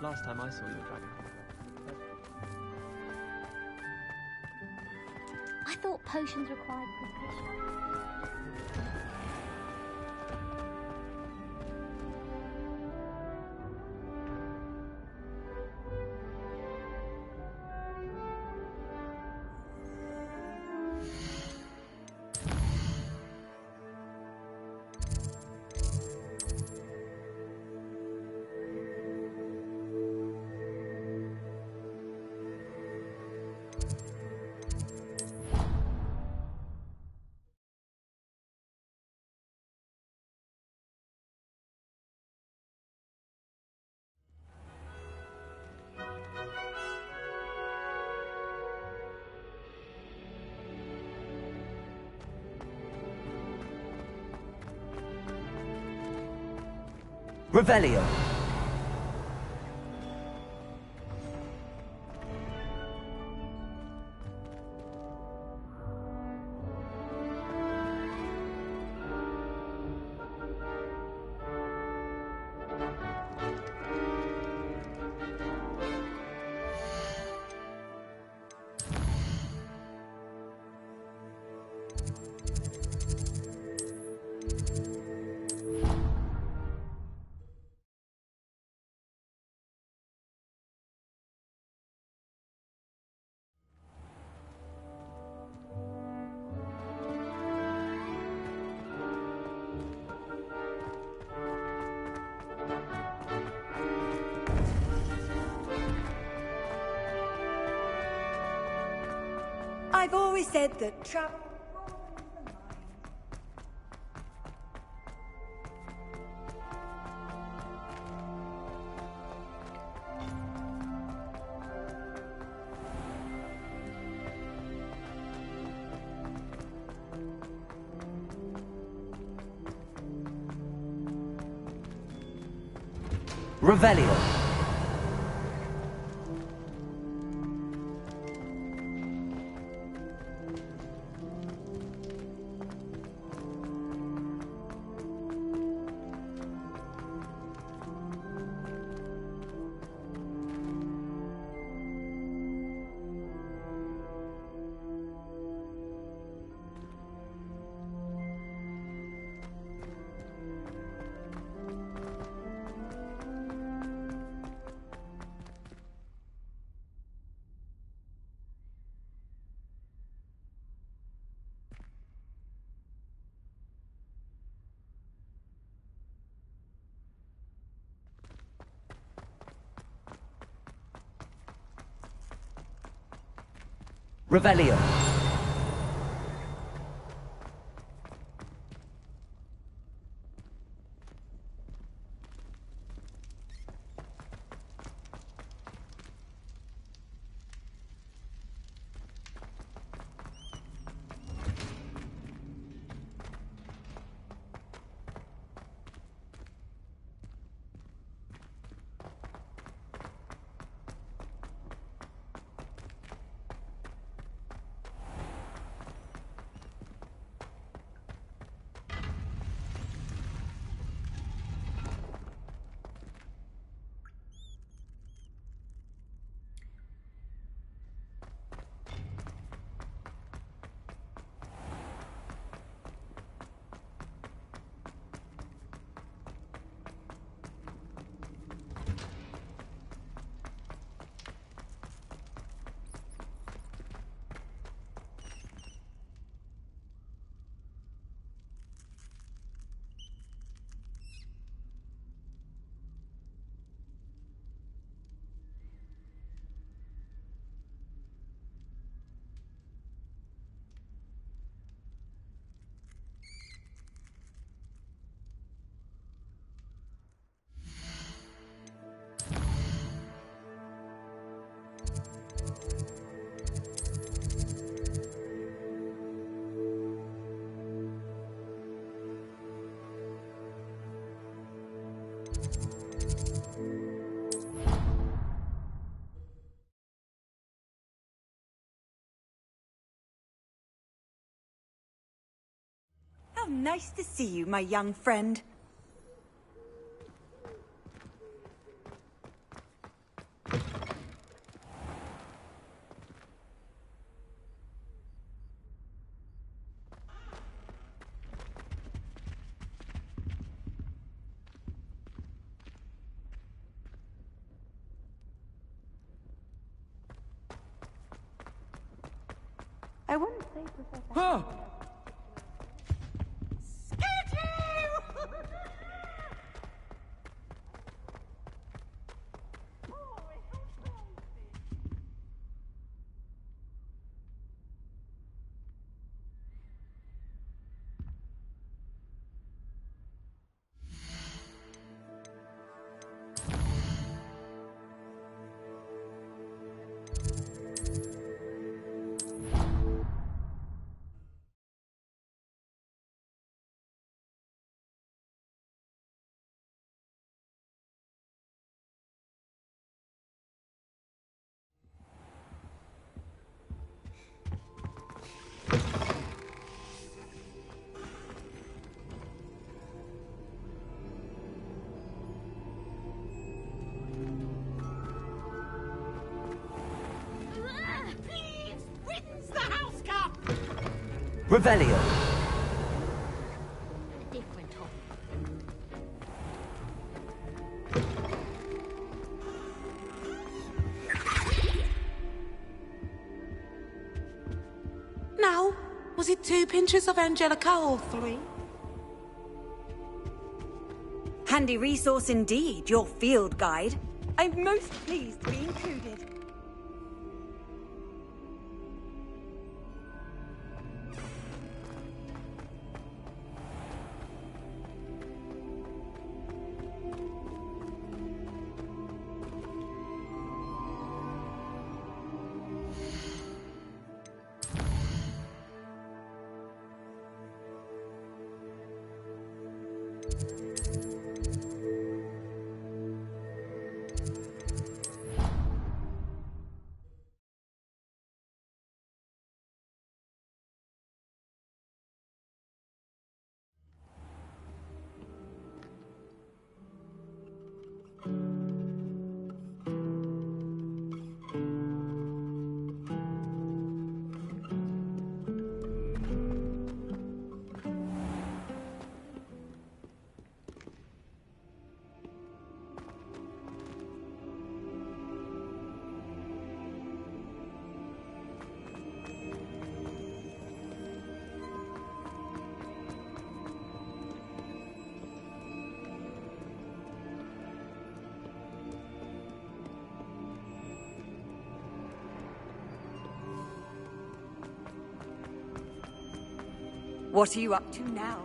last time I saw you, Dragon. I thought potions required proficiency. Revelio. I've always said that travel... Revelio. Revelio. How nice to see you, my young friend. Revelio. Different home. Now, was it 2 pinches of Angelica or 3? Handy resource indeed, your field guide. I'm most pleased to be included. What are you up to now?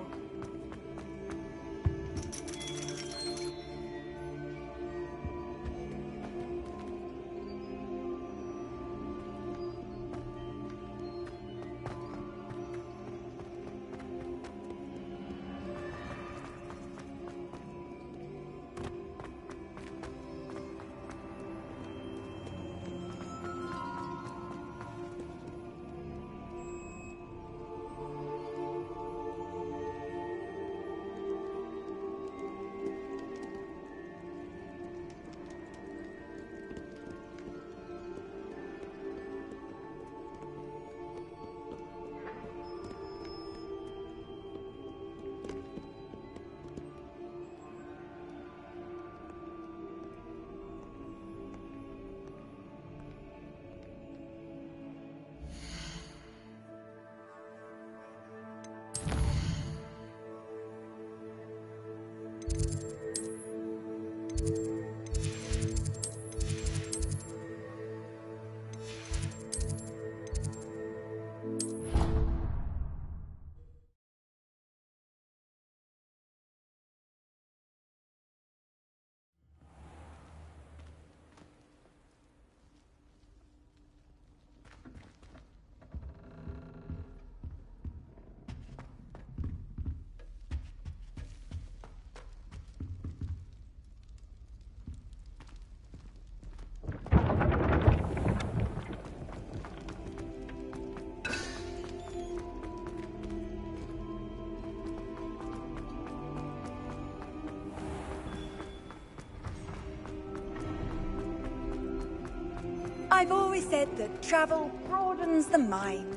I've always said that travel broadens the mind.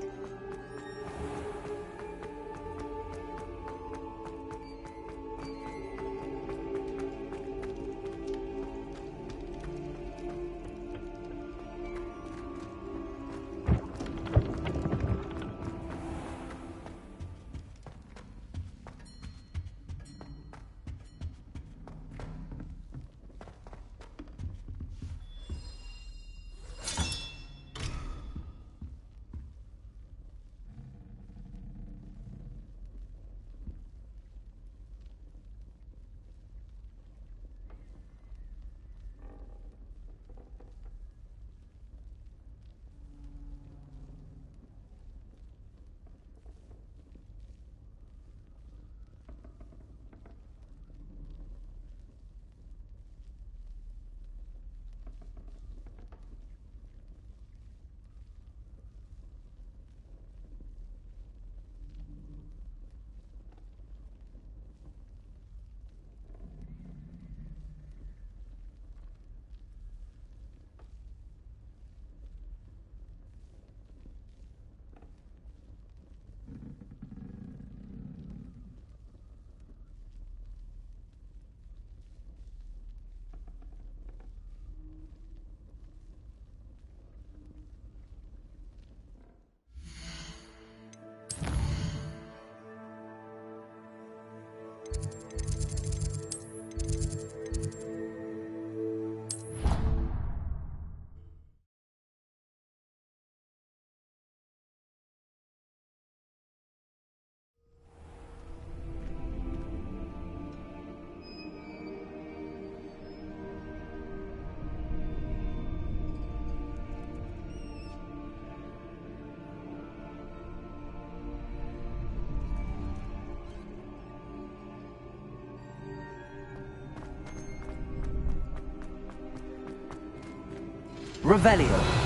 Revelio.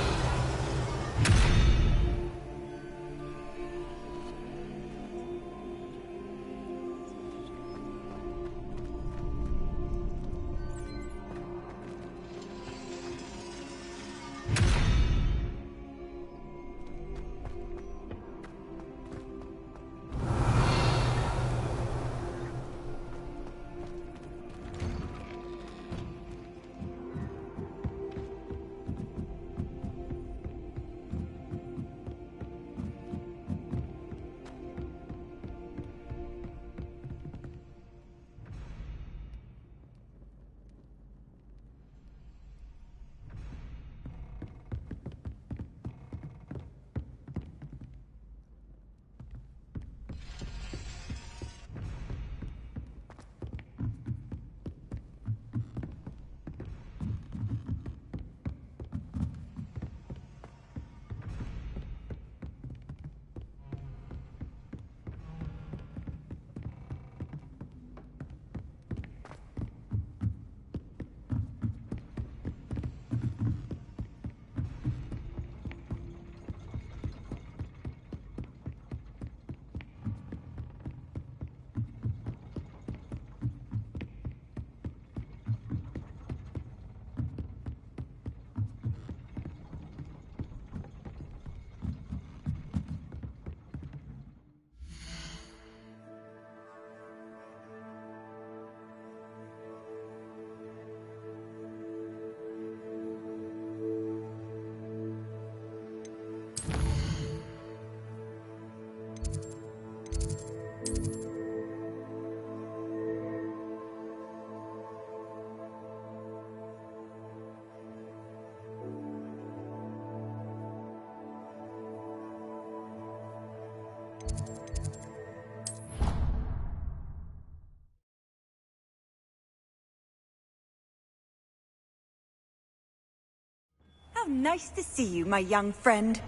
How nice to see you, my young friend.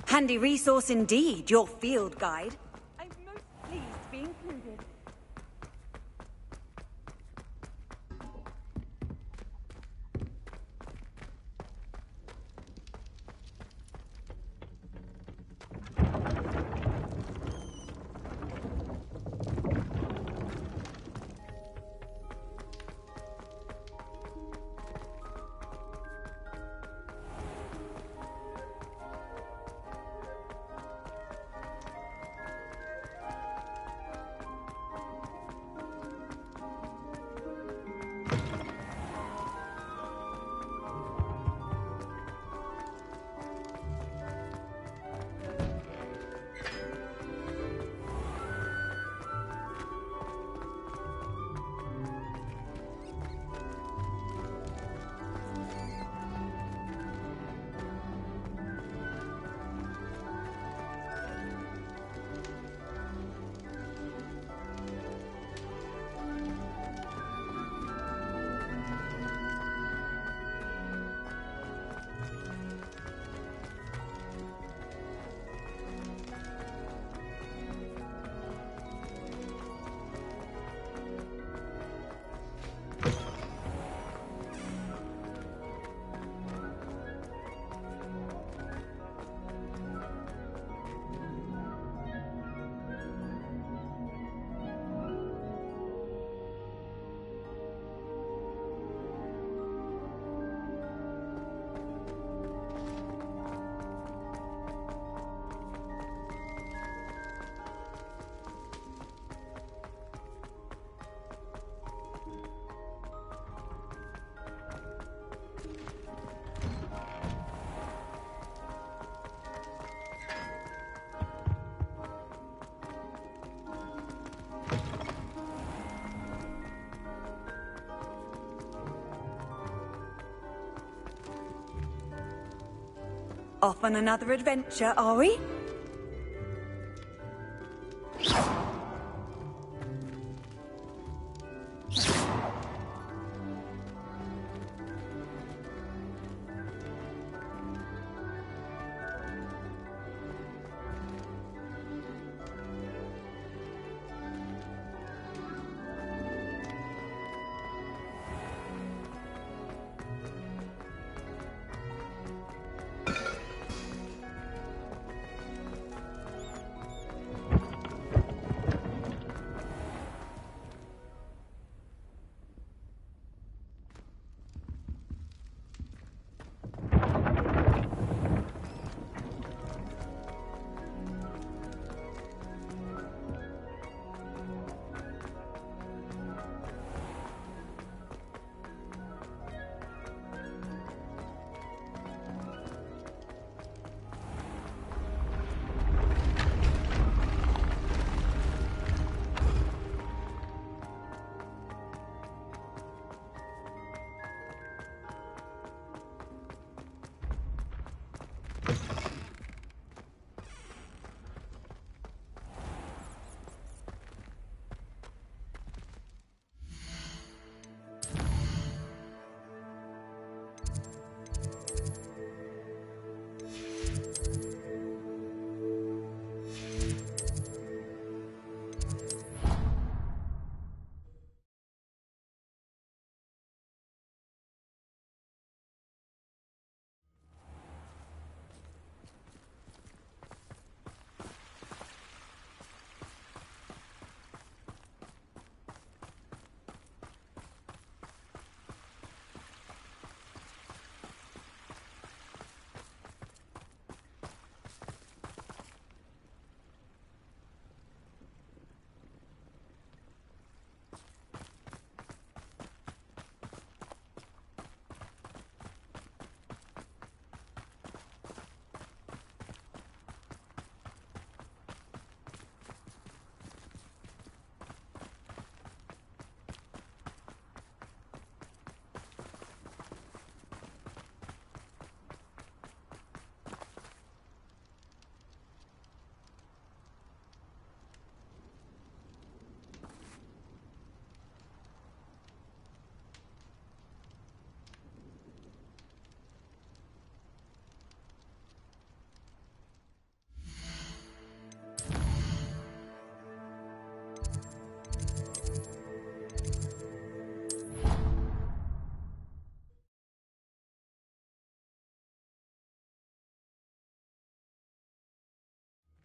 Handy resource indeed, your field guide. I'm most pleased to be included. Off on another adventure, are we?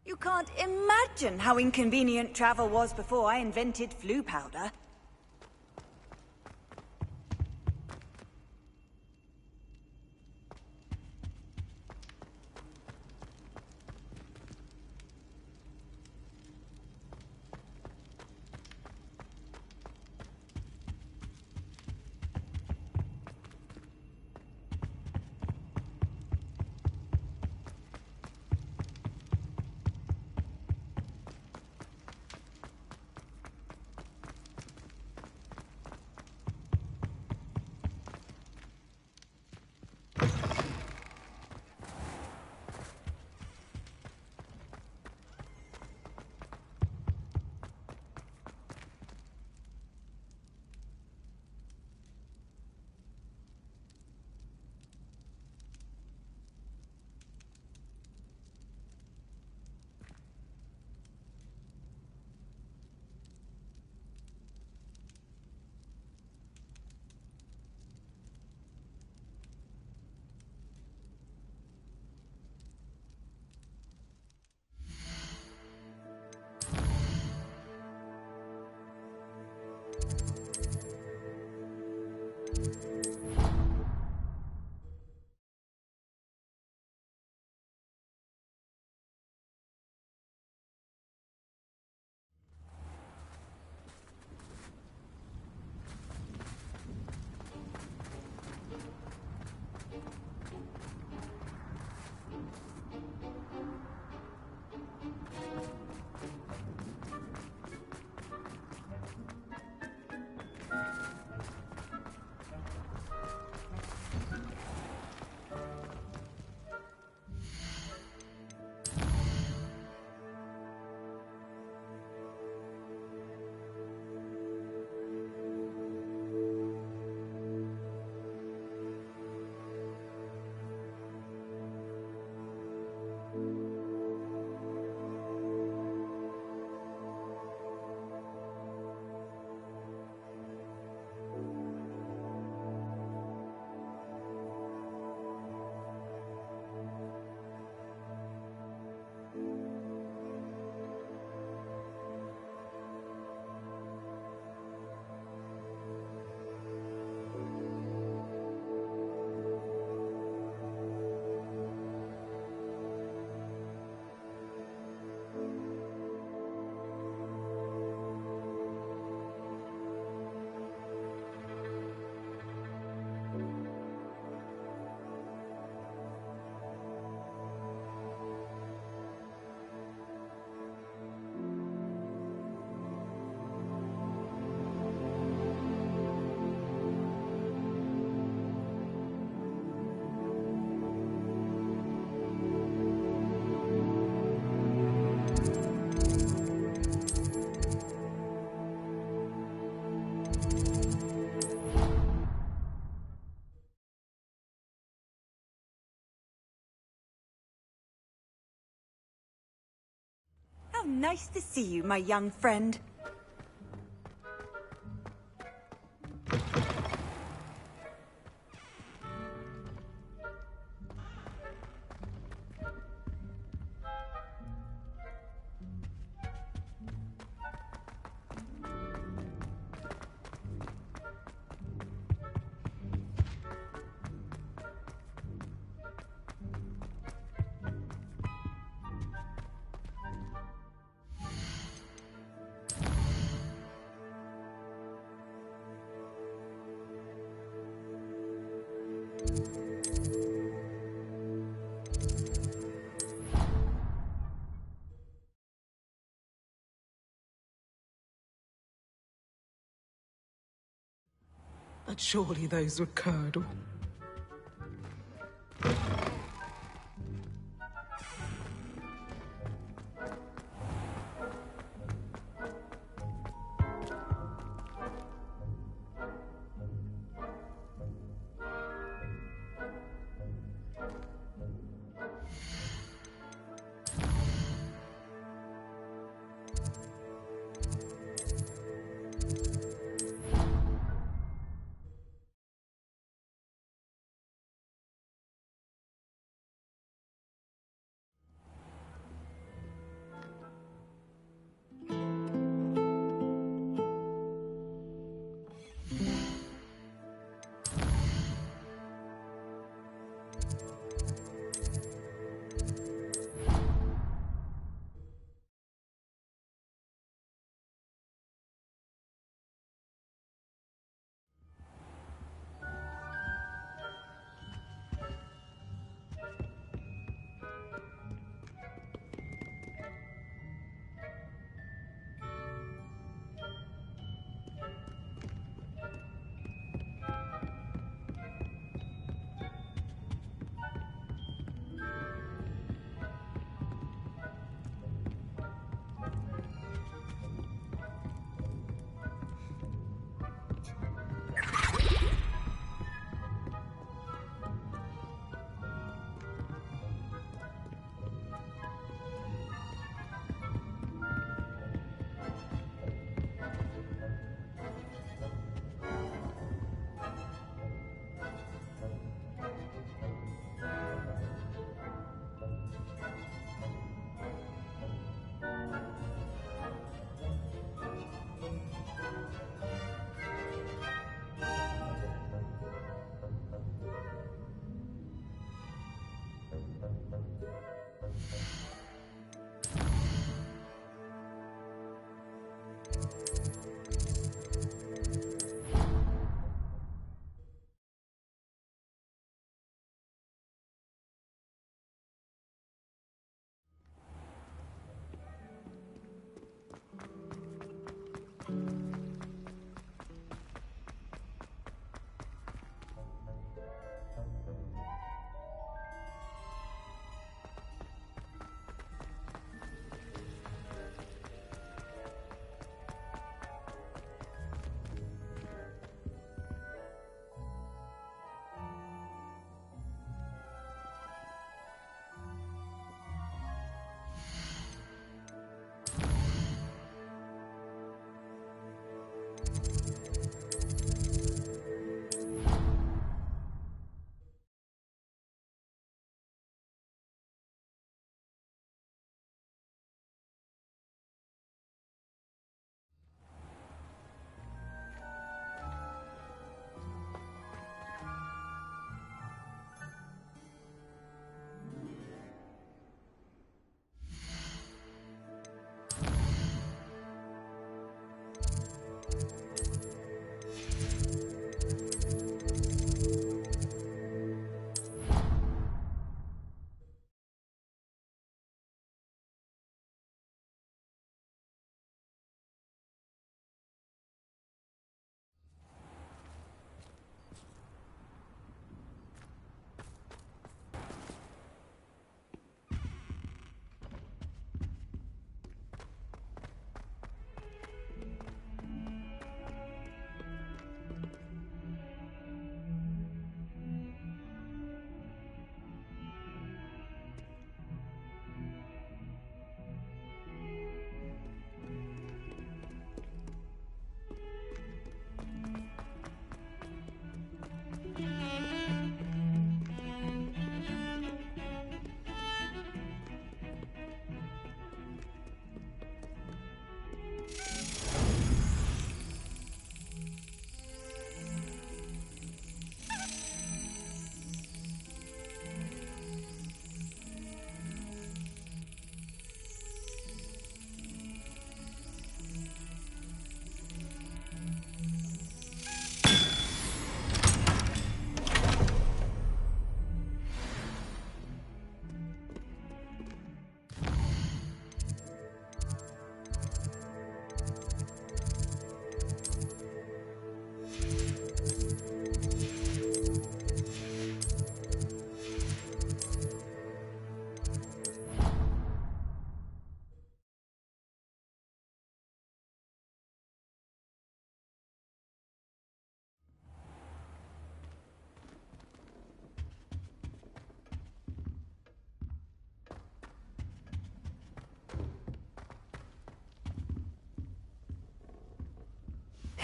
You can't imagine how inconvenient travel was before I invented flu powder. How nice to see you, my young friend. But surely those were curdle.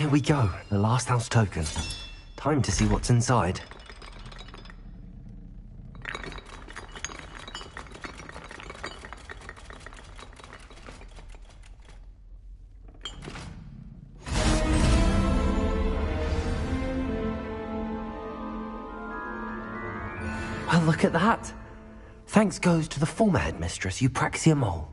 Here we go, the last house token. Time to see what's inside. Well, look at that. Thanks goes to the former headmistress, Eupraxia Mole.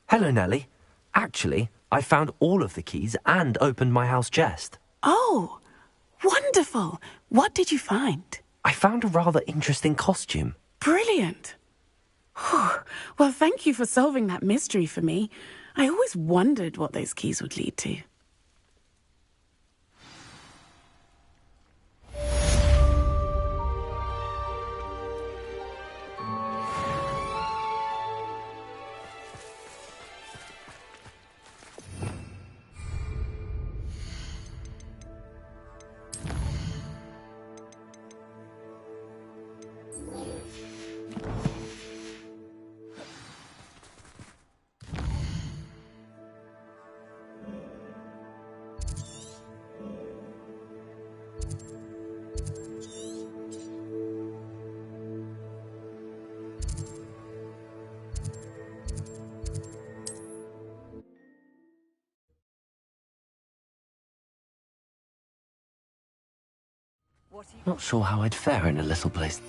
Hello, Nellie. Actually, I found all of the keys and opened my house chest. Oh, wonderful. What did you find? I found a rather interesting costume. Brilliant. Well, thank you for solving that mystery for me. I always wondered what those keys would lead to. Not sure how I'd fare in a little place.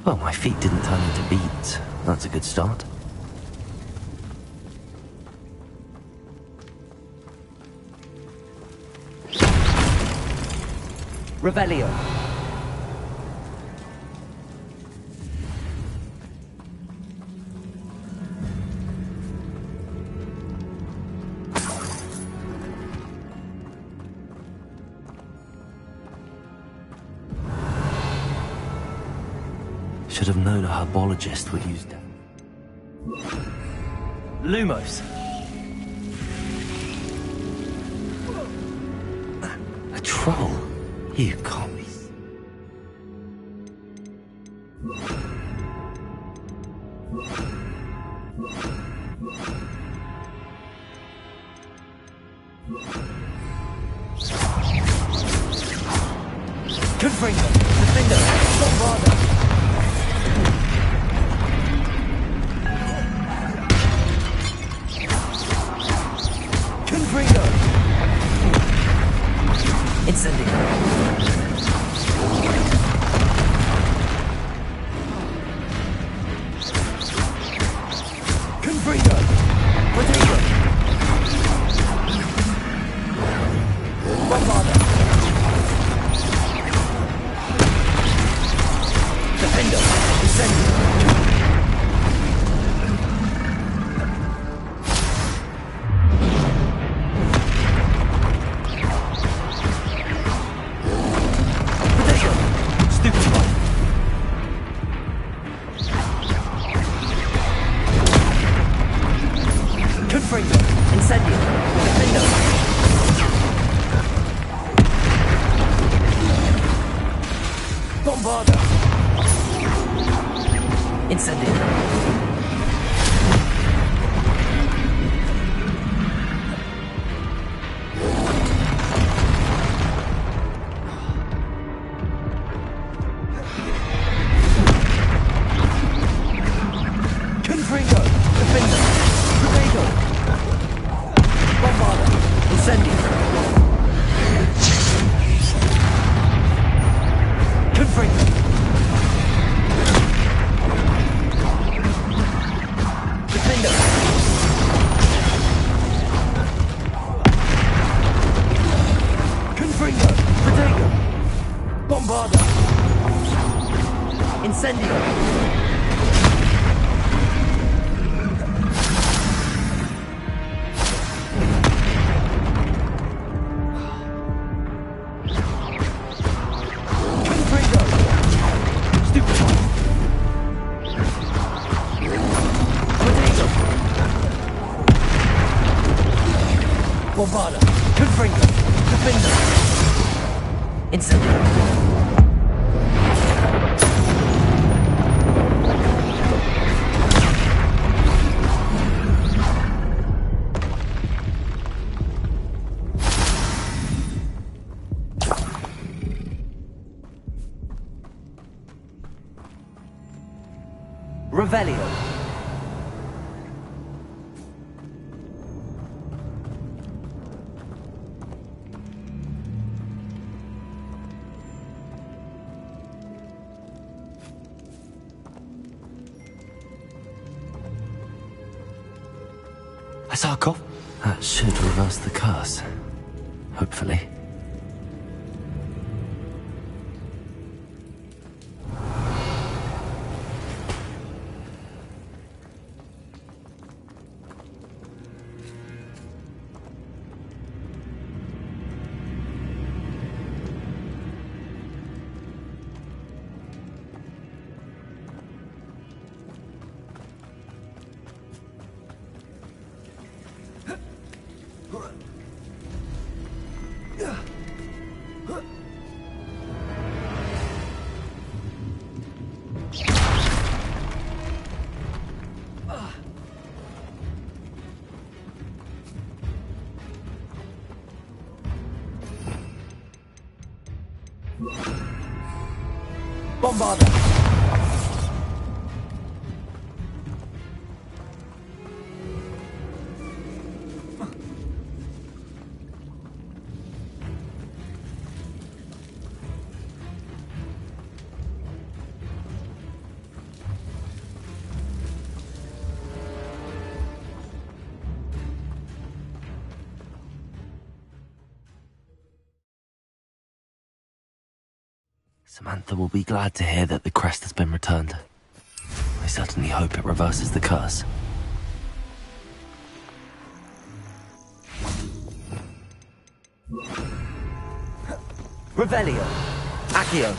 Well, my feet didn't turn into beads. That's a good start. Revelio. Should have known a herbologist would use them. Lumos. A troll? You can't be... Confringo. Defender. Bombarda. Confringo. Incendio. Confringo. Potato. Bombarda. Defender. Incendio. Bombarda. Confringo. Defender. Incendio. Revelio. A sarcophagus? That should reverse the curse. Hopefully. Bombarda. Samantha will be glad to hear that the crest has been returned. I certainly hope it reverses the curse. Revelio. Accio.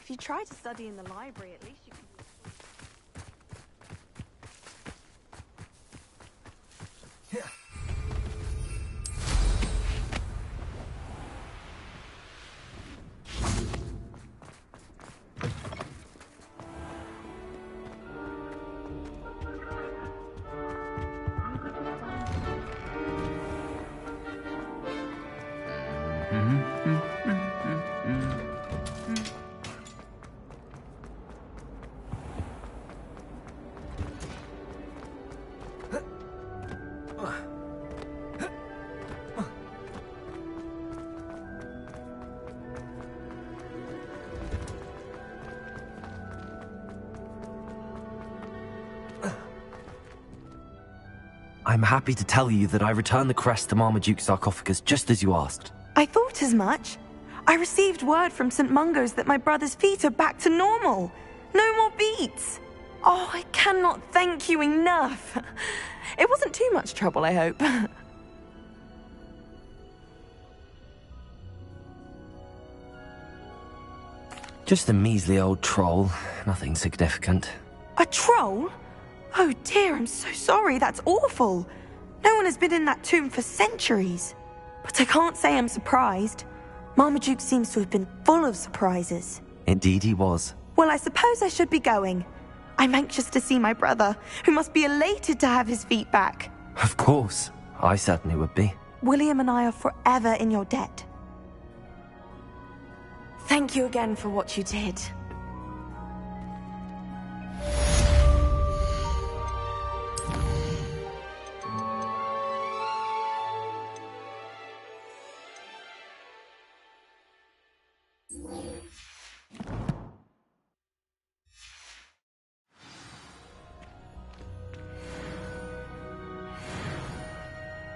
If you try to study in the library, at least you can... I'm happy to tell you that I returned the crest to Marmaduke's sarcophagus just as you asked. I thought as much. I received word from St. Mungo's that my brother's feet are back to normal. No more beats. Oh, I cannot thank you enough. It wasn't too much trouble, I hope. Just a measly old troll. Nothing significant. A troll? Oh dear, I'm so sorry. That's awful. No one has been in that tomb for centuries. But I can't say I'm surprised. Marmaduke seems to have been full of surprises. Indeed he was. Well, I suppose I should be going. I'm anxious to see my brother, who must be elated to have his feet back. Of course. I certainly would be. William and I are forever in your debt. Thank you again for what you did.